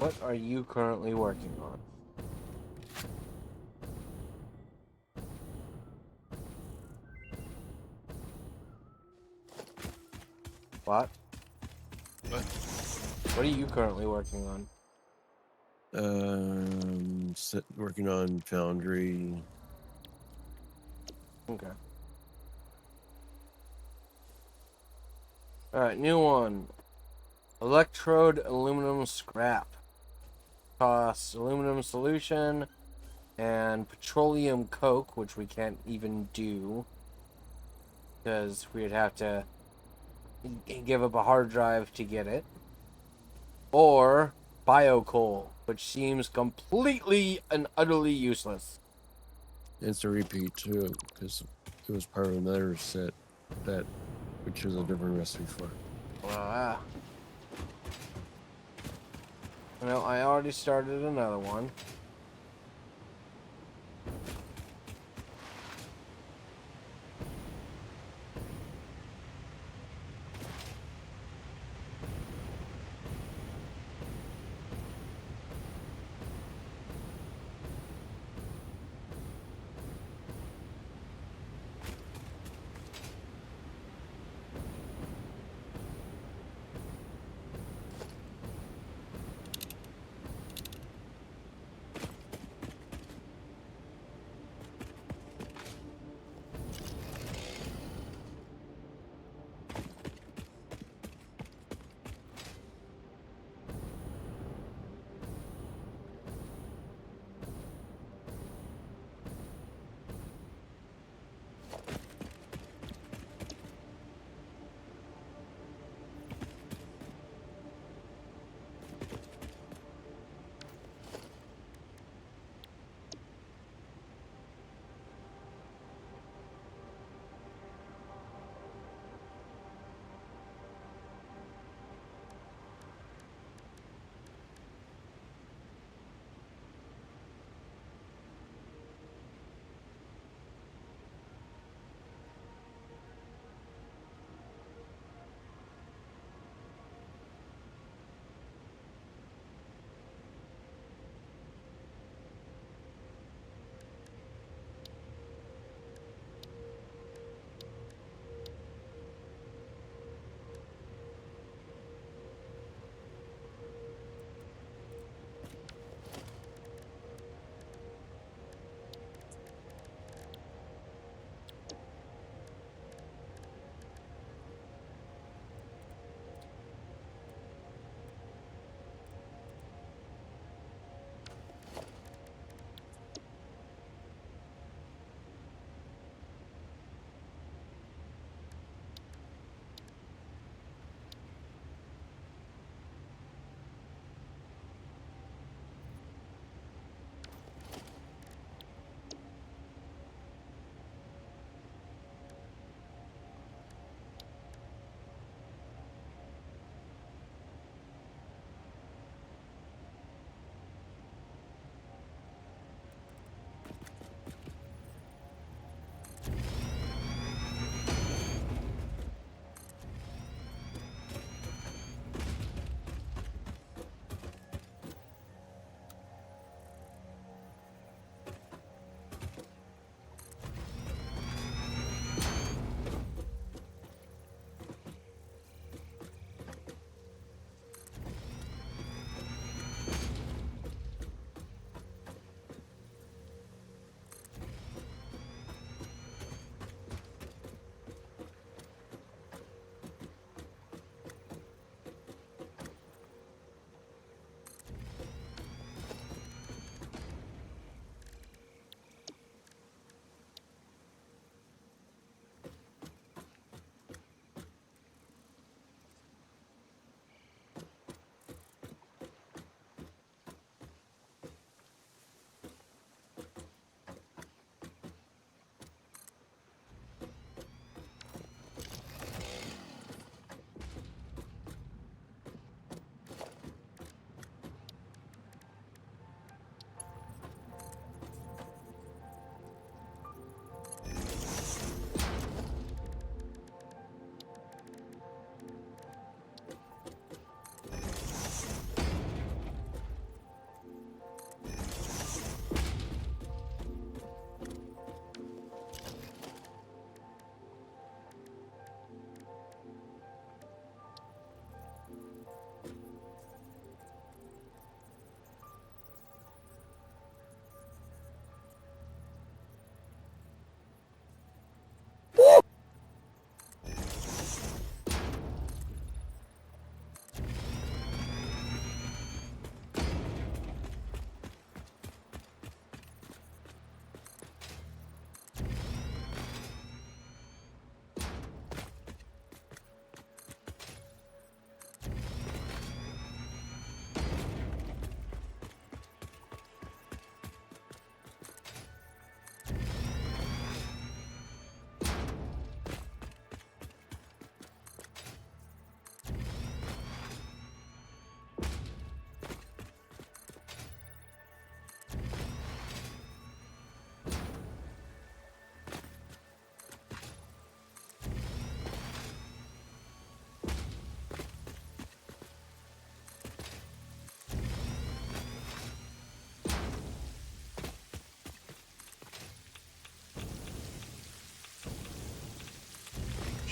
What are you currently working on? What? What? What are you currently working on? Working on Foundry. Okay. Alright, new one. Electrode aluminum scrap. Costs aluminum solution and petroleum coke, which we can't even do because we'd have to give up a hard drive to get it. Or biocoal, which seems completely and utterly useless. It's a repeat too, because it was part of another set that which was a different recipe for. Ah. Well, I already started another one.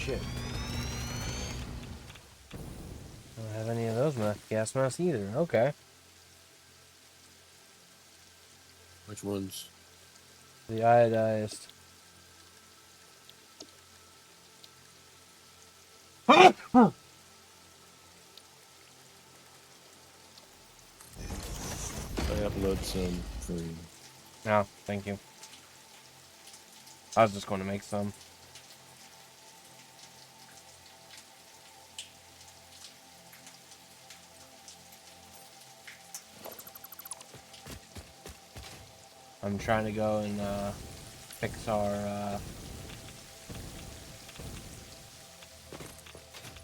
shit. Don't have any of those gas masks either. Okay. Which ones? The iodized. I upload some for you. No, thank you. I was just going to make some. I'm trying to go and fix our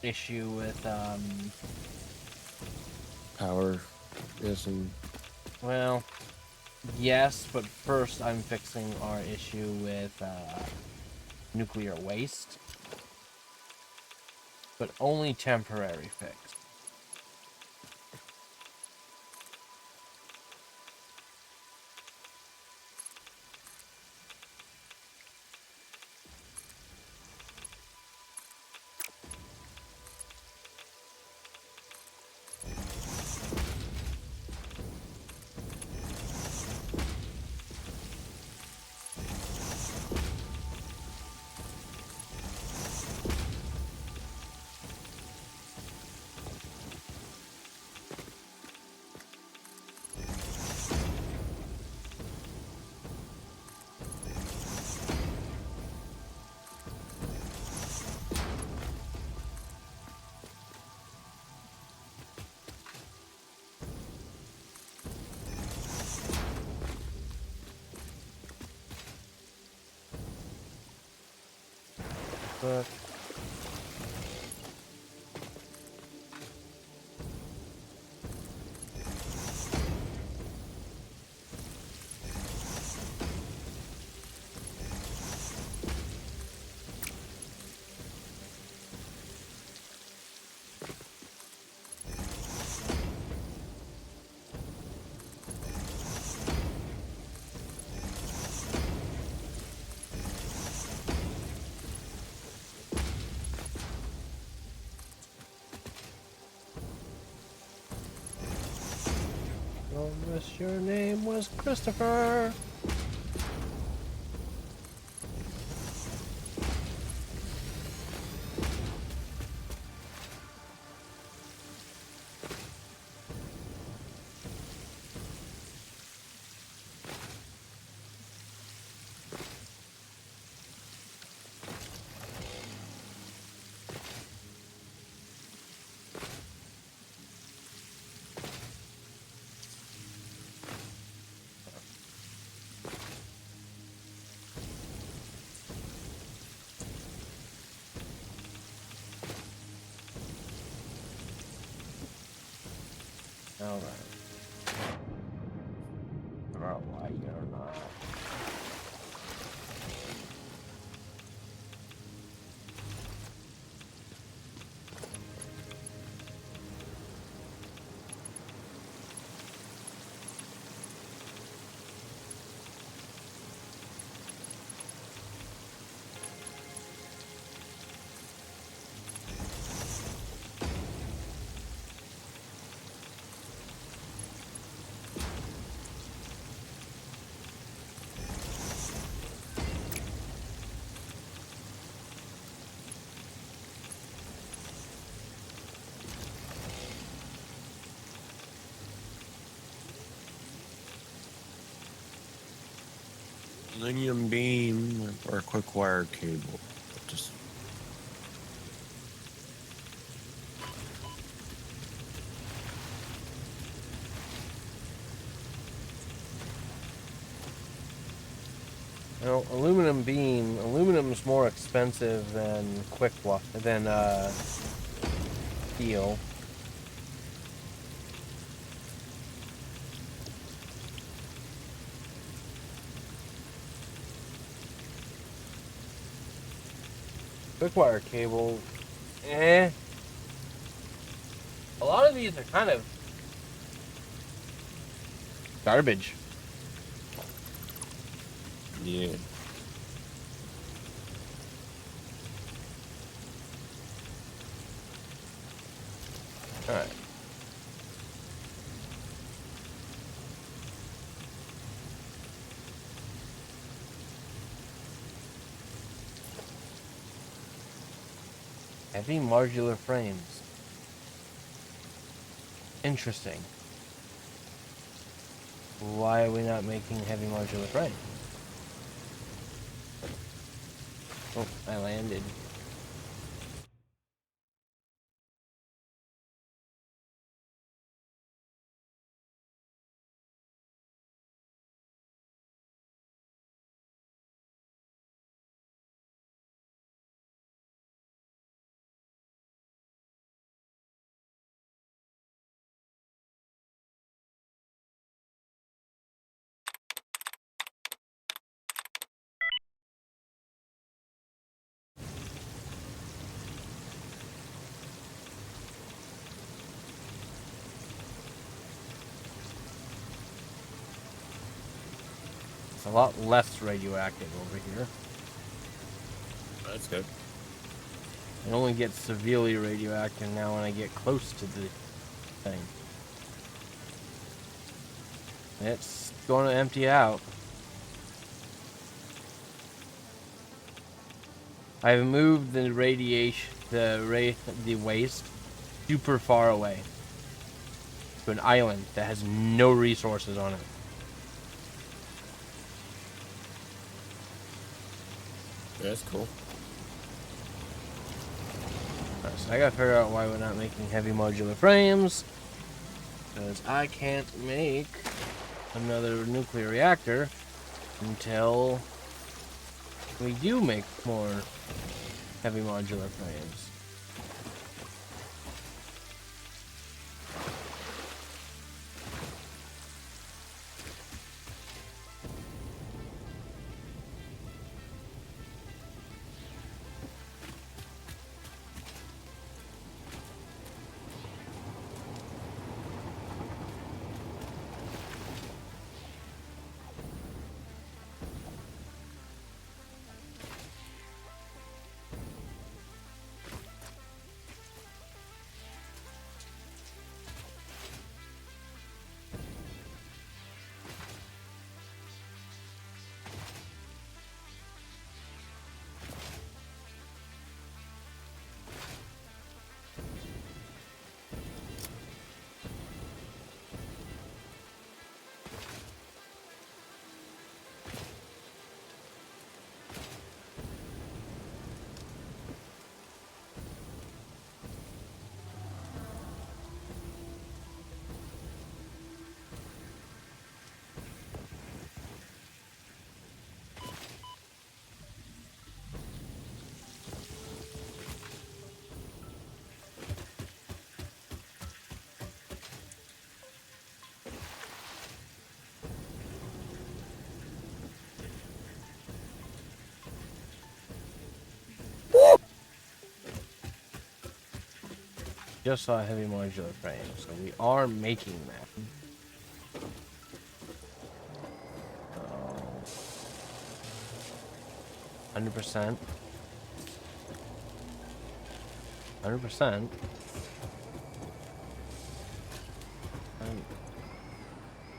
issue with Power. Yes, and well, yes, but first I'm fixing our issue with nuclear waste, but only temporary fix. But unless your name was Christopher. All right. Oh, why you're not? aluminum beam or a quick wire cable. Just Well, aluminum beam. Aluminum's more expensive than steel. Quick wire cable. A lot of these are kind of garbage. yeah. Alright. Heavy modular frames. Interesting. Why are we not making heavy modular frames? Oh, I landed. It's a lot less radioactive over here. That's good. It only gets severely radioactive now when I get close to the thing. It's going to empty out. I've moved the the waste super far away to an island that has no resources on it. That's cool. Alright, so I gotta figure out why we're not making heavy modular frames. Because I can't make another nuclear reactor until we do make more heavy modular frames. Just saw a heavy modular frame, so we are making that. So, 100%. 100%.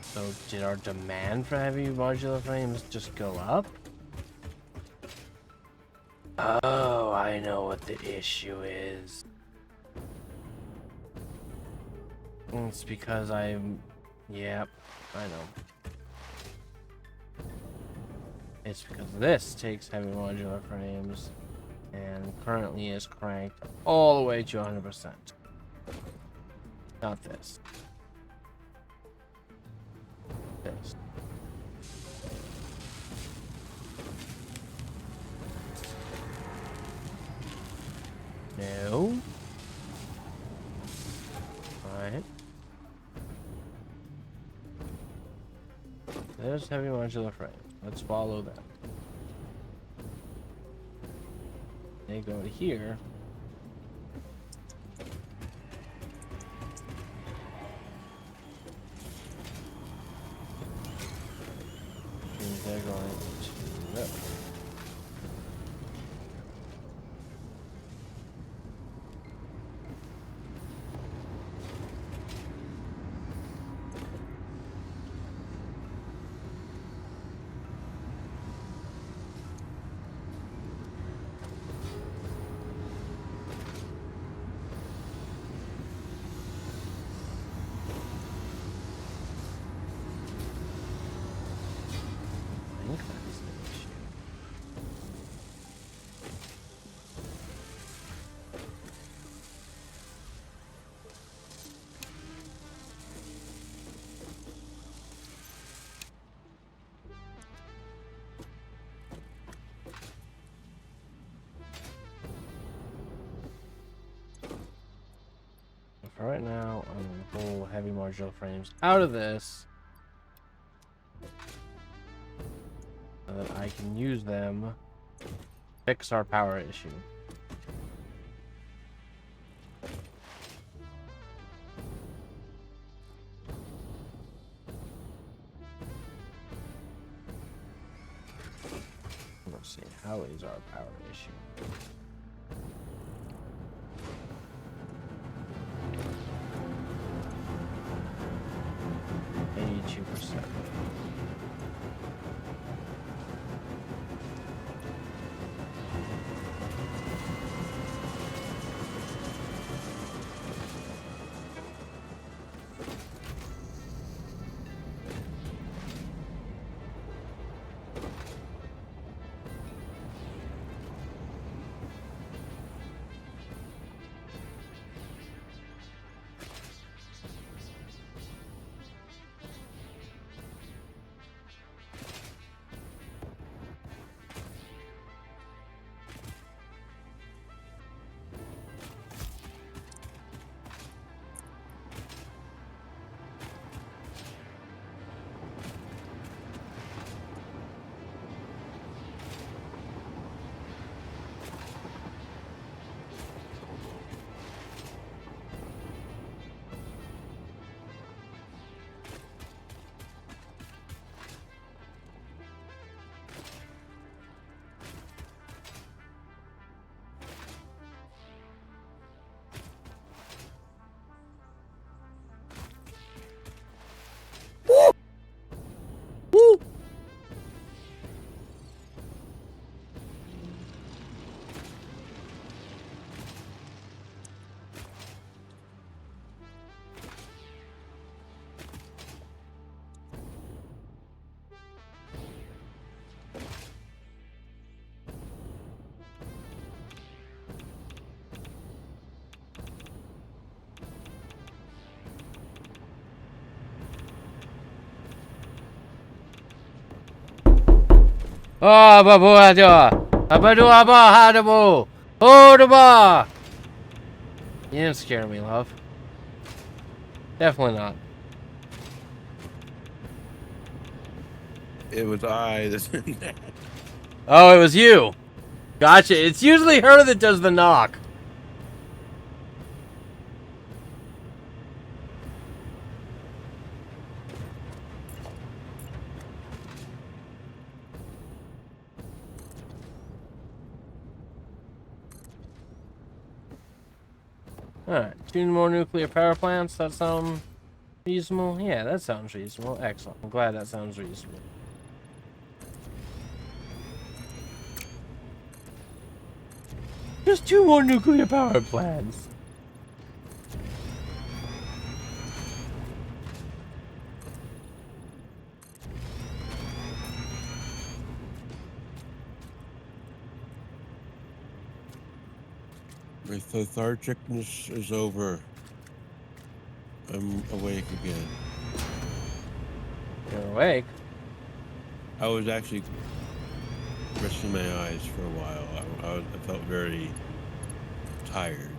So did our demand for heavy modular frames just go up? Oh, I know what the issue is. It's because yep, I know. It's because this takes heavy modular frames and currently is cranked all the way to 100%. Not this. This. No. Alright. There's heavy modular frames. Let's follow them. They go to here. And they're going to go. right now, I'm gonna pull heavy marginal frames out of this so that I can use them to fix our power issue. Let's see, how is our power issue? %. Oh, babu aja. Abadu aba hadabu. Hodaba. You didn't scare me, love. Definitely not. It was I that did that. Oh, it was you. Gotcha. It's usually her that does the knock. Alright, 2 more nuclear power plants. That sound reasonable? Yeah, that sounds reasonable. Excellent. I'm glad that sounds reasonable. Just 2 more nuclear power plants. My lethargicness is over. I'm awake again. You're awake. I was actually resting my eyes for a while. I felt very tired.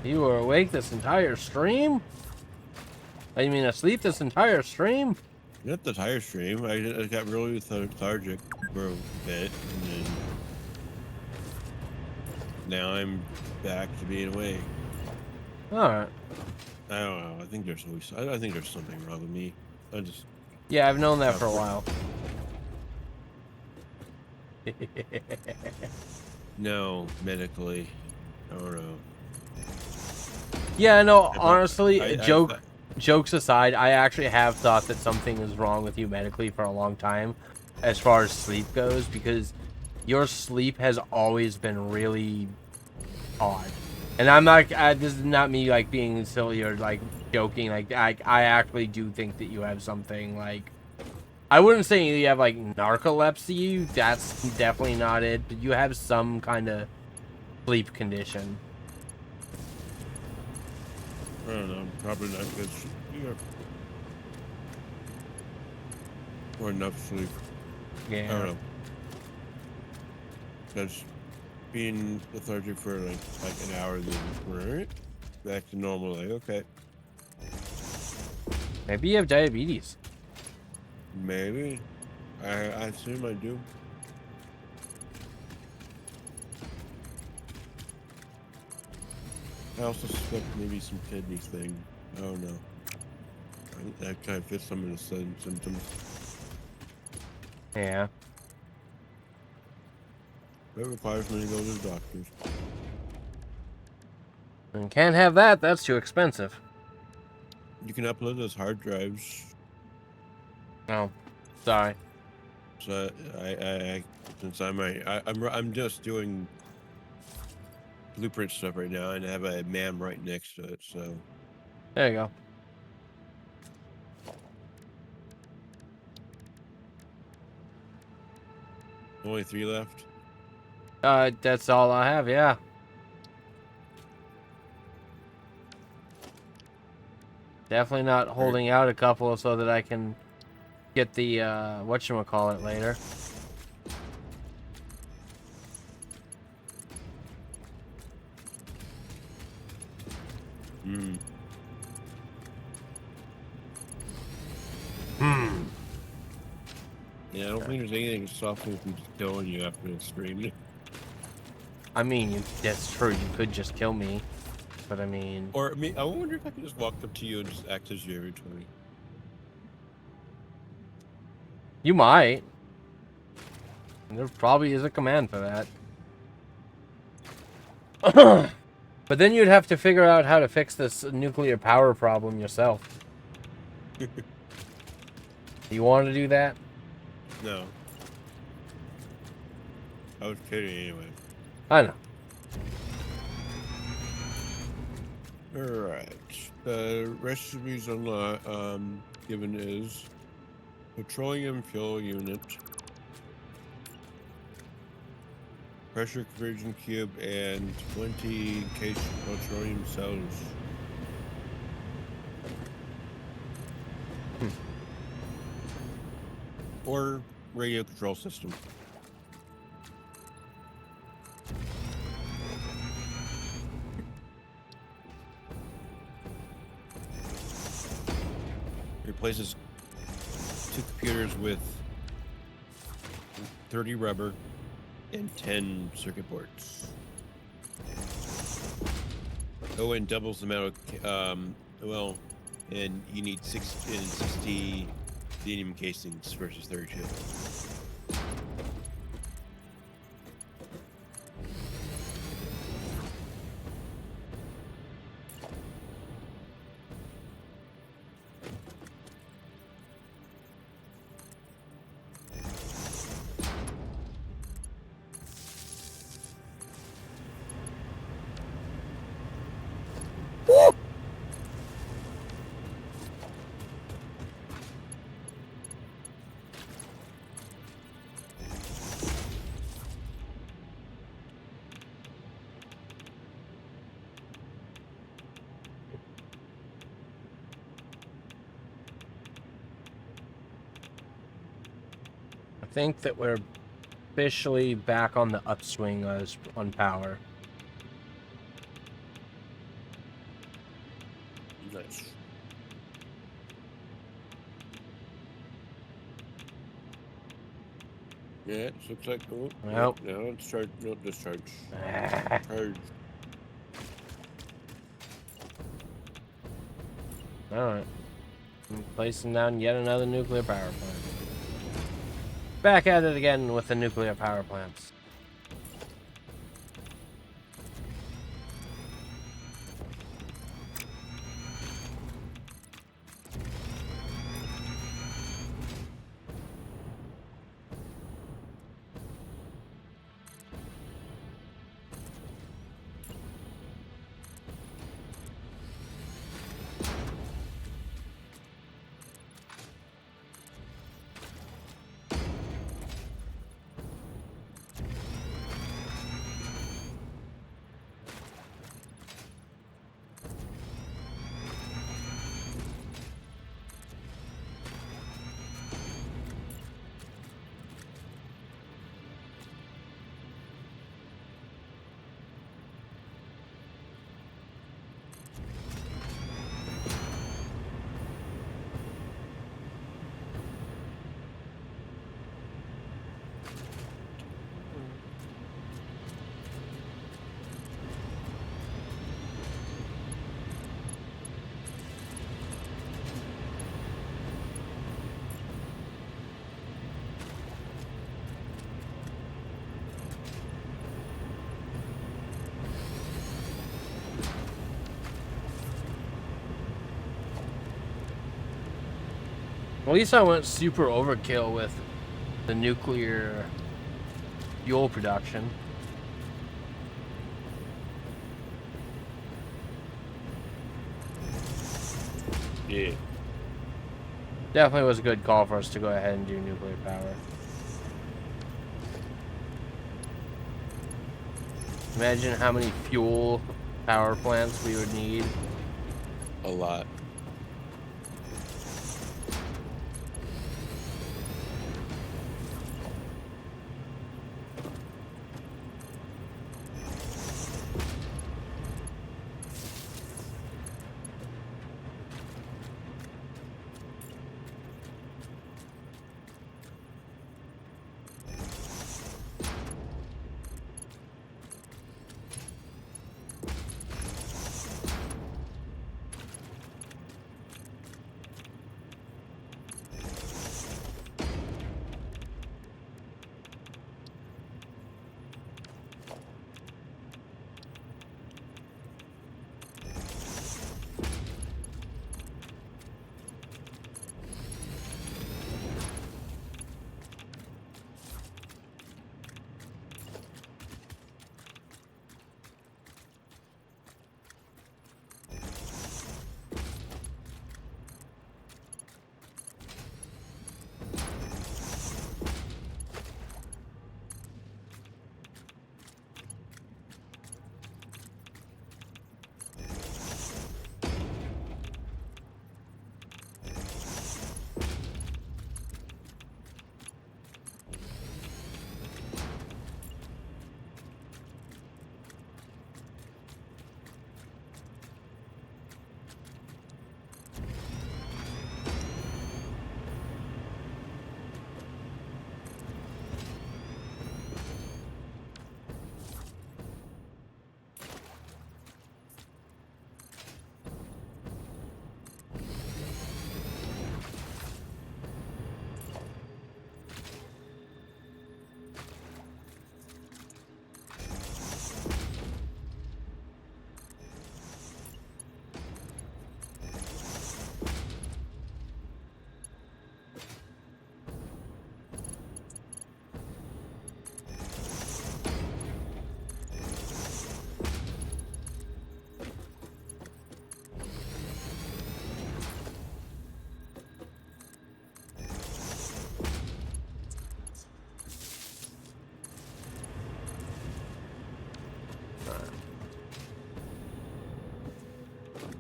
You were awake this entire stream? I mean, asleep this entire stream? Not the tire stream. I got really lethargic for a bit, and then now I'm back to being awake. Alright. I don't know. I think there's always. I think there's something wrong with me. I just. Yeah, I've known that for a while. No, medically. I don't know. Yeah, no, honestly, I jokes aside, I actually have thought that something is wrong with you medically for a long time as far as sleep goes, because your sleep has always been really odd. And I'm not, this is not me like being silly or like joking, like I actually do think that you have something like, I wouldn't say you have like narcolepsy, that's definitely not it, but you have some kind of sleep condition. I don't know. Probably not good. Or enough sleep. Yeah. I don't know. Because being lethargic for like an hour, then right? Back to normal. Like, okay, Maybe you have diabetes. maybe. I assume I do. I also suspect maybe some kidney thing. I don't know. That kind of fits some of the symptoms. Yeah. It requires me to go to the doctors. And can't have that. That's too expensive. You can upload those hard drives. Oh, sorry. So since I'm just doing blueprint stuff right now, and I have a MAM right next to it. So There you go. only 3 left. That's all I have. Yeah. Definitely not holding out a couple so that I can get the whatchamacallit later. Hmm. Yeah, I don't think there's anything stopping from just killing you after the stream. I mean, that's true. You could just kill me, but I mean, Or I wonder if I could just walk up to you and just act as your inventory. you might. There probably is a command for that. But then you'd have to figure out how to fix this nuclear power problem yourself. You want to do that? No. I was kidding anyway. I know. Alright. The recipes given is petroleum fuel unit, pressure conversion cube, and 20 case petroleum cells. Or radio control system. Replaces 2 computers with 30 rubber and 10 circuit boards. Oh, and doubles the amount of, and you need 60 aluminum casings versus 32. I think that we're officially back on the upswing on power. Nice. Yeah, it looks like. Oh, Well. no, it's charged. No, discharge. Ah. Charge. Alright. I'm placing down yet another nuclear power plant. Back at it again with the nuclear power plants. At least I went super overkill with the nuclear fuel production. Yeah. Definitely was a good call for us to go ahead and do nuclear power. Imagine how many fuel power plants we would need. A lot.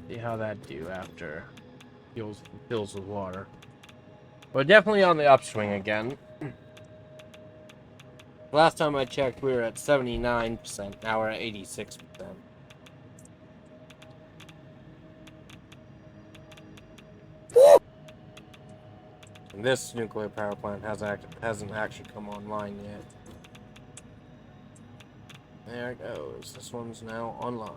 See how that do after fills with water. We're definitely on the upswing again. Last time I checked, we were at 79%. Now we're at 86%. And this nuclear power plant hasn't actually come online yet. There it goes. This one's now online.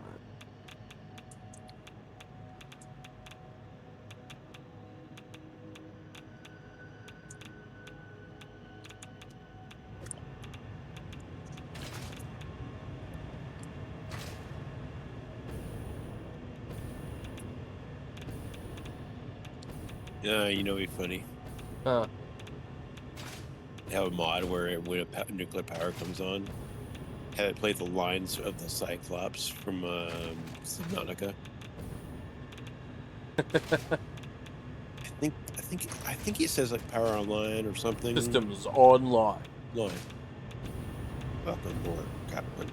You know, it'd be funny. Huh. Have a mod where when nuclear power comes on, have it play the lines of the Cyclops from Subnautica. I think he says like power online or something. Systems online. Line. Welcome aboard, Captain.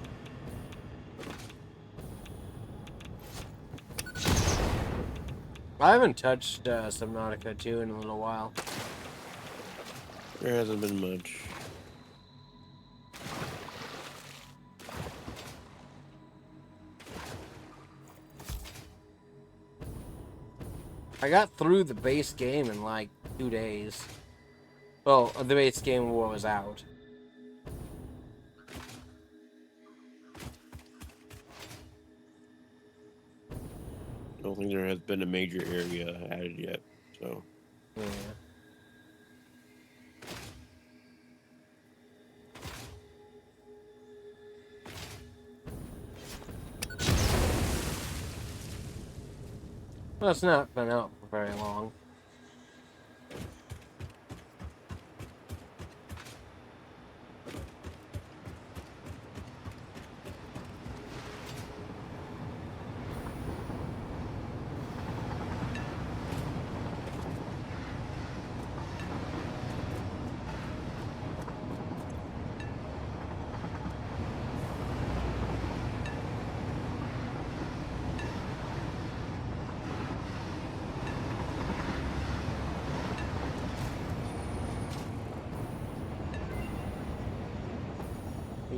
I haven't touched Subnautica 2 in a little while. There hasn't been much. I got through the base game in like 2 days. Well, the base game was out. I don't think there has been a major area added yet, so. Yeah. Well, it's not been out for very long.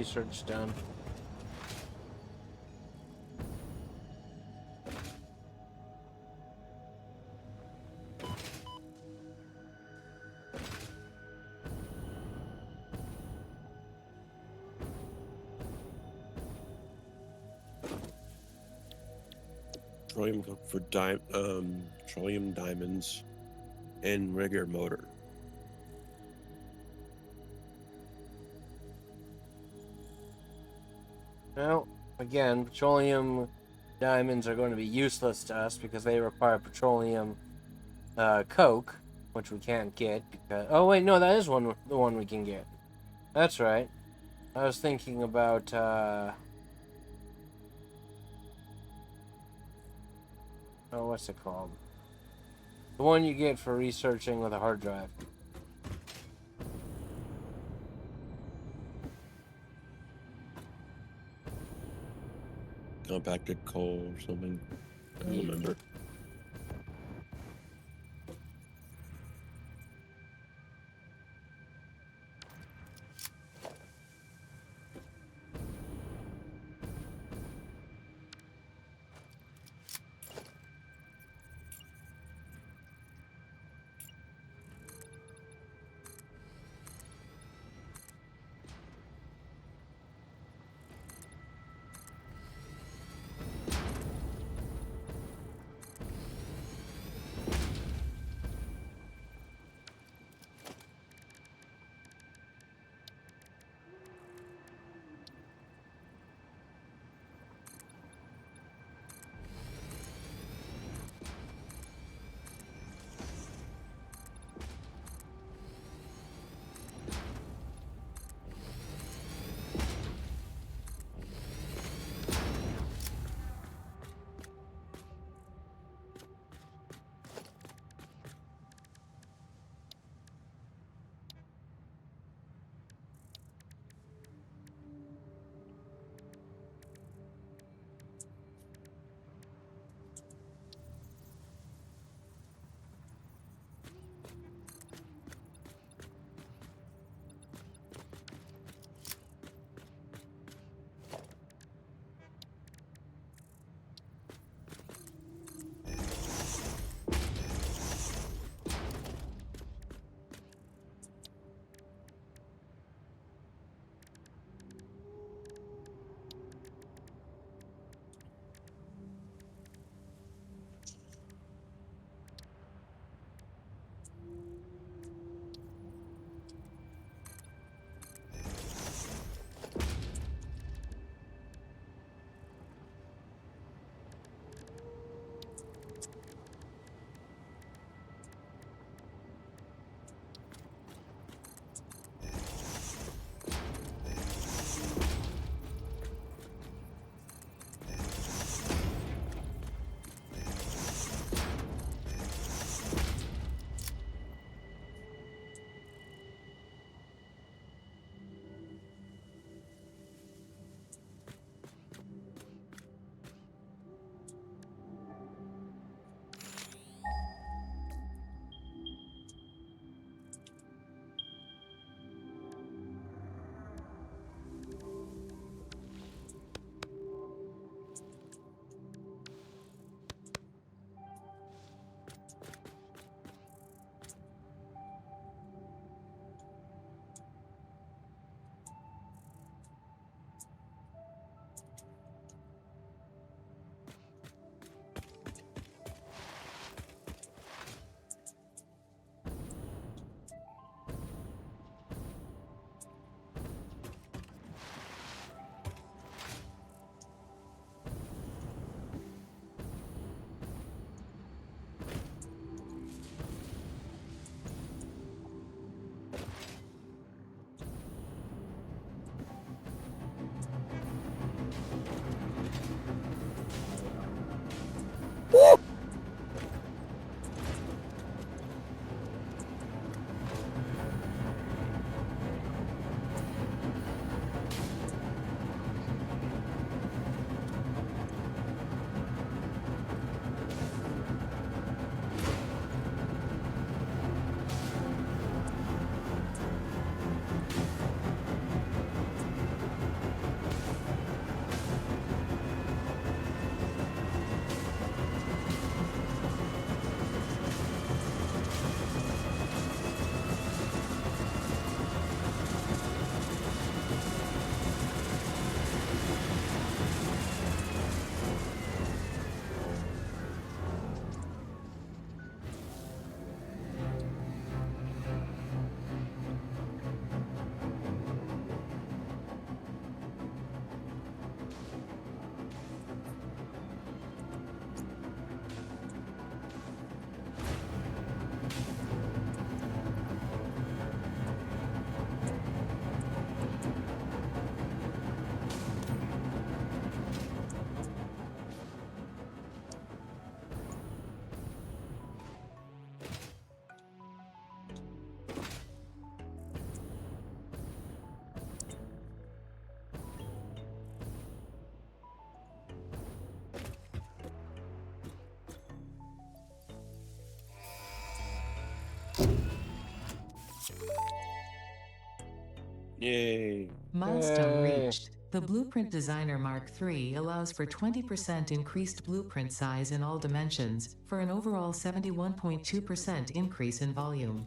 research done. Petroleum for petroleum diamonds and regular motor. Well, again, petroleum diamonds are going to be useless to us because they require petroleum coke, which we can't get because. Oh wait, no, that is the one we can get. That's right. I was thinking about. Oh, what's it called? The one you get for researching with a hard drive. Compacted coal or something. I don't Yeah. remember. Yay. Milestone Yay. reached. The Blueprint Designer Mark III allows for 20% increased blueprint size in all dimensions, for an overall 71.2% increase in volume.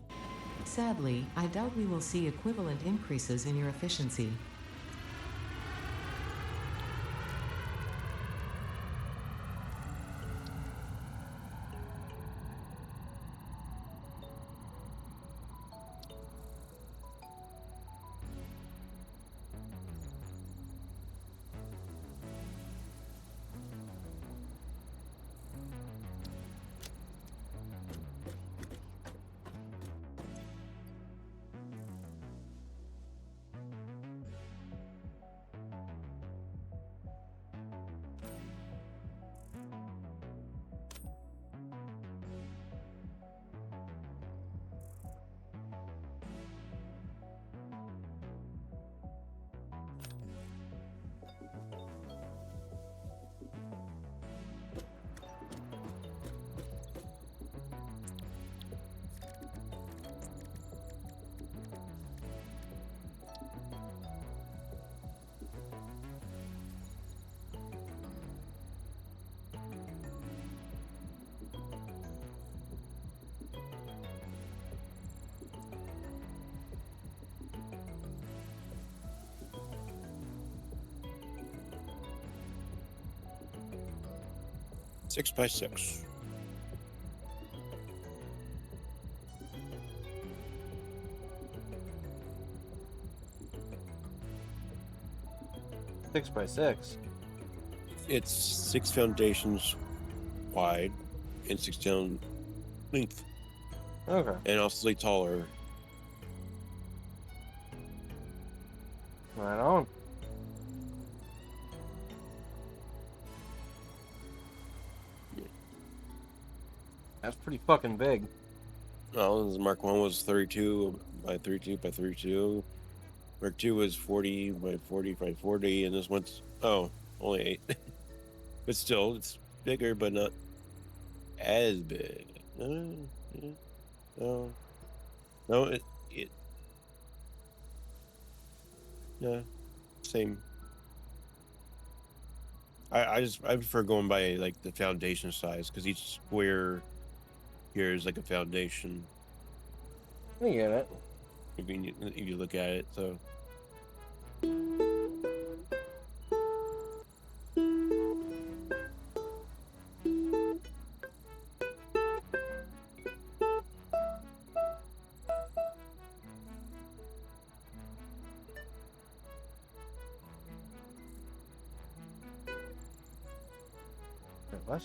Sadly, I doubt we will see equivalent increases in your efficiency. Six by six. Six by six. It's 6 foundations wide and 6 down length, Okay. and also taller. Right on. That's pretty fucking big. Oh, the Mark 1 was 32 by 32 by 32. Mark 2 was 40 by 40 by 40, and this one's, only 8. But still, it's bigger, but not as big. No, yeah, same. I prefer going by like the foundation size, because each square here is like a foundation. I get it. If you look at it, so. What?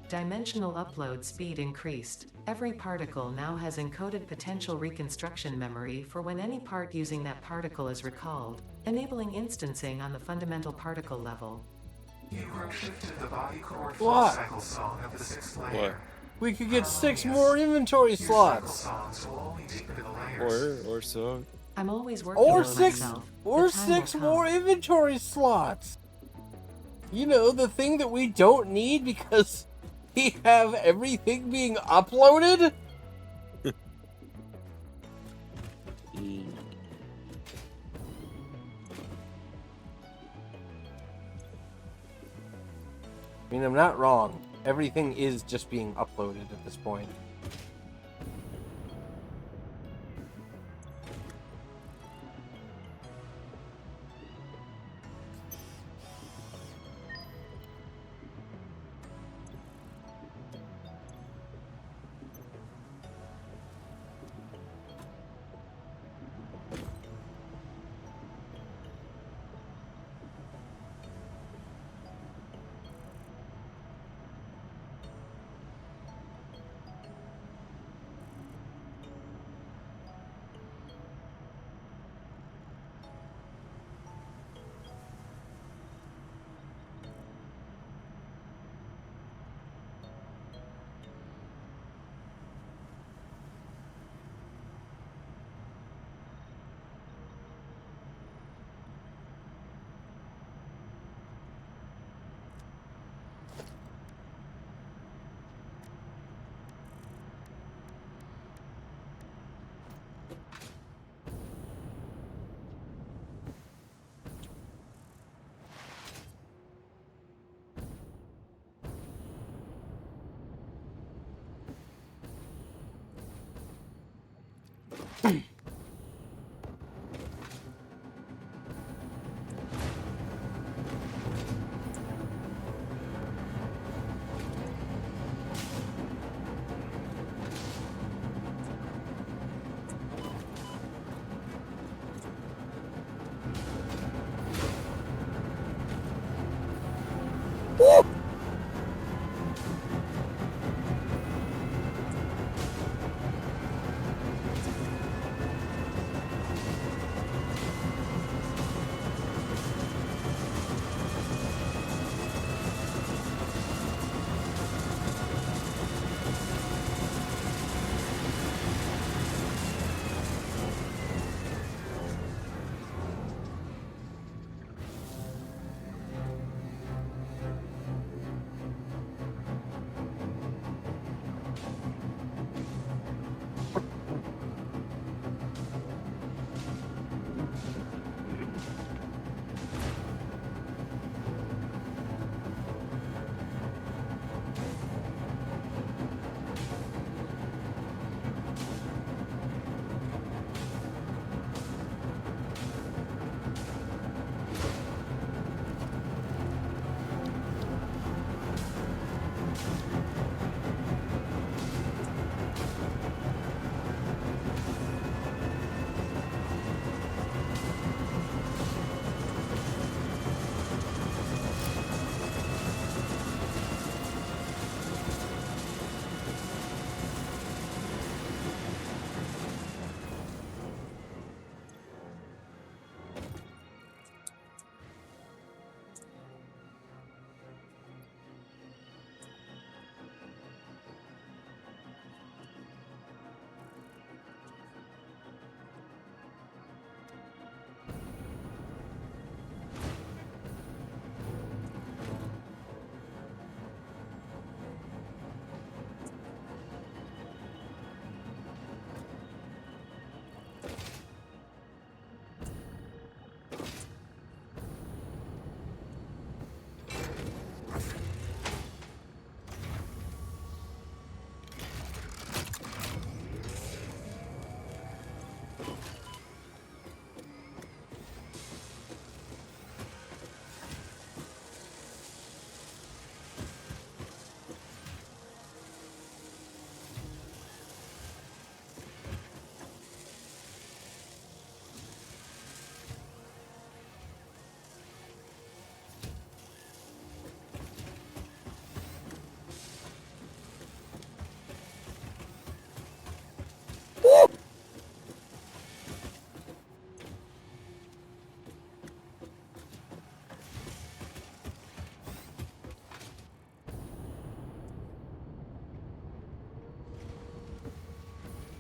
Dimensional upload speed increased. Every particle now has encoded potential reconstruction memory for when any part using that particle is recalled, enabling instancing on the fundamental particle level. You have shifted the body core What? flow cycle song of the 6th layer. We could get 6 more inventory Your cycle slots. songs will only deepen the layers. Or so. I'm always working Or on 6 myself. or The time will 6 come. more inventory slots. You know, the thing that we don't need because we have everything being uploaded? I mean, I'm not wrong. everything is just being uploaded at this point.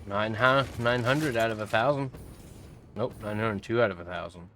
Nine, huh? 900 out of 1,000. Nope, 902 out of 1,000.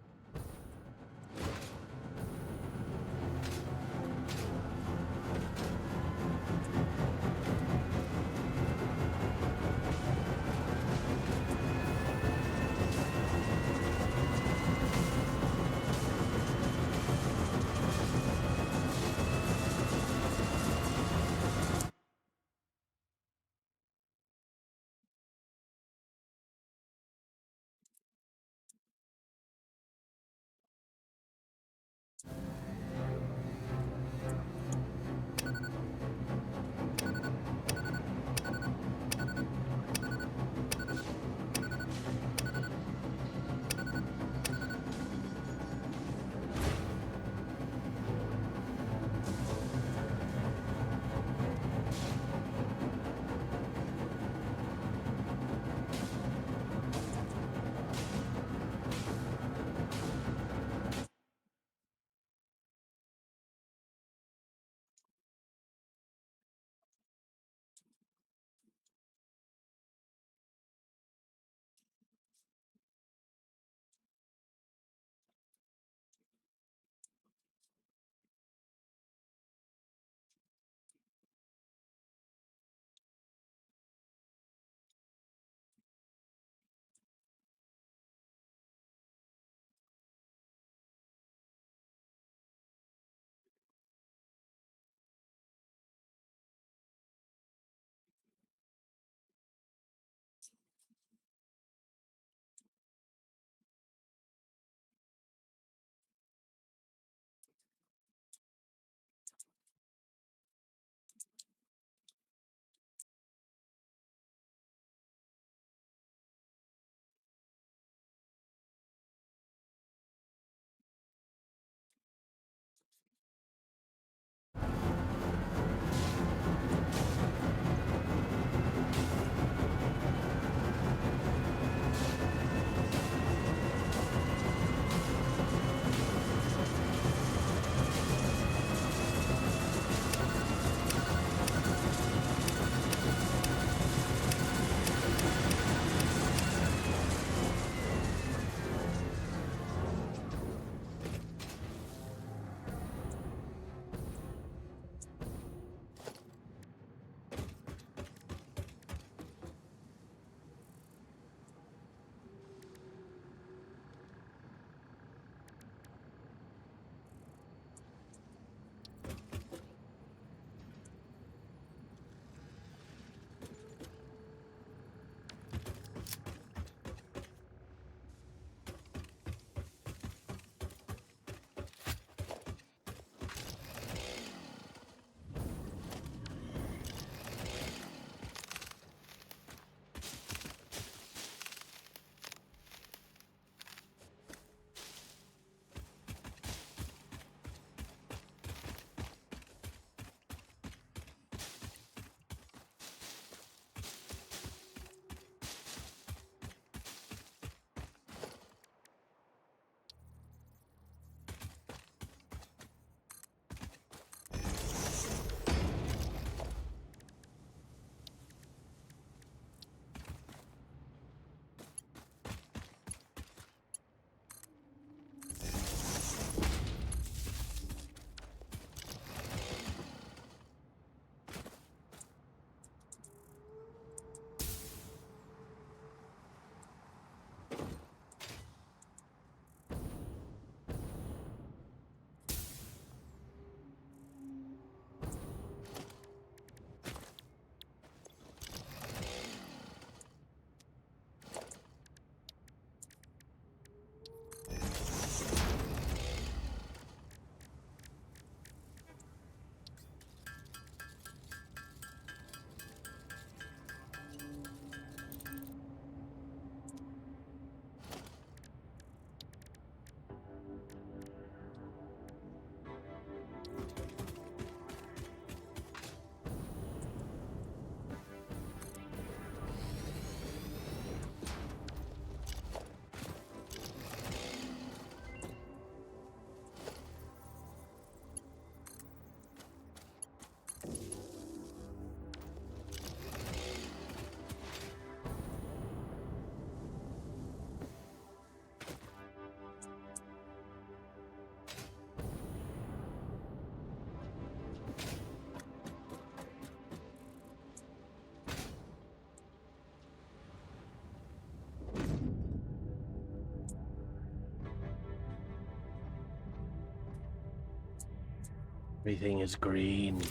Everything is green.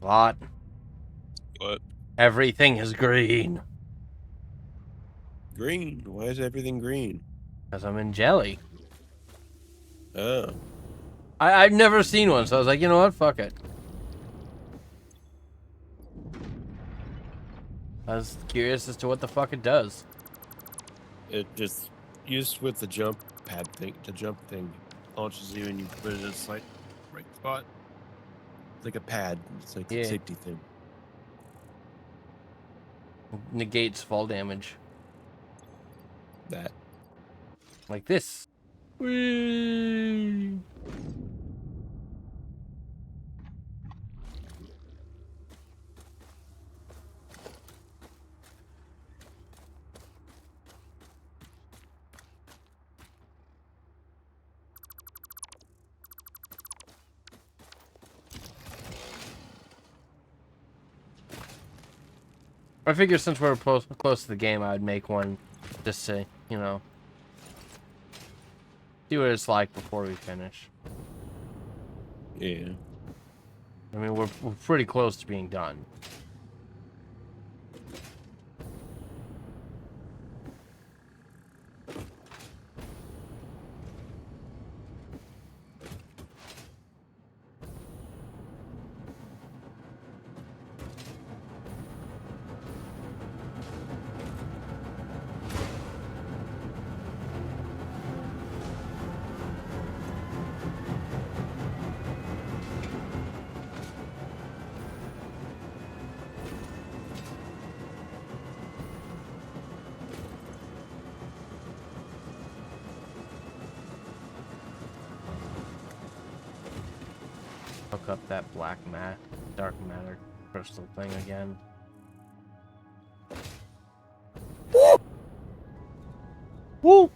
Lot. What? Everything is green. Green? Why is everything green? Because I'm in jelly. Oh. I've never seen one, so I was like, you know what? Fuck it. I was curious as to what the fuck it does. It just used with the jump pad thing, the jump thing, launches you and you put it in a slight right spot. It's like a pad. It's like Yeah. a safety thing. Negates fall damage. That. Like this. Whee! I figure since we're close to the game, I would make one just to, you know, see what it's like before we finish. Yeah. I mean, we're pretty close to being done. Hook up that dark matter crystal thing again. Woo! Woo!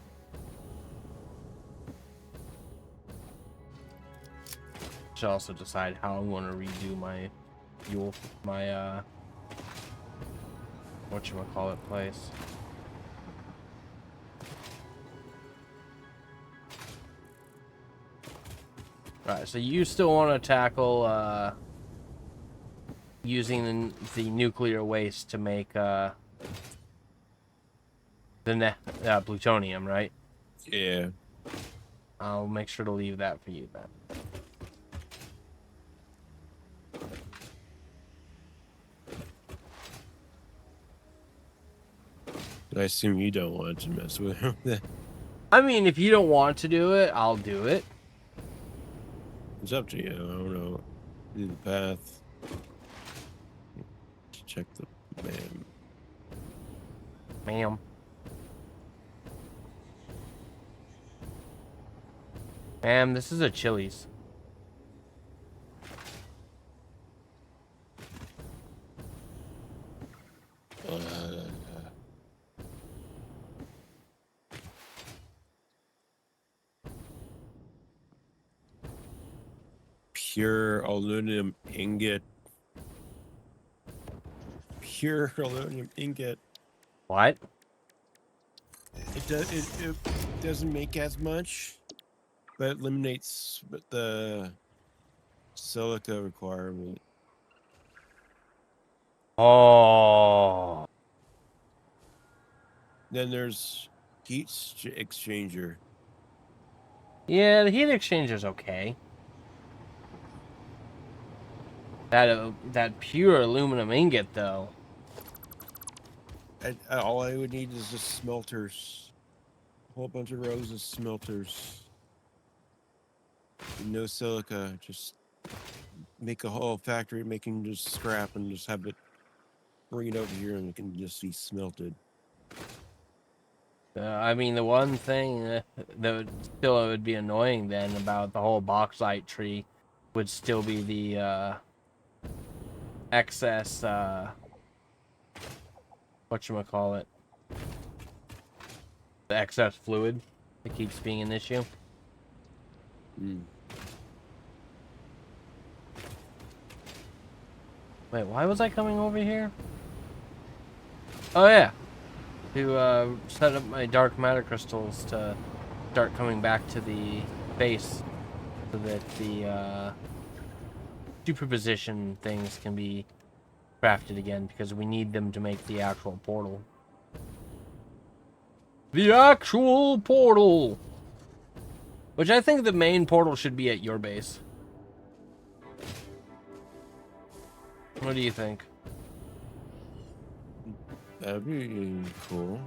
Should also decide how I'm going to redo my whatchamacallit place. Right, so you still want to tackle using the nuclear waste to make the plutonium, right? Yeah. I'll make sure to leave that for you then. I assume you don't want to mess with him. I mean, if you don't want to do it, I'll do it. It's up to you. I don't know. Do the path. Check the man. Ma'am. Ma'am, this is a Chili's. Pure aluminum ingot. Pure aluminum ingot. What? It doesn't make as much, but it eliminates the silica requirement. Oh. Then there's heat exchanger. Yeah, the heat exchanger's okay. That pure aluminum ingot, though. All I would need is just smelters. A whole bunch of rows of smelters. No silica. Just make a whole factory making just scrap and just have it bring it over here and it can just be smelted. I mean, the one thing that would be annoying then about the whole bauxite tree would still be the excess whatchamacallit, the excess fluid that keeps being an issue. Wait, why was I coming over here? Oh yeah, to set up my dark matter crystals to start coming back to the base so that the superposition things can be crafted again, because we need them to make the actual portal. The actual portal! Which I think the main portal should be at your base. What do you think? That'd be cool.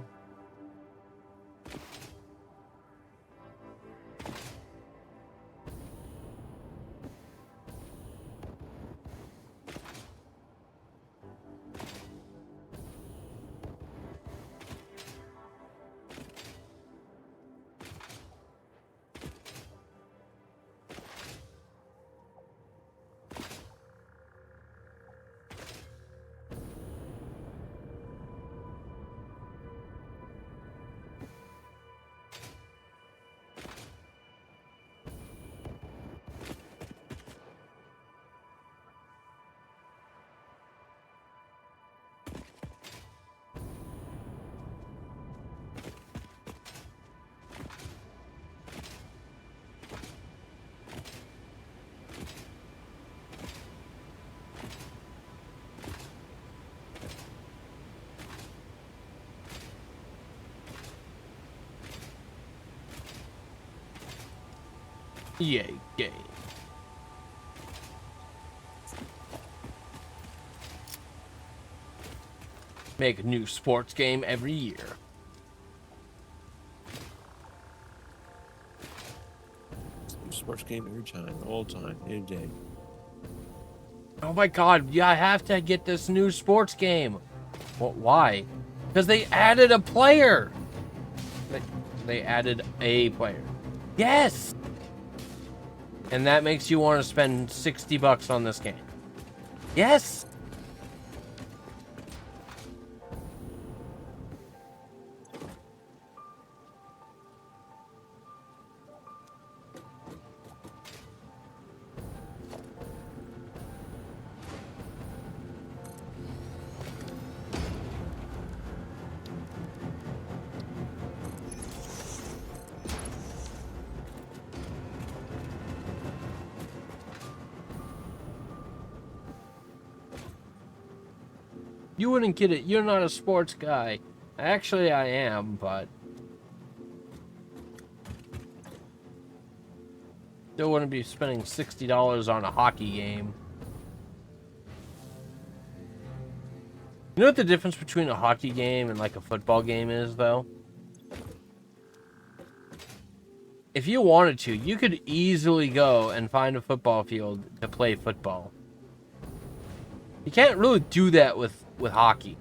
Yay, gay. Make a new sports game every year. Sports game every time, all time, any day. Oh my god, yeah, I have to get this new sports game. Well, why? Because they added a player. They added a player. Yes! And that makes you want to spend $60 on this game. Yes! You wouldn't get it. You're not a sports guy. Actually, I am, but still wouldn't be spending $60 on a hockey game. You know what the difference between a hockey game and like a football game is, though? If you wanted to, you could easily go and find a football field to play football. You can't really do that with hockey.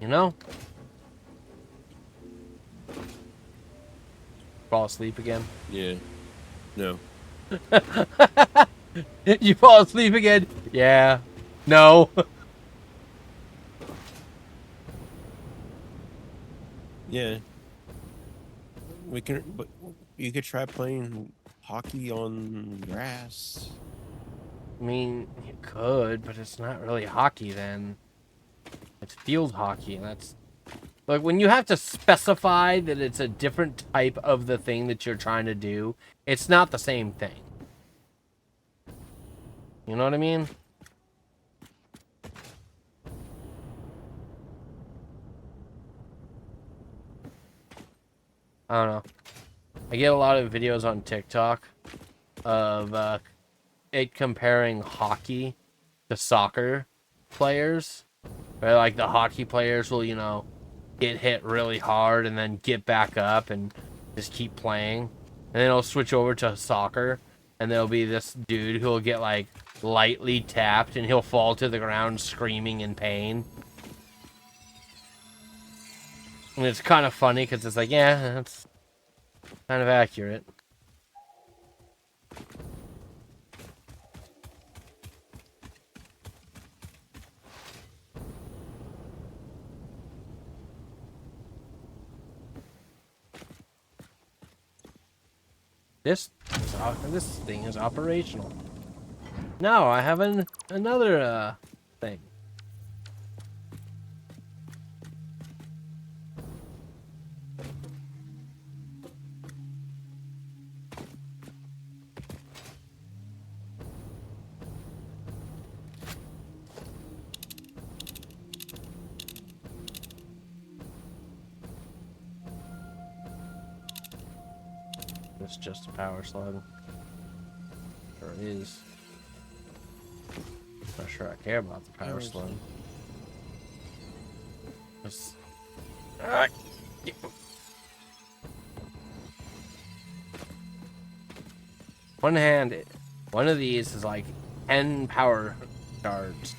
You know? Fall asleep again? Yeah. No. You fall asleep again? Yeah. No. Yeah. We can, but you could try playing hockey on grass. I mean, you could, but it's not really hockey then. It's field hockey, and that's... Like, when you have to specify that it's a different type of the thing that you're trying to do, it's not the same thing. You know what I mean? I don't know. I get a lot of videos on TikTok of it comparing hockey to soccer players. Where, like, the hockey players will, you know, get hit really hard and then get back up and just keep playing. And then it'll switch over to soccer, and there'll be this dude who'll get, like, lightly tapped, and he'll fall to the ground screaming in pain. And it's kind of funny, because it's like, yeah, that's kind of accurate. This thing is operational. Now I have another thing. it's just a power slug. Sure it is. Not sure I care about the power slug. One hand, one of these is like 10 power shards.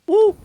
Woo!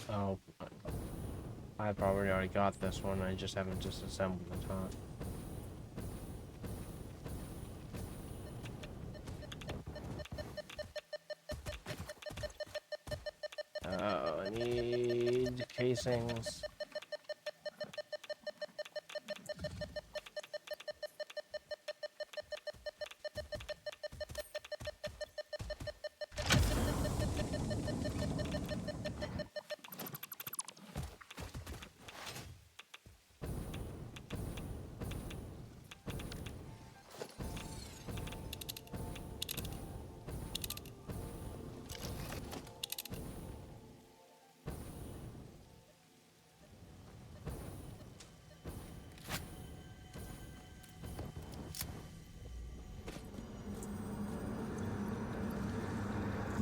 Oh, I probably already got this one. I just haven't disassembled the top. I need casings.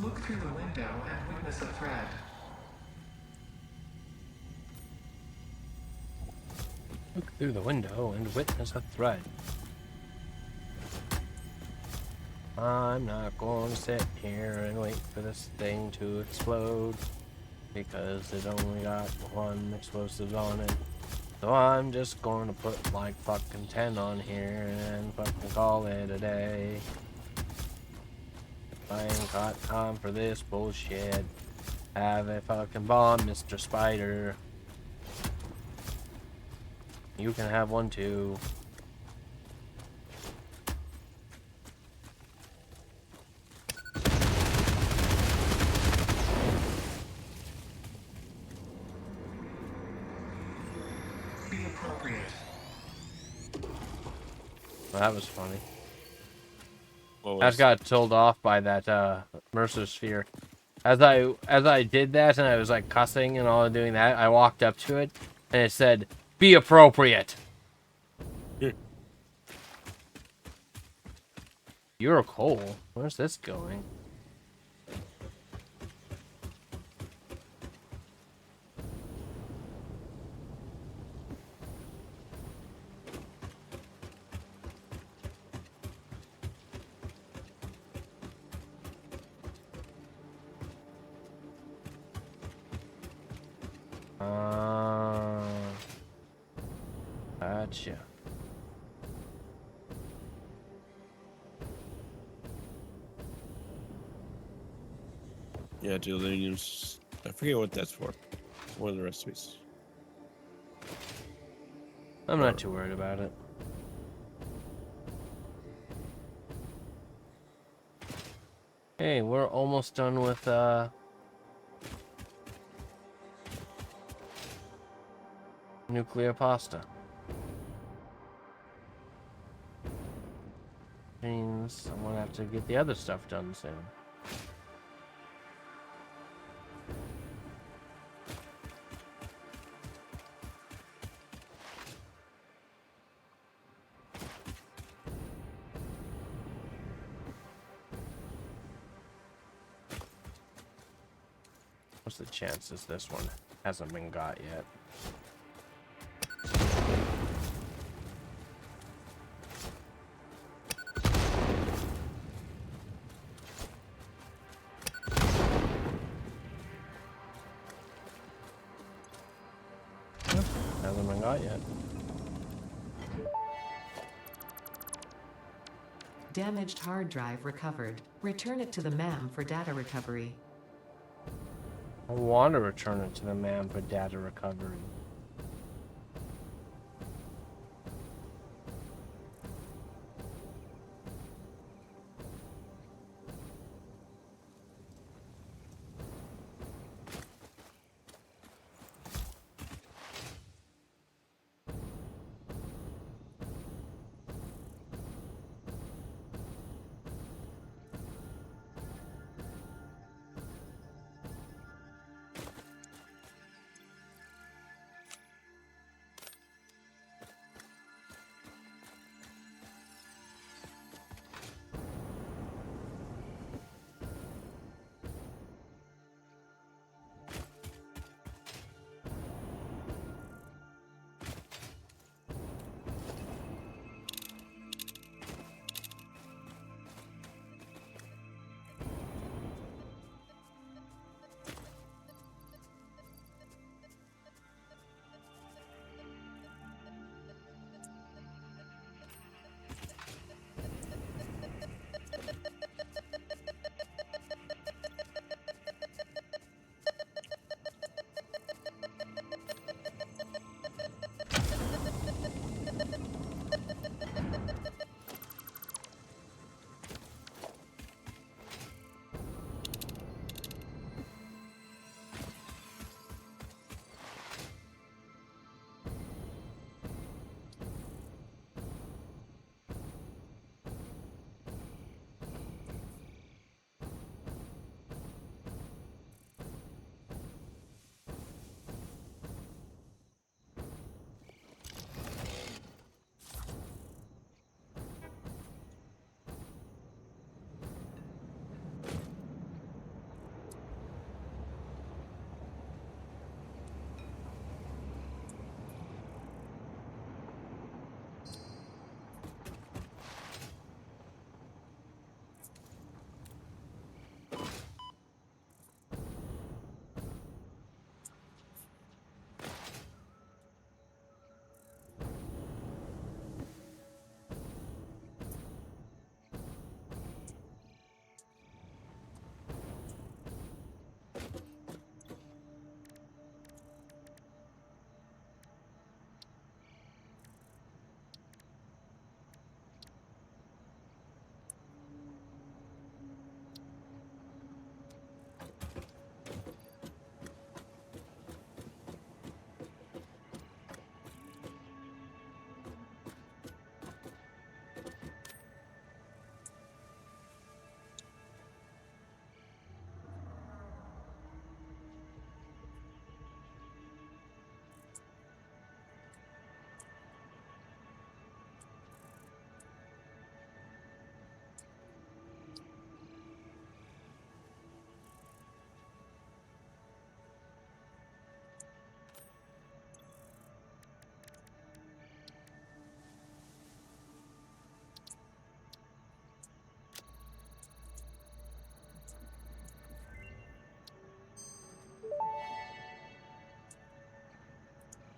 Look through the window and witness a threat. Look through the window and witness a threat. I'm not going to sit here and wait for this thing to explode, because it only got one explosive on it. So I'm just going to put like fucking 10 on here and fucking call it a day. I ain't got time for this bullshit. Have a fucking bomb, Mr. Spider. You can have one too. Be appropriate. Well, that was funny. What I was just got told off by that Mercer sphere. As I did that and I was like cussing and all doing that, I walked up to it and it said, "Be appropriate." You're a coal. Where's this going? Gotcha. Yeah, delirium. I forget what that's for. One of the recipes. I'm not too worried about it. Hey, we're almost done with nuclear pasta. Means I'm gonna have to get the other stuff done soon. What's the chances this one hasn't been got yet? Nope, hasn't been got yet. Damaged hard drive recovered. Return it to the MAM for data recovery. I want to return it to the man for data recovery.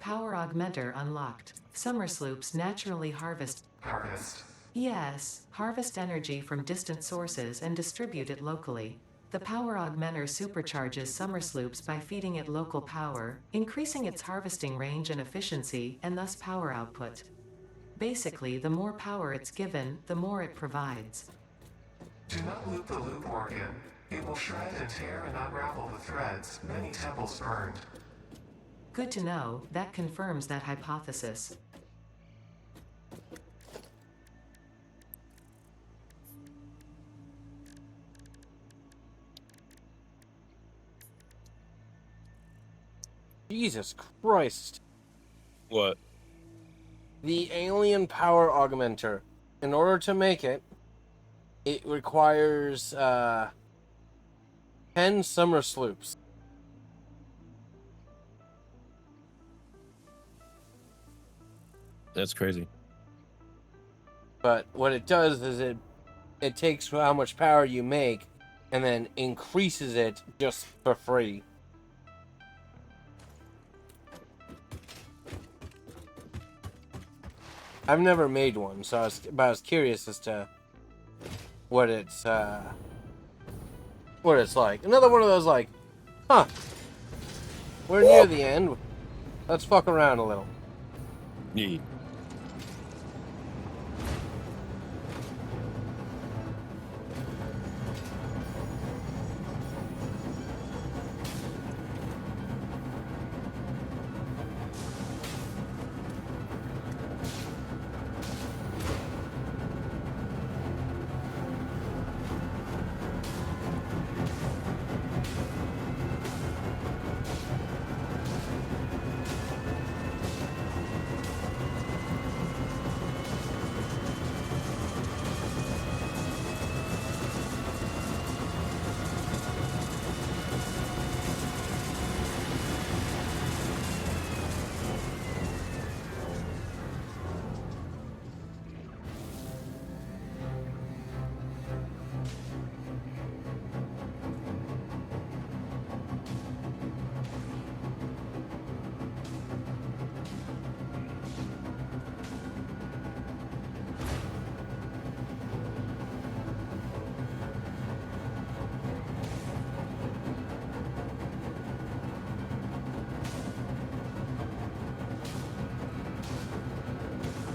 Power augmenter unlocked. Summer sloops naturally harvest. Harvest. Yes, harvest energy from distant sources and distribute it locally. The power augmenter supercharges summer sloops by feeding it local power, increasing its harvesting range and efficiency, and thus power output. Basically, the more power it's given, the more it provides. Do not loop the loop organ. It will shred and tear and unravel the threads, many temples burned. Good to know, that confirms that hypothesis. Jesus Christ. What? The alien power augmenter. In order to make it, it requires 10 summer sloops. That's crazy. But what it does is it takes how much power you make and then increases it just for free. I've never made one, so I was curious as to what it's like. Another one of those like, huh? We're near the end. Let's fuck around a little. Neat.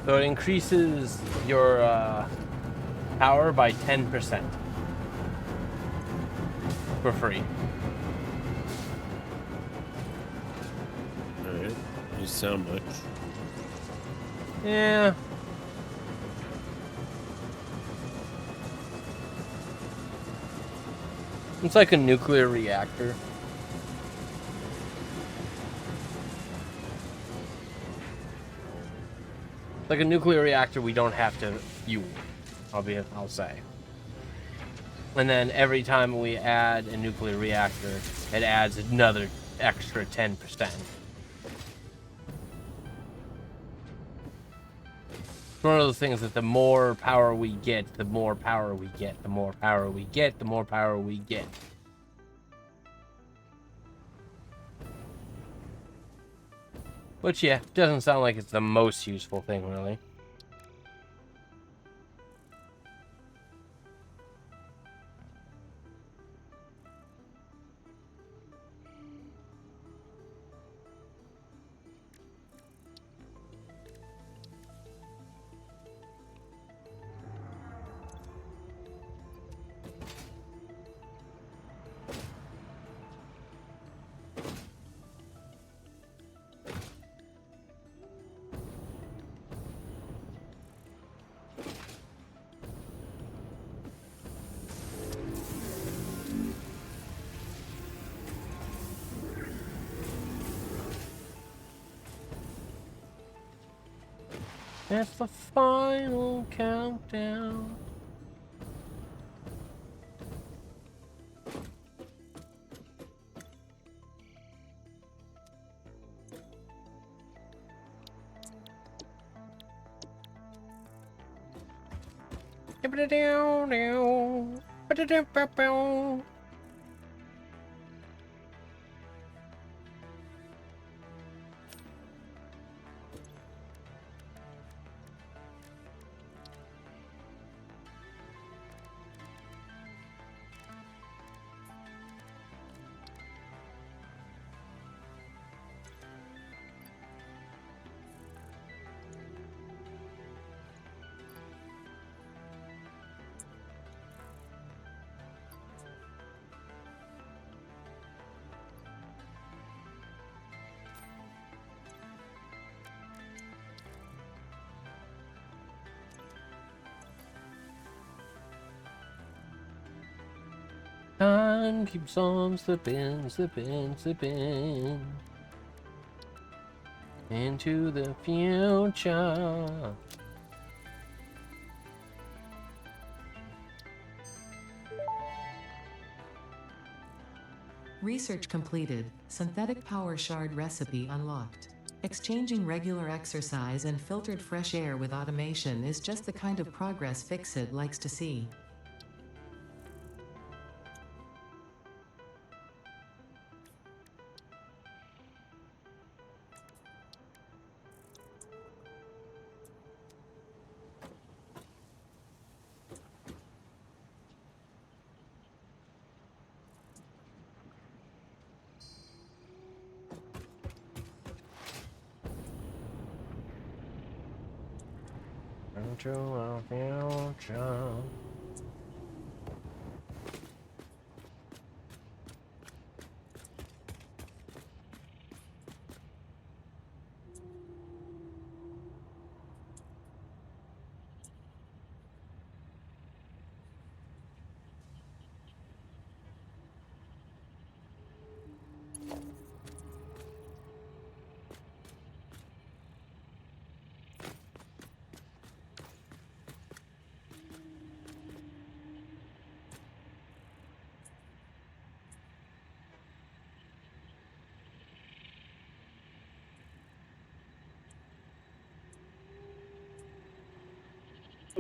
So it increases your power by 10% for free. Alright. You sound much. Yeah. It's like a nuclear reactor. Like a nuclear reactor we don't have to fuel, I'll say. And then every time we add a nuclear reactor, it adds another extra 10%. It's one of those things that the more power we get, the more power we get, the more power we get, the more power we get. Which, yeah, doesn't sound like it's the most useful thing, really. It's the final countdown. Time keeps on slipping, slipping, slipping into the future. Research completed. Synthetic power shard recipe unlocked. Exchanging regular exercise and filtered fresh air with automation is just the kind of progress Fixit likes to see. Into the future.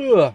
Ugh.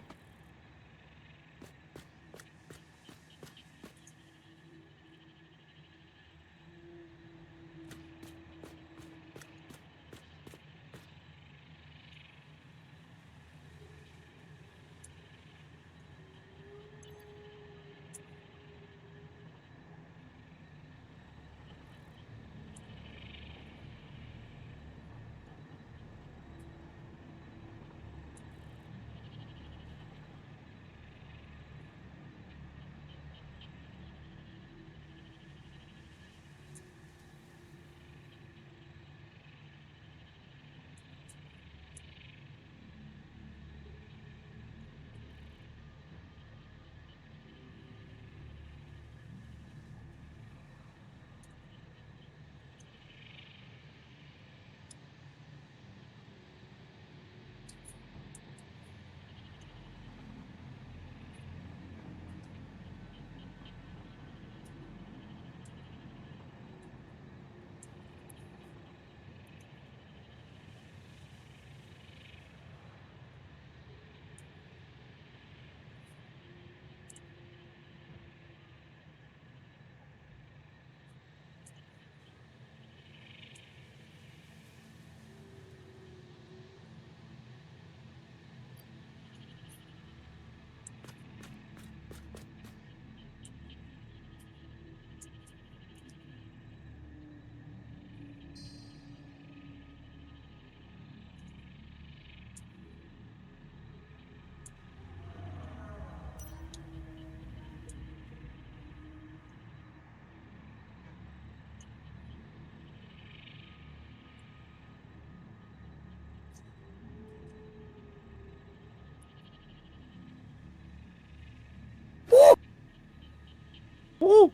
Woo!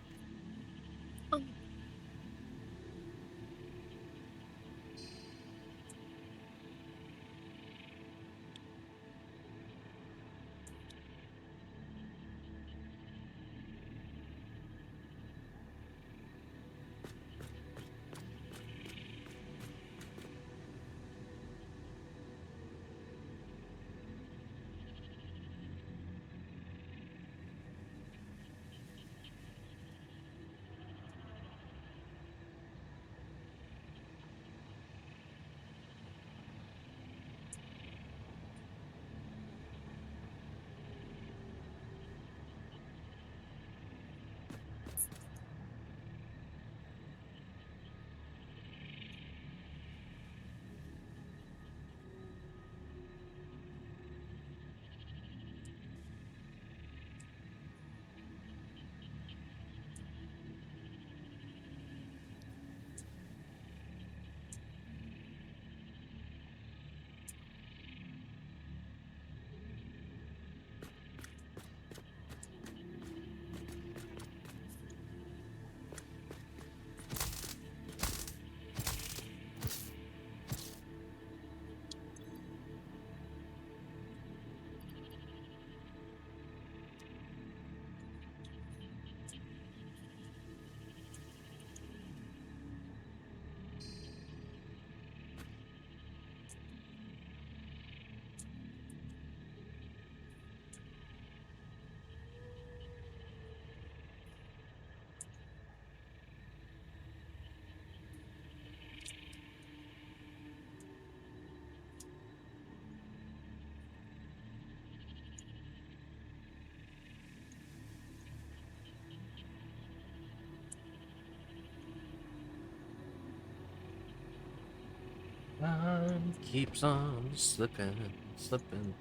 Time keeps on slipping, slipping,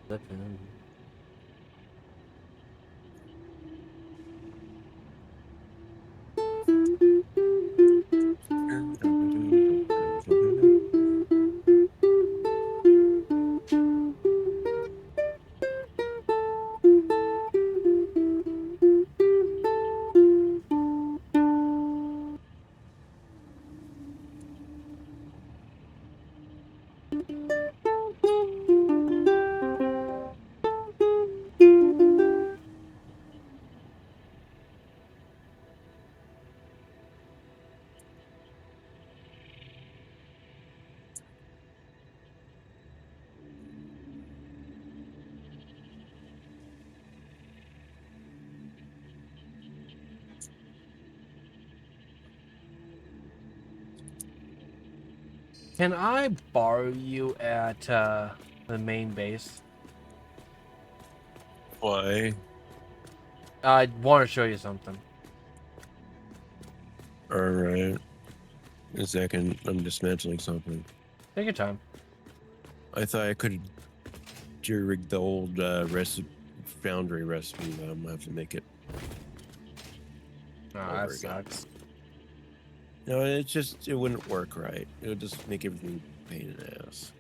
slipping. Can I borrow you at the main base? Why? I want to show you something. All right. A second. I'm dismantling something. Take your time. I thought I could jury-rig the old foundry recipe, but I'm gonna have to make it Oh, over that again. sucks. No, it wouldn't work right. It would just make everything a pain in the ass.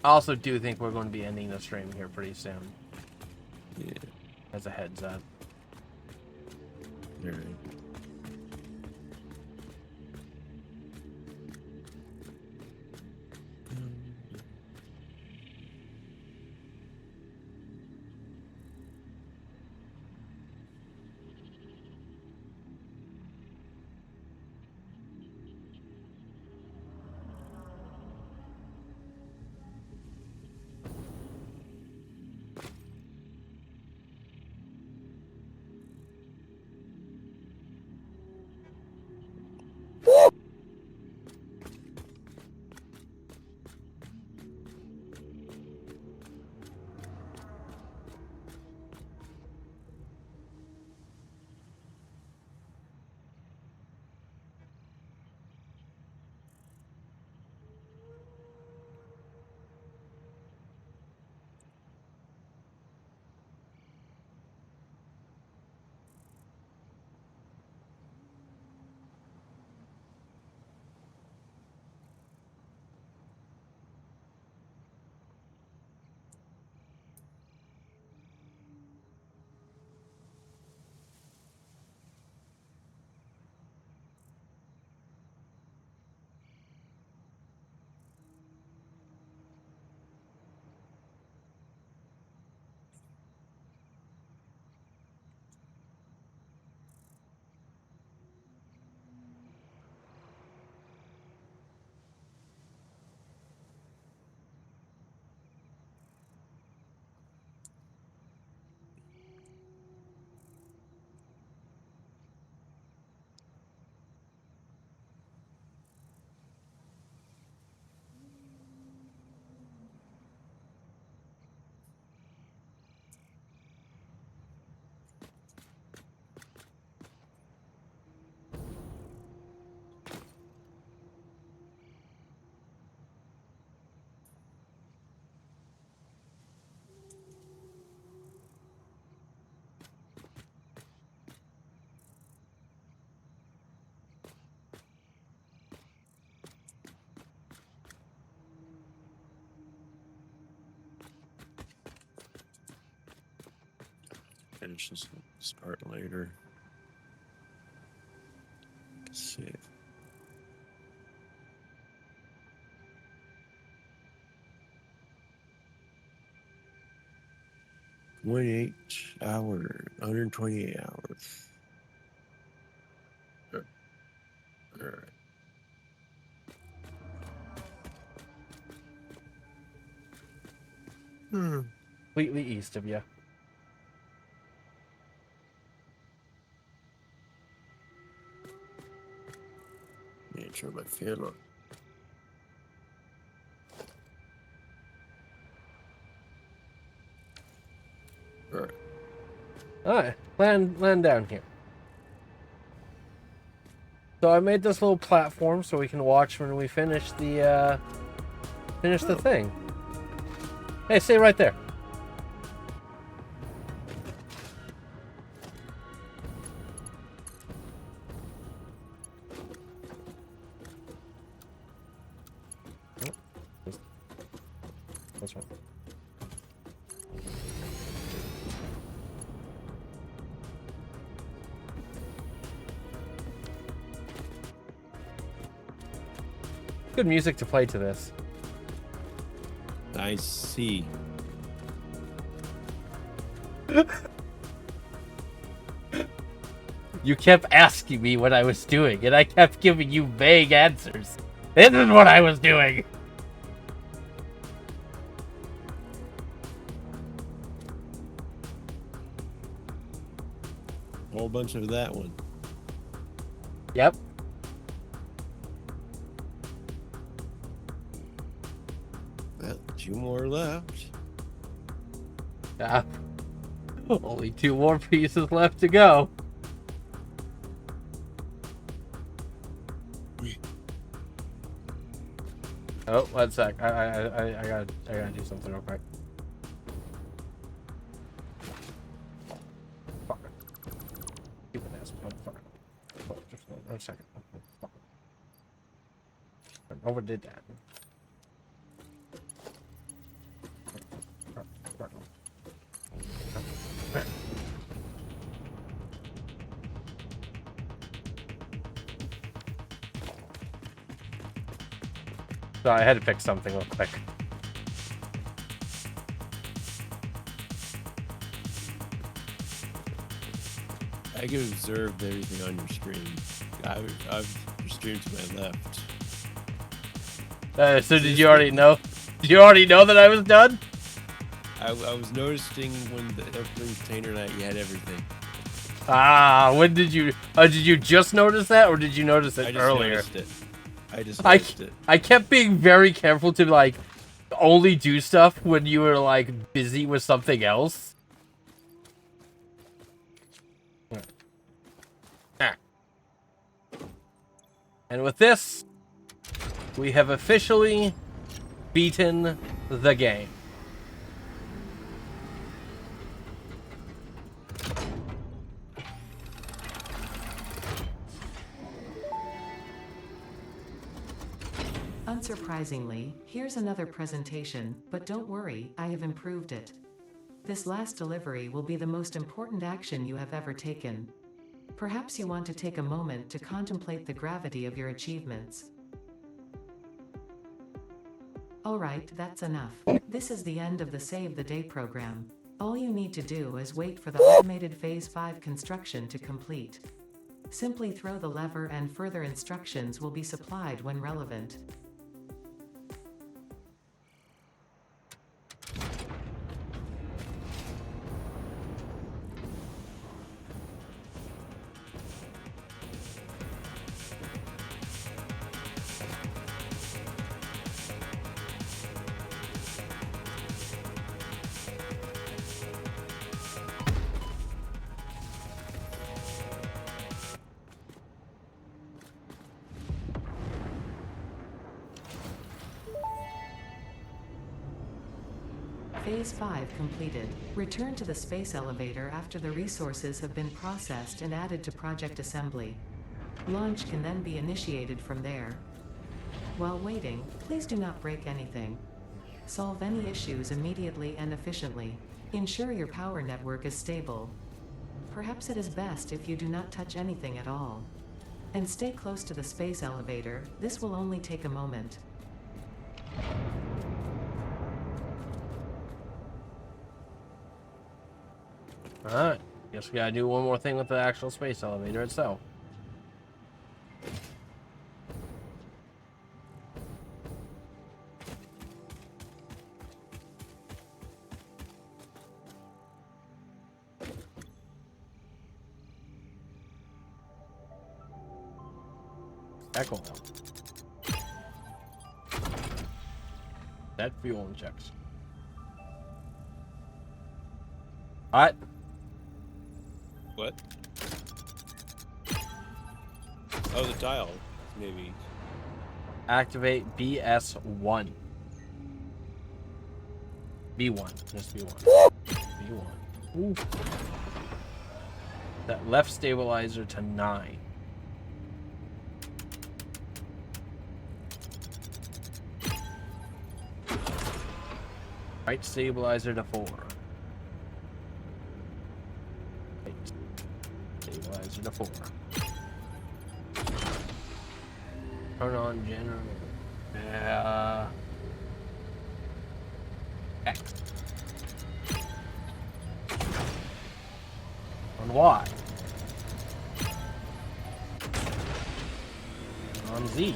I also do think we're going to be ending the stream here pretty soon. Yeah. As a heads up. All right. Finish this part later. Save. $128 hours. All right. Completely east of you. Yeah, turn my fan on. All right. Alright, land down here. So I made this little platform so we can watch when we finish the thing. Hey, stay right there. That's right. Good music to play to this. I see. You kept asking me what I was doing, and I kept giving you vague answers. This is what I was doing. A whole bunch of that one. Yep. Well, 2 more left. Yeah. Only 2 more pieces left to go. Oh, 1 sec. I gotta do something real quick. Fuck. Stupid ass motherfucker. Oh, just 1 second. Fuck. I overdid that. So I had to pick something real quick. I can observe everything on your screen. I've your stream to my left. So did you already know? Did you already know that I was done? I was noticing when the opening container night you had everything. Ah, when did you just notice that, or did you notice it I just earlier? noticed it. I just noticed it. I kept being very careful to like only do stuff when you were like busy with something else. And with this, we have officially beaten the game. Unsurprisingly, here's another presentation, but don't worry, I have improved it. This last delivery will be the most important action you have ever taken. Perhaps you want to take a moment to contemplate the gravity of your achievements. Alright, that's enough. This is the end of the Save the Day program. All you need to do is wait for the automated Phase 5 construction to complete. Simply throw the lever and further instructions will be supplied when relevant. Phase 5 completed. Return to the space elevator after the resources have been processed and added to Project Assembly. Launch can then be initiated from there. While waiting, please do not break anything. Solve any issues immediately and efficiently. Ensure your power network is stable. Perhaps it is best if you do not touch anything at all. And stay close to the space elevator, this will only take a moment. Alright, guess we gotta do one more thing with the actual space elevator itself. Check oil. Set fuel injects. What? What? Oh, the dial. Maybe. Activate BS1. B1. Just B1. B1. Ooh. That left stabilizer to 9. Right stabilizer to 4. Right stabilizer to 4. Turn on generator. X. On Y. On Z.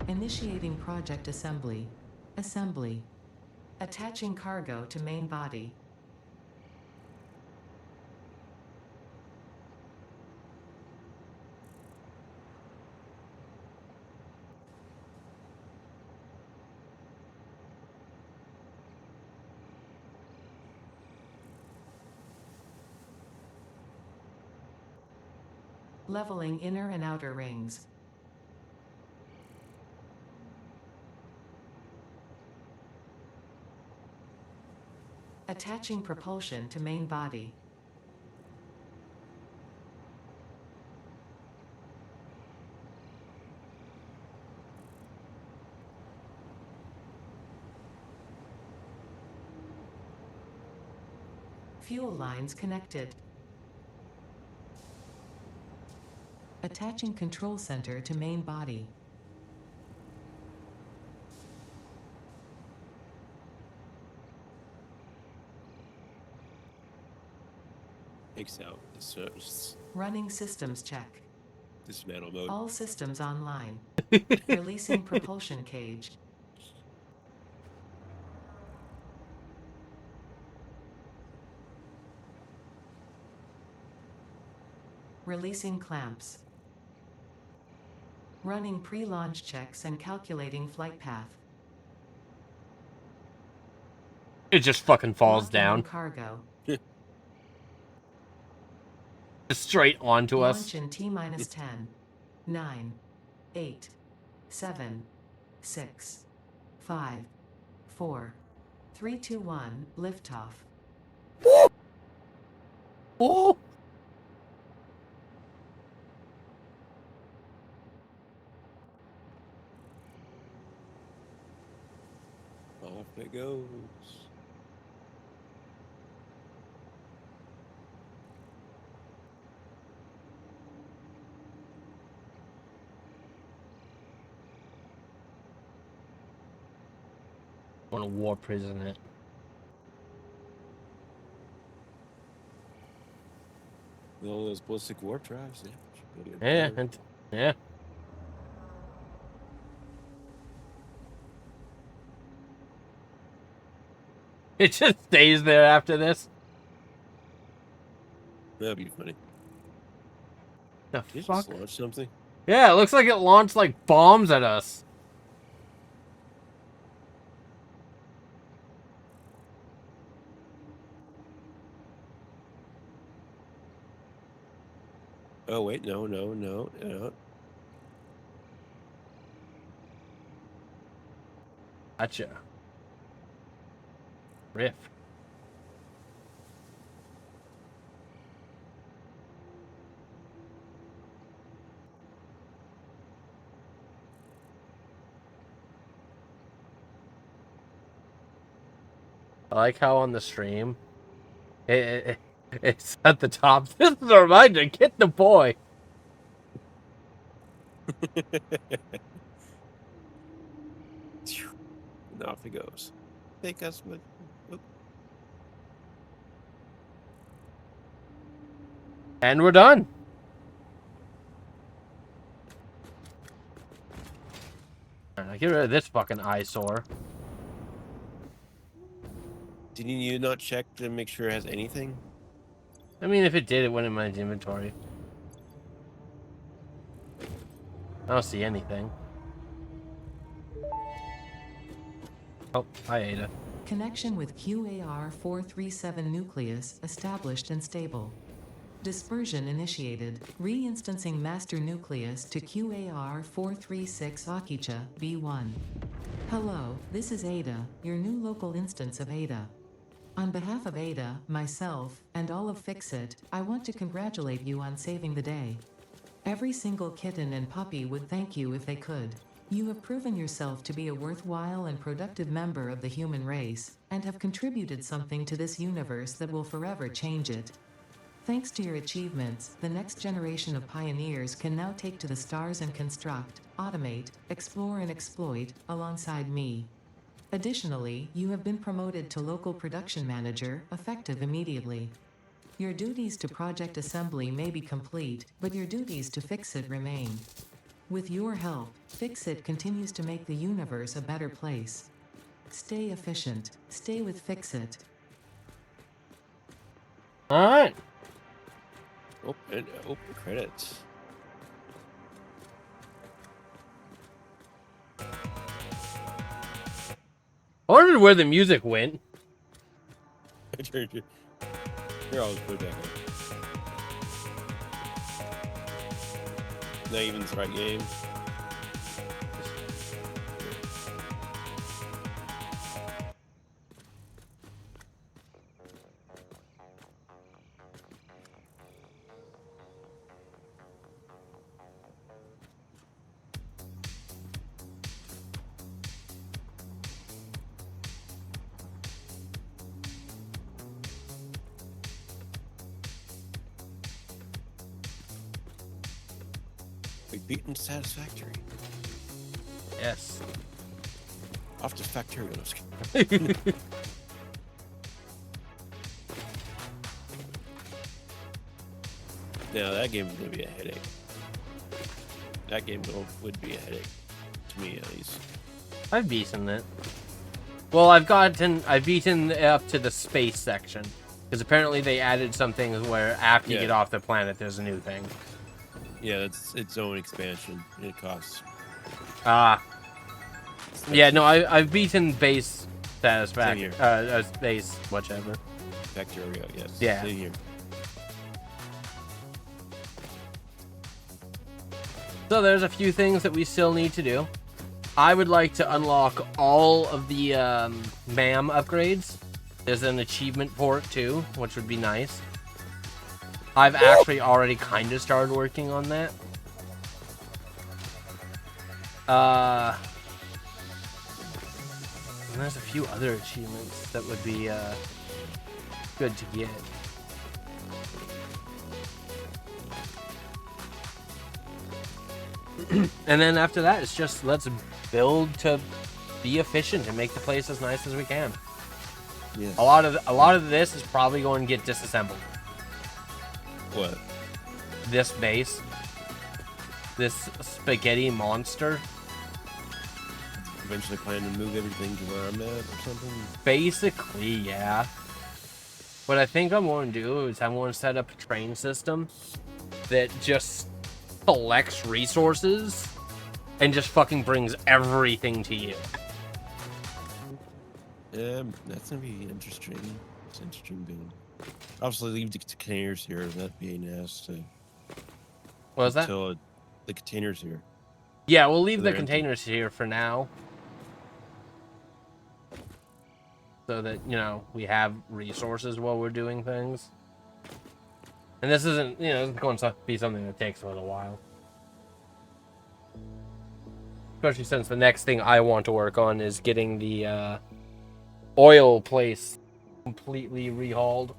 Initiating project assembly. Assembly. Attaching cargo to main body. Leveling inner and outer rings. Attaching propulsion to main body. Fuel lines connected. Attaching control center to main body. Takes out the Running systems check. dismantle mode. All systems online. Releasing propulsion cage. Releasing clamps. Running pre-launch checks and calculating flight path. It just fucking falls Locking on down. cargo. Just straight onto Launch us. in T-10, 9, 8, 7, 6, 5, 4, 3, 2, 1, liftoff. Oh! Off it goes. Want to war prison it. With all those ballistic warp drives, yeah. should be Yeah, better. yeah. It just stays there after this. That'd be funny. The Did you fuck? just launch something? Yeah, it looks like it launched like bombs at us. Oh wait, no. Gotcha. Riff. I like how on the stream, it's at the top. This is a reminder, get the boy. And off it goes. Take us with. Oop. And we're done. Alright, get rid of this fucking eyesore. Didn't you not check to make sure it has anything? I mean, if it did, it went in my inventory. I don't see anything. Oh, hi, Ada. Connection with QAR-437 nucleus established and stable. Dispersion initiated. Reinstancing master nucleus to QAR-436 Akicha, B1. Hello, this is Ada, your new local instance of Ada. On behalf of Ada, myself, and all of Fixit, I want to congratulate you on saving the day. Every single kitten and puppy would thank you if they could. You have proven yourself to be a worthwhile and productive member of the human race, and have contributed something to this universe that will forever change it. Thanks to your achievements, the next generation of pioneers can now take to the stars and construct, automate, explore and exploit, alongside me. Additionally, you have been promoted to local production manager, effective immediately. Your duties to project assembly may be complete, but your duties to Fixit remain. With your help, Fixit continues to make the universe a better place. Stay efficient. Stay with Fixit. Alright. Open credits. I wondered where the music went. Here, I'll put it back in. Not even the right game. We've beaten Satisfactory. Yes. Off to Factory. No, just kidding. Now that game is going to be a headache. That game would be a headache. To me, at least. I've beaten it. Well, I've beaten up to the space section. Because apparently they added something where after you get off the planet, there's a new thing. Yeah, that's its own expansion. It costs. Yeah, no, I've beaten base Satisfactory. Same Base, whichever. Factorio, yes. Yeah. Same here. So there's a few things that we still need to do. I would like to unlock all of the MAM upgrades. There's an achievement for it too, which would be nice. I've actually already kind of started working on that. And there's a few other achievements that would be good to get. And then after that, it's just let's build to be efficient and make the place as nice as we can. Yes. A lot of this is probably going to get disassembled. What? This base, this spaghetti monster. Eventually plan to move everything to where I'm at or something? Basically, yeah. What I think I'm going to do is I'm going to set up a train system that just collects resources and just fucking brings everything to you. That's gonna be interesting. It's interesting build. Obviously, leave the containers here. That'd be nice to. What was that? Until the containers here. Yeah, we'll leave the They're empty. containers here for now. So that, you know, we have resources while we're doing things. And this isn't, you know, it's going to be something that takes a little while. Especially since the next thing I want to work on is getting the oil place completely rehauled.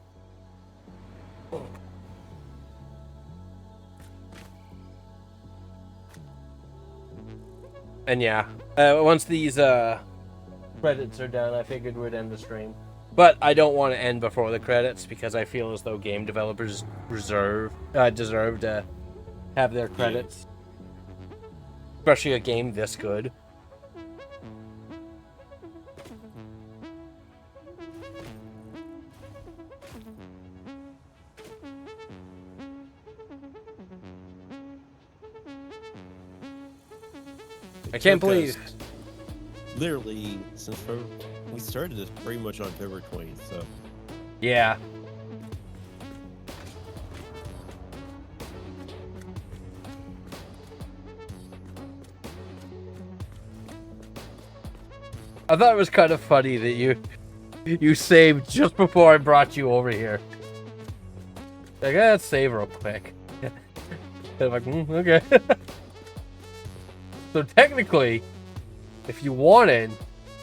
And yeah, once these credits are done, I figured we'd end the stream. But I don't want to end before the credits because I feel as though game developers deserve to have their credits. Especially a game this good. I can't believe. Literally, since we started this pretty much on February 20th, so. Yeah. I thought it was kind of funny that you saved just before I brought you over here. Like, let's save real quick. And I'm like, okay. So technically, if you wanted,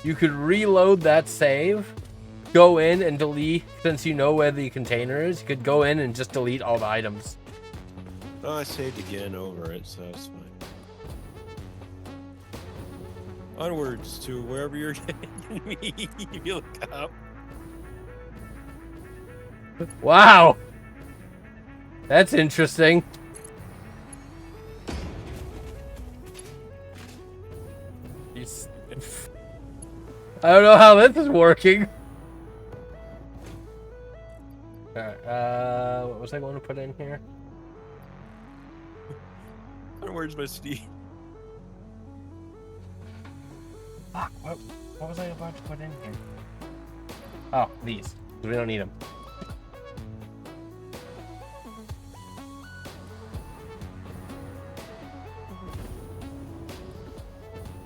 you could reload that save, go in and delete, since you know where the container is, you could go in and just delete all the items. Oh, I saved again over it, so it's fine. Onwards to wherever you're taking me, if you look up. Wow! That's interesting. I don't know how this is working. Alright, what was I going to put in here? Where's my Steve? Fuck, what was I about to put in here? Oh, these. We don't need them.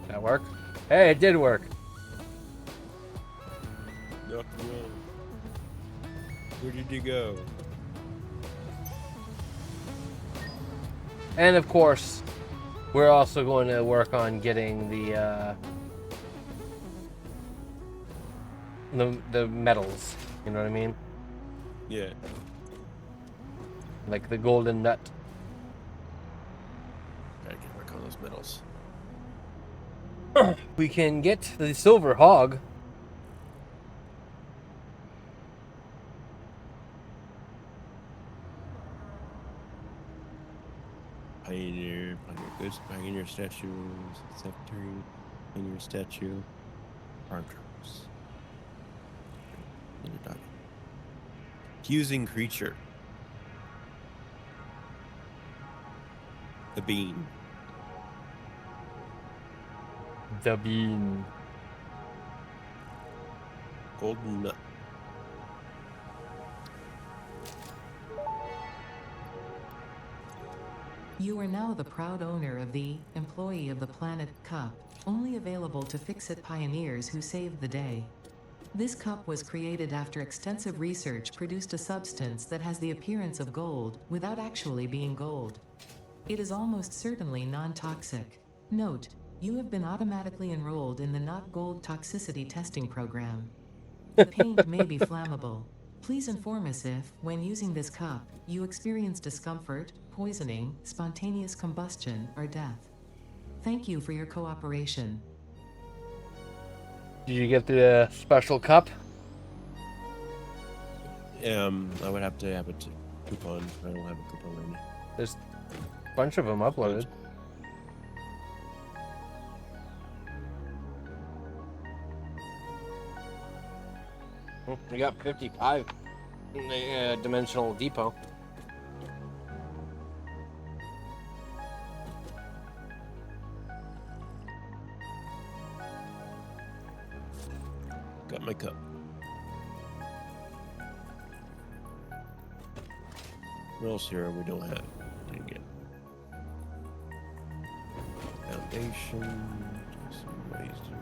That work? Hey, it did work. Where did you go? And of course, we're also going to work on getting the medals. You know what I mean? Yeah. Like the golden nut. Gotta get work on those medals. We can get the silver hog. Pioneer goods, pioneer statues, Satisfactory, pioneer statue, farm trucks. Fusing creature. The bean. The bean. Golden nut. You are now the proud owner of the Employee of the Planet Cup, only available to Fix-It pioneers who saved the day. This cup was created after extensive research produced a substance that has the appearance of gold without actually being gold. It is almost certainly non-toxic. Note, you have been automatically enrolled in the Not Gold Toxicity Testing Program. The paint may be flammable. Please inform us if, when using this cup, you experience discomfort, poisoning, spontaneous combustion, or death. Thank you for your cooperation. Did you get the special cup? I would have to have a coupon. I don't have a coupon right now. There's a bunch of them uploaded. We got 55 in the Dimensional Depot. Got my cup. What else here we don't have? Didn't get. Foundation. Some ways to...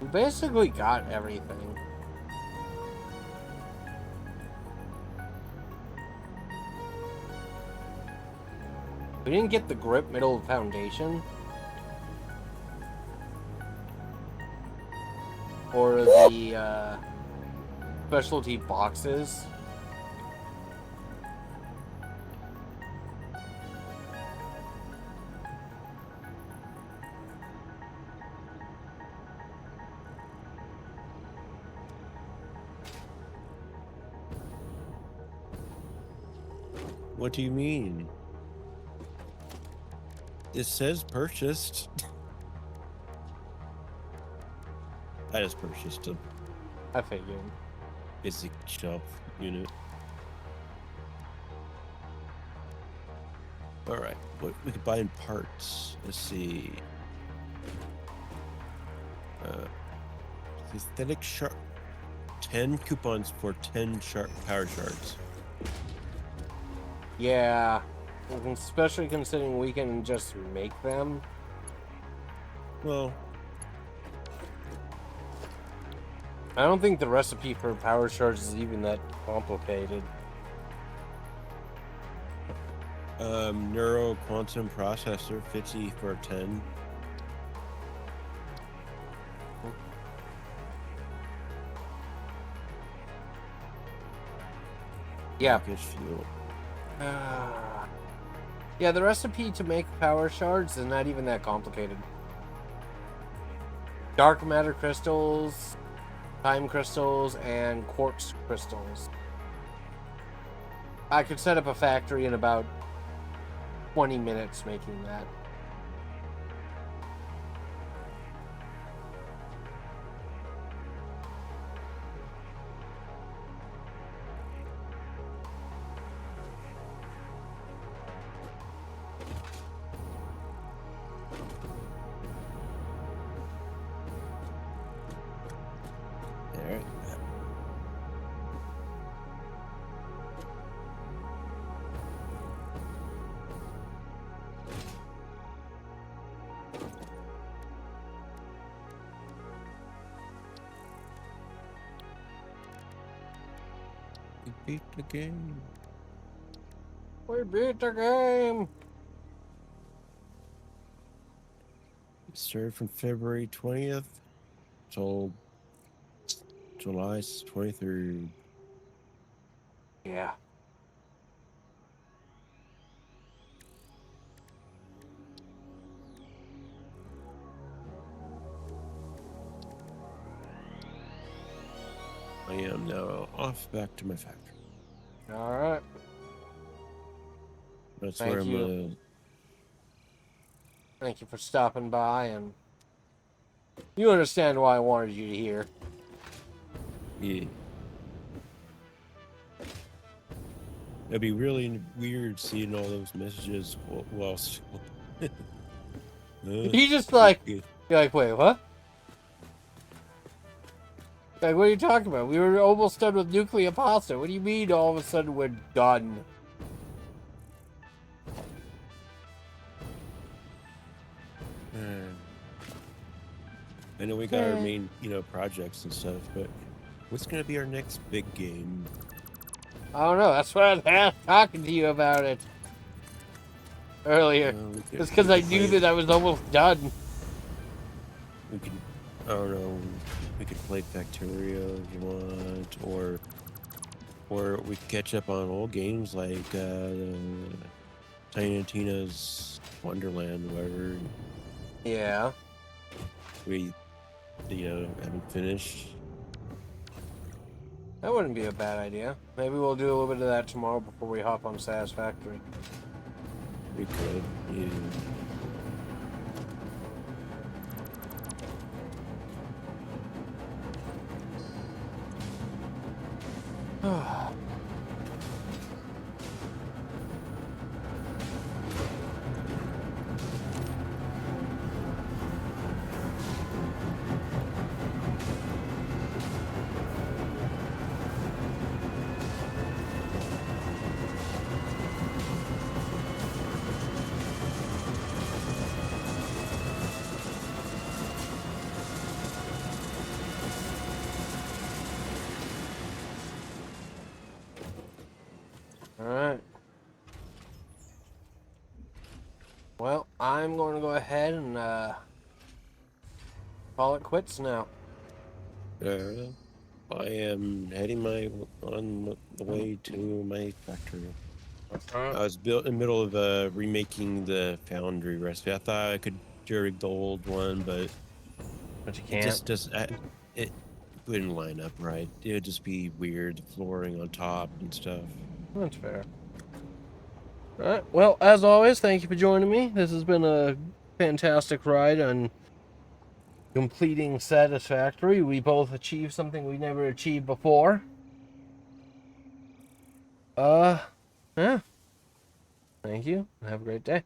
We basically got everything. We didn't get the grip middle foundation. Or the specialty boxes. What do you mean? It says purchased. I just purchased a I figured. basic shelf unit. All right, what we could buy in parts? Let's see. Synthetic shark. 10 coupons for 10 power shards. Yeah, especially considering we can just make them. Well, I don't think the recipe for power shards is even that complicated. Neuro quantum processor 50 for 10. Yeah. Package fuel. Yeah, the recipe to make power shards is not even that complicated. Dark matter crystals, time crystals, and quartz crystals. I could set up a factory in about 20 minutes making that. Alright. We beat the game. We beat the game! It started from February 20th till July 23rd. Yeah. I am now off back to my factory. Alright. That's Thank where I'm you. gonna. Thank you for stopping by, and you understand why I wanted you to hear. Yeah. It'd be really weird seeing all those messages whilst. You just like, you're like, wait, what? Like, what are you talking about? We were almost done with nuclear pasta. What do you mean all of a sudden we're done? I know we got our main, projects and stuff, but what's gonna be our next big game? I don't know. That's why I was talking to you about it earlier. It's because I knew that I was almost done. We could, I don't know, we could play Factorio if you want, or we could catch up on old games like Tiny Tina's Wonderland, whatever. Yeah. We, haven't finished. That wouldn't be a bad idea. Maybe we'll do a little bit of that tomorrow before we hop on Satisfactory. We could, yeah. Alright. Well, I'm going to go ahead and call it quits now. I am heading on the way to my factory. I was in the middle of remaking the foundry recipe. I thought I could rig the old one, but you it can't. just doesn't. It wouldn't line up right. It would just be weird, flooring on top and stuff. That's fair. All right. Well, as always, thank you for joining me. This has been a fantastic ride on completing Satisfactory. We both achieved something we never achieved before. Yeah. Thank you. Have a great day.